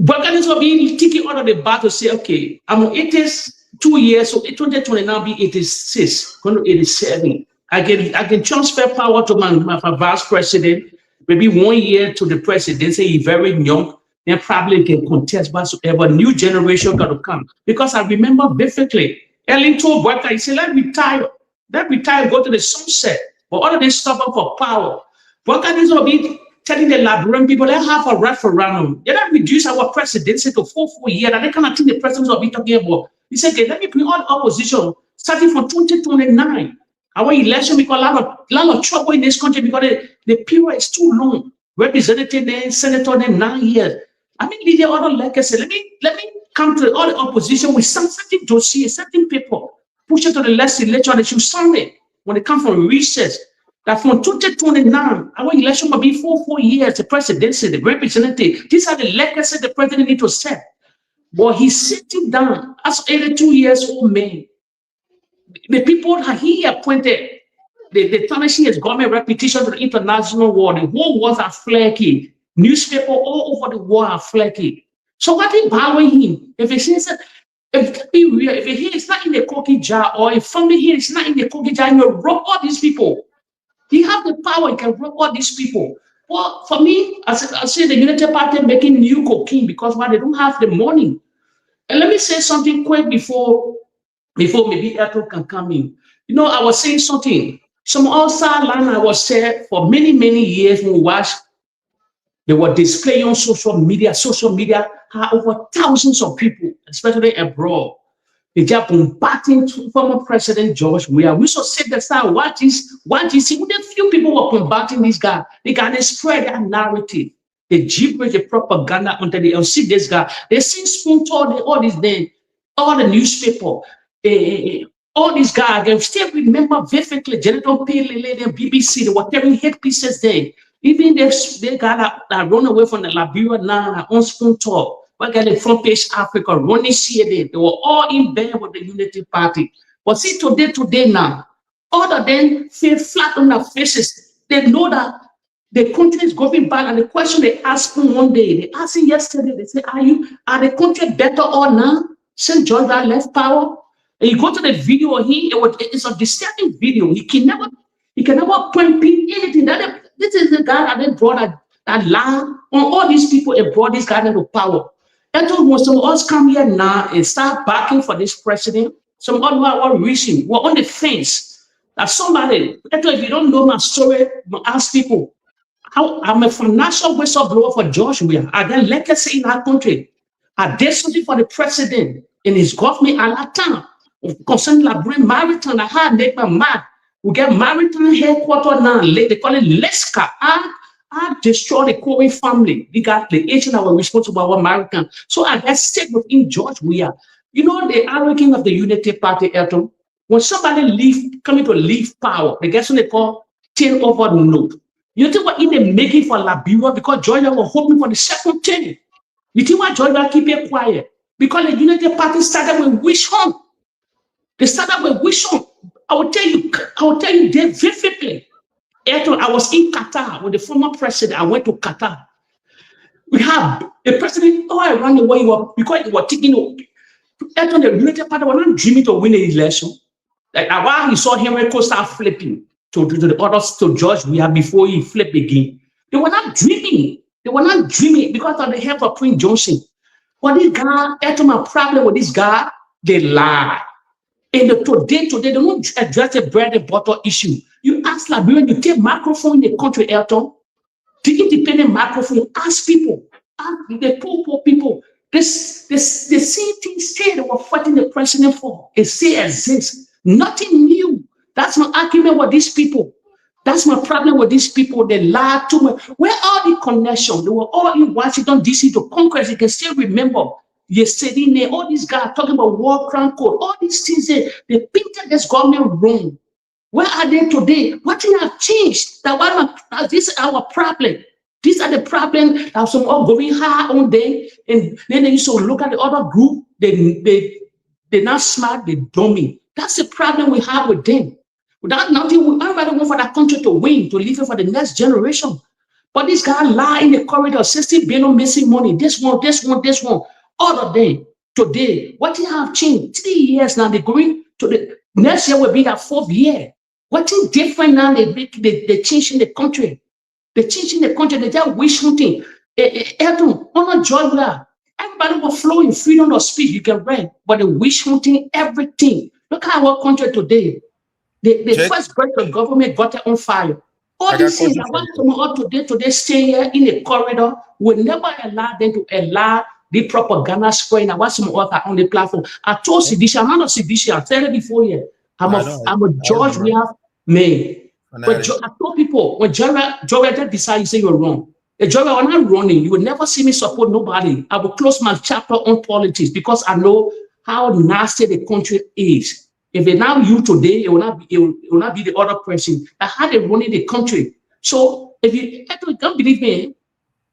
Balkans will be taking out of the battle, say, okay, it is 2 years, so 2020 now be 86, going to 87. I can transfer power to my vice president, maybe 1 year to the presidency, he's very young, then probably can contest whatsoever. New generation got to come. Because I remember vividly, Ellen told Boakai, he said, let retire, go to the sunset. But all of this stuff up for power. Boakai will be telling the Liberian people, let's have a referendum. They don't reduce our presidency to 4 years. And they cannot think the president will be talking about. He said, okay, let me bring all the opposition starting from 2029. Our election because a lot of trouble in this country because the period is too long. Representative there, senator there, 9 years. I mean, leader other legacy. Let me come to all the opposition with something dossier, something paper, push it to the legislature and they should sign it when they come from recess. That from 2029, our election will be 4 years, the presidency, the representative. These are the legacy the president need to set. But he's sitting down as 82 years old man. The people that he appointed, the tarnishing his government reputation to the international world, the whole world are flaky. Newspaper all over the world are flaky. So what is bowing him? If he says, if be real, if he is not in the cookie jar, or if family here is not in the cookie jar, you rob all these people. He have the power, he can rob all these people. Well, for me, I say the Unity Party making new cocaine because why they don't have the money. And let me say something quick before maybe Echo can come in. You know, I was saying something. Some outside line I was saying for many, many years when we watched, they were displaying on social media. Social media had over thousands of people, especially abroad. They just bombarding former President George Weah. We should sit there and watch this. See, when a few people were bombarding this guy, they got to spread that narrative. The gibberish, the propaganda until they see this guy. They see spoon told all these names, all the newspaper, all these guys. They still remember vividly. General Pele, and BBC, they were carrying hate pieces there. Even they got that run away from the Liberian now on spoon talk. We got the front page Africa, running CNN. They were all in bed with the Unity Party. But see, today now, all of them fell flat on their faces. They know that the country is going bad. And the question they asked me one day, they asked me yesterday, they say, are the country better or not since Georgia left power? And you go to the video, it's a disturbing video. He can never point anything. This is the guy that they brought that lie on all these people and brought this guy into power. And when some of us come here now and start backing for this president, some of us are reaching, we're on the fence. That somebody, if you don't know my story, ask people, I'm a financial whistleblower for George Weah. I got legacy in our country. I did something for the president in his government at that time. Concerning Liberian maritime, I had make my mad. We get maritime headquarters now. They call it Leska. I destroyed the Corey family. We got the agent that were responsible for American. So I got sick within George Weah. You know the arrogance of the Unity Party, Elton. When somebody coming to leave power, they get something they call turn over the note. You think what in the making for Liberia because Georgia was hoping for the second term. You think why Georgia keep it quiet? Because the Unity Party started with wish hunt. They started with wish hunt. I will tell you there vividly. I was in Qatar with the former president. I went to Qatar. We have the president, I ran away because he was taking the United Party were not dreaming to win the election. Like while he saw Ivory Coast start flipping to the others to George Weah before he flipped again. They were not dreaming. They were not dreaming because of the help of Prince Johnson. But this guy, my problem with this guy, they lie. And today, they don't address the bread and butter issue. You ask Liberian, you take microphone in the country, Elton. the independent microphone, ask people, ask the poor people. The same thing say they were fighting the president for. It still exists. Nothing new. That's my argument with these people. That's my problem with these people. They lie too much. Where are the connections? They were all in Washington, D.C. to Congress. You can still remember. You're sitting there, all these guys talking about war crime code, all these things, they painted this government wrong. Where are they today? What things have changed? This is our problem. These are the problems that some are going high on them, and then they used to look at the other group. They're not smart, they're dummy. That's the problem we have with them. Without nothing, everybody want for that country to win, to leave it for the next generation. But this guy lie in the corridor, 60 billion missing money. This one. All of them today. What they have changed? 3 years now. They're going to the next year will be their 4th year. What is different now? They're changing the country. They're changing the country. They just wish hunting. On a Georgia, everybody will flow in freedom of speech. You can read, but they wish hunting everything. Look at our country today. The first break of government got it on fire. All these things I want tomorrow today stay here in the corridor. Will never allow them to allow the propaganda spreading. I want some author on the platform. I told Sidisha, I'm not a Sidisha. I said it before here. I'm a George we have made. But I told people when Georgia decide you say you're wrong. Georgia, when I'm running, you will never see me support nobody. I will close my chapter on politics because I know how nasty the country is. If it's now you today, it will not be the other person that had it running the country. So if you don't believe me,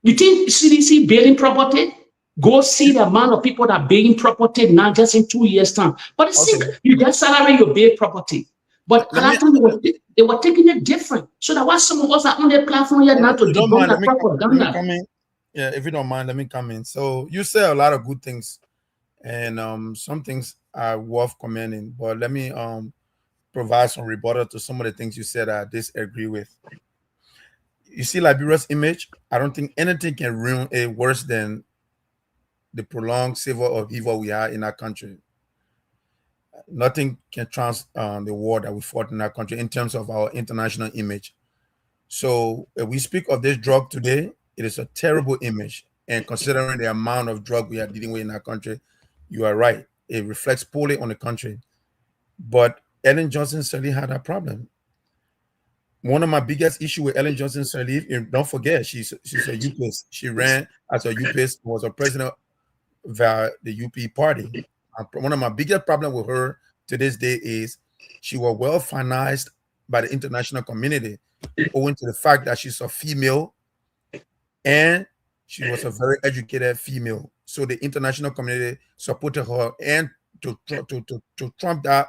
you think CDC bailing property? Go see the amount of people that are bailing property now just in 2 years' time. But you get salary, you bail property. But at that time they were taking it different. So that why some of us are on their platform here now to debunk the propaganda. Yeah, if you don't mind, let me come in. So you say a lot of good things, and some things are worth commending. But let me provide some rebuttal to some of the things you said I disagree with. You see Liberia's image. I don't think anything can ruin it worse than the prolonged civil upheaval we are in our country. Nothing can trans the war that we fought in our country in terms of our international image. So if we speak of this drug today, it is a terrible image. And considering the amount of drug we are dealing with in our country, you are right. It reflects poorly on the country. But Ellen Johnson Sirleaf had a problem. One of my biggest issues with Ellen Johnson Sirleaf, don't forget, she's a UPist. She ran as a UPist, was a president via the UP party. One of my biggest problems with her to this day is she was well financed by the international community owing to the fact that she's a female and she was a very educated female. So the international community supported her, and to trump that,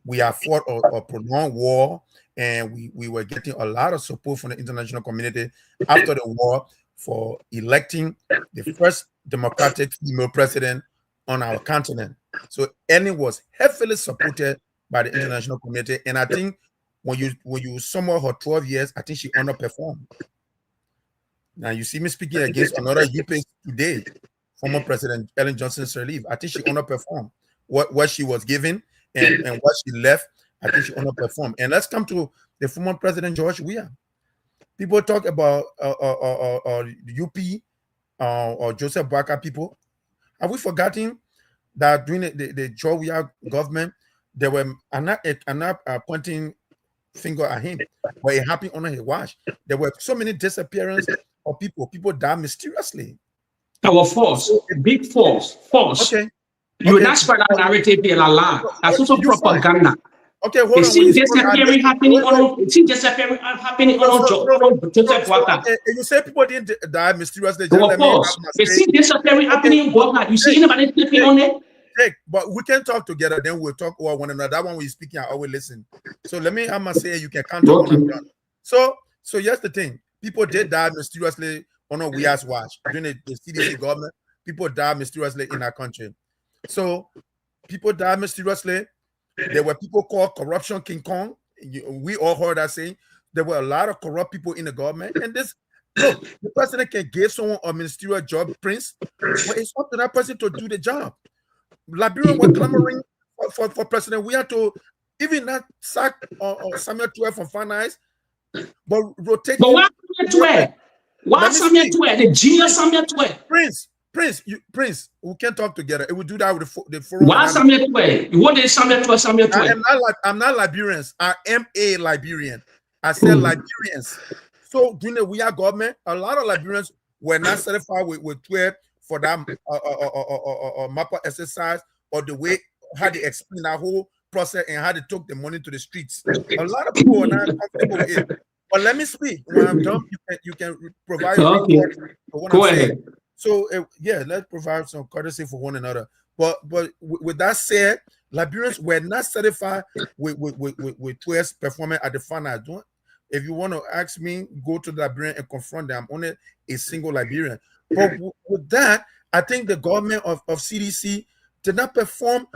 we have fought a prolonged war, and we were getting a lot of support from the international community after the war for electing the first democratic female president on our continent. So Ellen was heavily supported by the international community, and I think when you sum up her 12 years, I think she underperformed. Now you see me speaking against another UPS today, former President Ellen Johnson Sirleaf. I think she underperformed what she was given and what she left. I think she underperformed. And let's come to the former President George Weah. People talk about UP or Joseph Boakai people. Have we forgotten that during the George Weah government, they were not pointing finger at him, but it happened under his watch. There were so many disappearances of people. People died mysteriously. Our force, big force. Okay. You will not spread that narrative here a lot. That's also propaganda. Okay, hold on. See disappearing happening on Joseph Boakai. Okay, you say people didn't die mysteriously. Of course. You see disappearing happening in Boakai. You see anybody sleeping on it? But we can talk together, then we'll talk over one another. That one we're speaking, I always listen. So let me say you can counter when I'm done. So here's the thing. People did die mysteriously on a Weah's watch. During the CDC government, people died mysteriously in our country. So people died mysteriously. There were people called corruption King Kong. We all heard that saying. There were a lot of corrupt people in the government. And the president can give someone a ministerial job, Prince, but it's up to that person to do the job. Liberian were clamoring for President Weah to even not sack Samuel 12 from finance, but rotate. But why Let me speak. The genius Prince, we can talk together. It will do that with the forum. Why what is I'm not Liberians. I am a Liberian. I said Liberians. So during the we are government, a lot of Liberians were not certified with 12 for that mapper exercise or the way how they explain that whole process and how they took the money to the streets. A lot of people are not comfortable with it. But let me speak. When I'm done, you can provide your report for what I'm saying. So yeah, let's provide some courtesy for one another. But with that said, Liberians were not certified with 12's performance at the final. If you want to ask me, go to the Liberian and confront them. I'm only a single Liberian. But with that, I think the government of CDC did not perform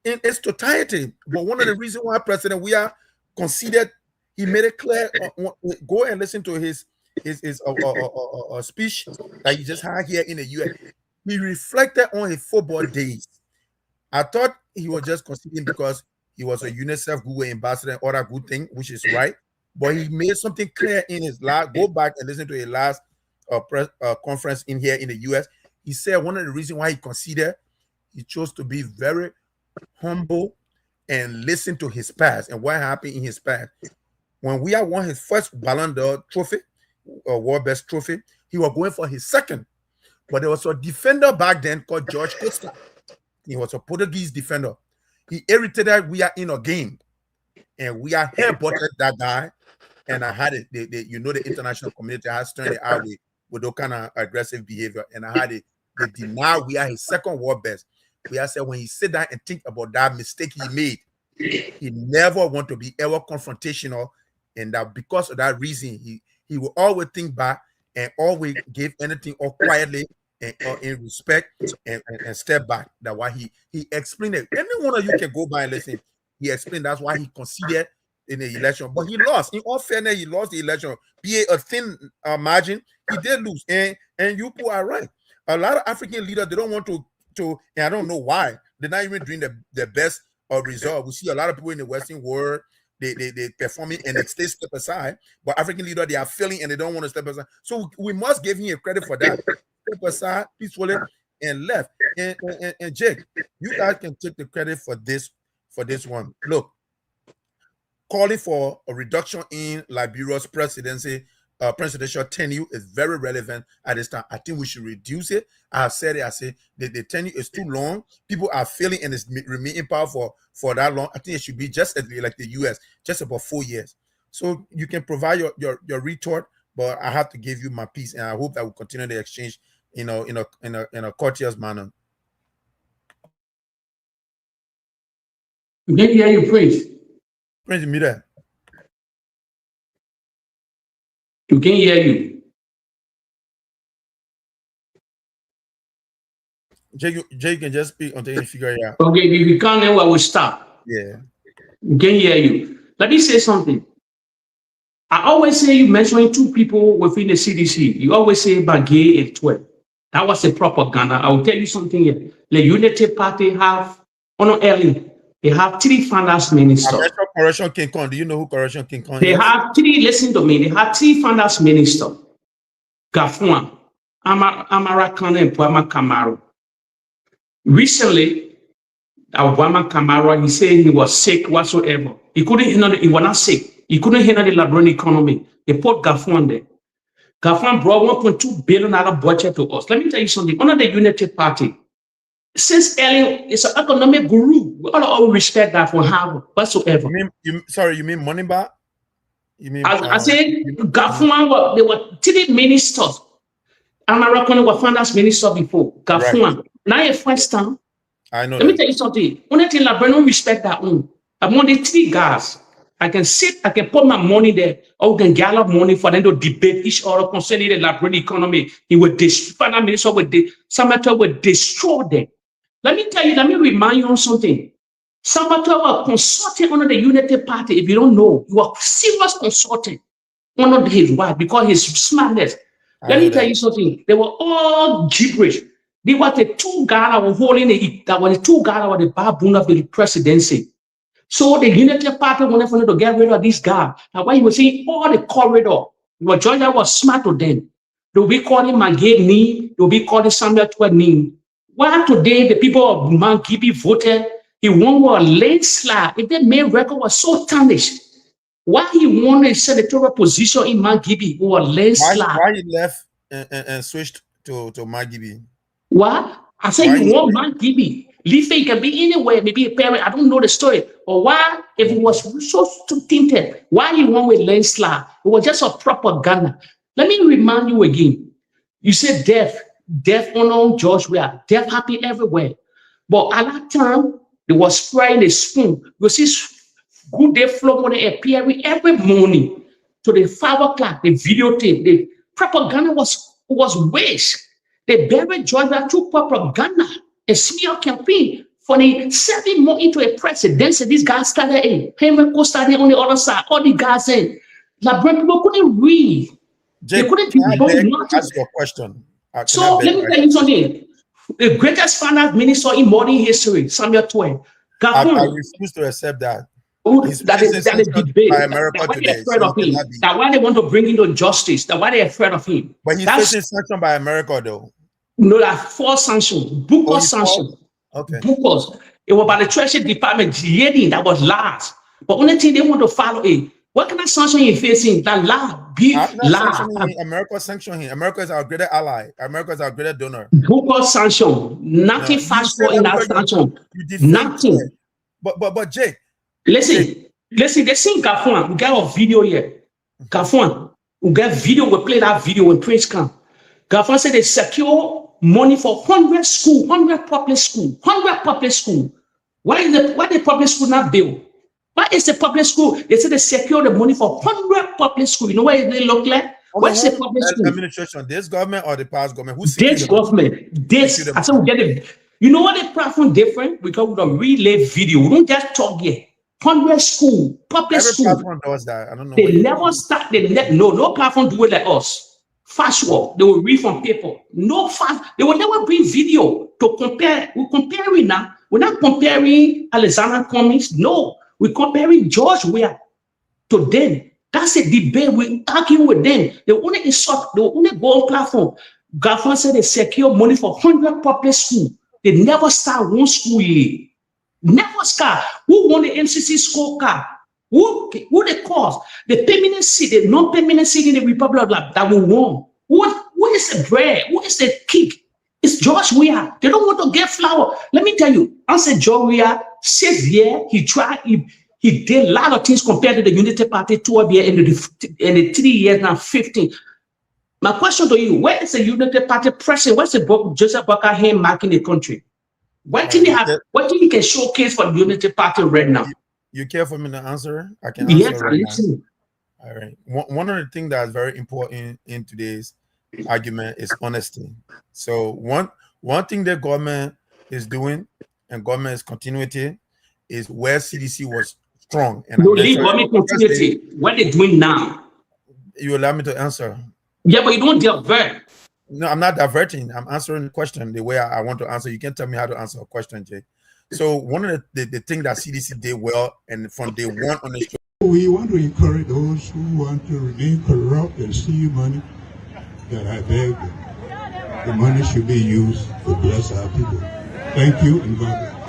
in its totality. But one of the reasons why President we are considered, he made it clear. Go and listen to his speech that he just had here in the US. He reflected on his football days. I thought he was just conceding because he was a UNICEF Google ambassador and all that good thing, which is right. But he made something clear in his last. Go back and listen to his last press conference in here in the US. He said one of the reasons why he conceded, he chose to be very humble and listen to his past and what happened in his past. When we had won his first Ballon d'Or trophy, or World Best trophy, he was going for his second. But there was a defender back then called George Costa. He was a Portuguese defender. He irritated we are in a game. And we are hair-butted that guy. And I had it, the international community has turned it out with all kind of aggressive behavior. And I had it, they deny we are his second World Best. We are said when he sit down and think about that mistake he made, he never want to be ever confrontational. And that because of that reason, he will always think back and always give anything or quietly and in respect and step back. That's why he explained it. Any one of you can go by and listen. He explained that's why he conceded in the election, but he lost. In all fairness, he lost the election. Be a thin margin, he did lose. And you people are right. A lot of African leaders, they don't want to and I don't know why. They're not even doing the best result. We see a lot of people in the Western world. They performing and they step aside, but African leaders, they are failing and they don't want to step aside. So we must give him a credit for that. Step aside peacefully and left. And Jake, you guys can take the credit for this one. Look, calling for a reduction in Liberia's presidential tenure is very relevant at this time. I think we should reduce it. I have said it. I say the tenure is too long. People are failing and it's remaining power for that long. I think it should be just like the US, just about 4 years. So you can provide your retort, but I have to give you my piece, and I hope that we'll continue the exchange, in a courteous manner. You can hear you, Prince. Prince, me there. You can hear you. Jay can just speak until you figure it out. Okay, if you can't, then we will stop. Yeah. You can hear you. Let me say something. I always say you mentioning two people within the CDC. You always say Bagay and 12. That was a propaganda. I will tell you something here. The Unity Party have, they have 3 finance ministers. Correction King Kong. Do you know who Correction King Kong is? They have 3, listen to me, they have 3 finance ministers. Gafuan, Amara Khan, and Buama Kamara. Recently, Buama Kamara, he said he was sick whatsoever. He couldn't handle it. He was not sick. He couldn't handle the Liberian economy. They put Gafuan there. Gafuan brought $1.2 billion budget to us. Let me tell you something. Under the Unity Party, since early, it's an economic guru. We all respect that for Harvard whatsoever. You mean Moneybag? You mean? I said, Gafuan, they were 3 ministers. American was finance minister before. Gafuan. Right. Now, a first time. I know. Let me tell you something. When I tell Liberian, respect that one. Among the 3 guys, I can put my money there, or we can gather money for them to debate each other concerning the Liberian economy. He would finance minister would destroy them. Let me remind you on something. Sabato was consulting under the Unity Party. If you don't know, you are serious consulting under his wife because his smartness. Let me tell you something. They were all gibberish. They were the 2 guys that were holding that were the 2 guys that were the baboon of the presidency. So the Unity Party wanted to get rid of this guy. That's why he was saying all the corridor. But Georgia was smart to them. They'll be calling Maggie name, they'll be calling Samuel Twa name. Why today the people of Mount Gibby voted, he won with a landslide. If the main record was so tarnished, why he won a senatorial position in Mount Gibby with a landslide? Why he left and switched to Mount Gibby? What? I said you want Mount Gibby. Leafy can be anywhere, maybe a parent. I don't know the story. Or why, if it was so tinted, why he won with landslide? It was just a propaganda. Let me remind you again. You said death on George Weah, death happened everywhere. But at that time, they was spraying a spoon. You see good day flow when they appearing every morning to the 5 o'clock, the videotape, the propaganda was waste. They buried Georgia through propaganda, a smear campaign for the 7 months into a presidency. These guys started in. Henry Coast started on the other side. All the guys in. Liberian people couldn't read. Jake, they couldn't do nothing. Ask your question. So let me tell you something. The greatest finance minister in modern history, Samuel Twa. I refuse to accept that. That is debate. By America why today, they're afraid of him. That's why they want to bring into justice. That's why they're afraid of him. But he's facing sanction by America, though. No, that false sanction, Booker's sanction. Okay. Booker's. It was by the Treasury Department that was last. But only thing they want to follow it. What kind of sanction you facing? That America sanctioning him. America is our greatest ally. America is our greatest donor. Booker's sanction. Nothing fast for in that sanction. Nothing. But Jake. Listen, they sing Gafon. We got a video here. Gafon. We got video, we play that video when Prince come. Gafon said they secure money for 100 school, 100 public school, 100 public school. Why the public school not built? Why is the public school? They said they secure the money for 100 public school. You know what they look like? What's the public school? Administration, this government or the past government? This government. This. I said we get it. You know what the platform different? Because we don't relay video. We don't just talk here. 100 school, public Every school. platform does that. I don't know. They never start. No platform do it like us. Fast work. They will read from paper. No fast. They will never bring video to compare. We're comparing now. We're not comparing Alexander Cummings. No, we're comparing George Weah to them. That's a debate. We're arguing with them. They only insult. They only go on platform. Government said they secure money for 100 public school. They never start one school year. Never start. Who won the MCC scorecard? Who the cause? The permanent seat, the non-permanent seat in the Republic of Life that we won. What is the bread? What is the kick? It's George Weah. They don't want to get flour. Let me tell you, I said George Weah 6 years, he tried, he did a lot of things compared to the Unity Party 12 years and the 3 years now 15. My question to you, where is the Unity Party president? Where's the Joseph Boakai marking the country? What thing you can showcase for the Unity Party right now? You care for me to answer? I can answer. Yes, right listen. All right. One of the things that is very important in today's argument is honesty. So one thing the government is doing and government is continuity is where CDC was strong. And no, leave government continuity. What they doing now? You allow me to answer. Yeah, but you don't divert. No, I'm not diverting. I'm answering the question the way I want to answer. You can't tell me how to answer a question, Jay. So one of the things that CDC did well, and from day one on the show, we want to encourage those who want to remain corrupt and steal money, that I beg them. The money should be used to bless our people. Thank you and God bless.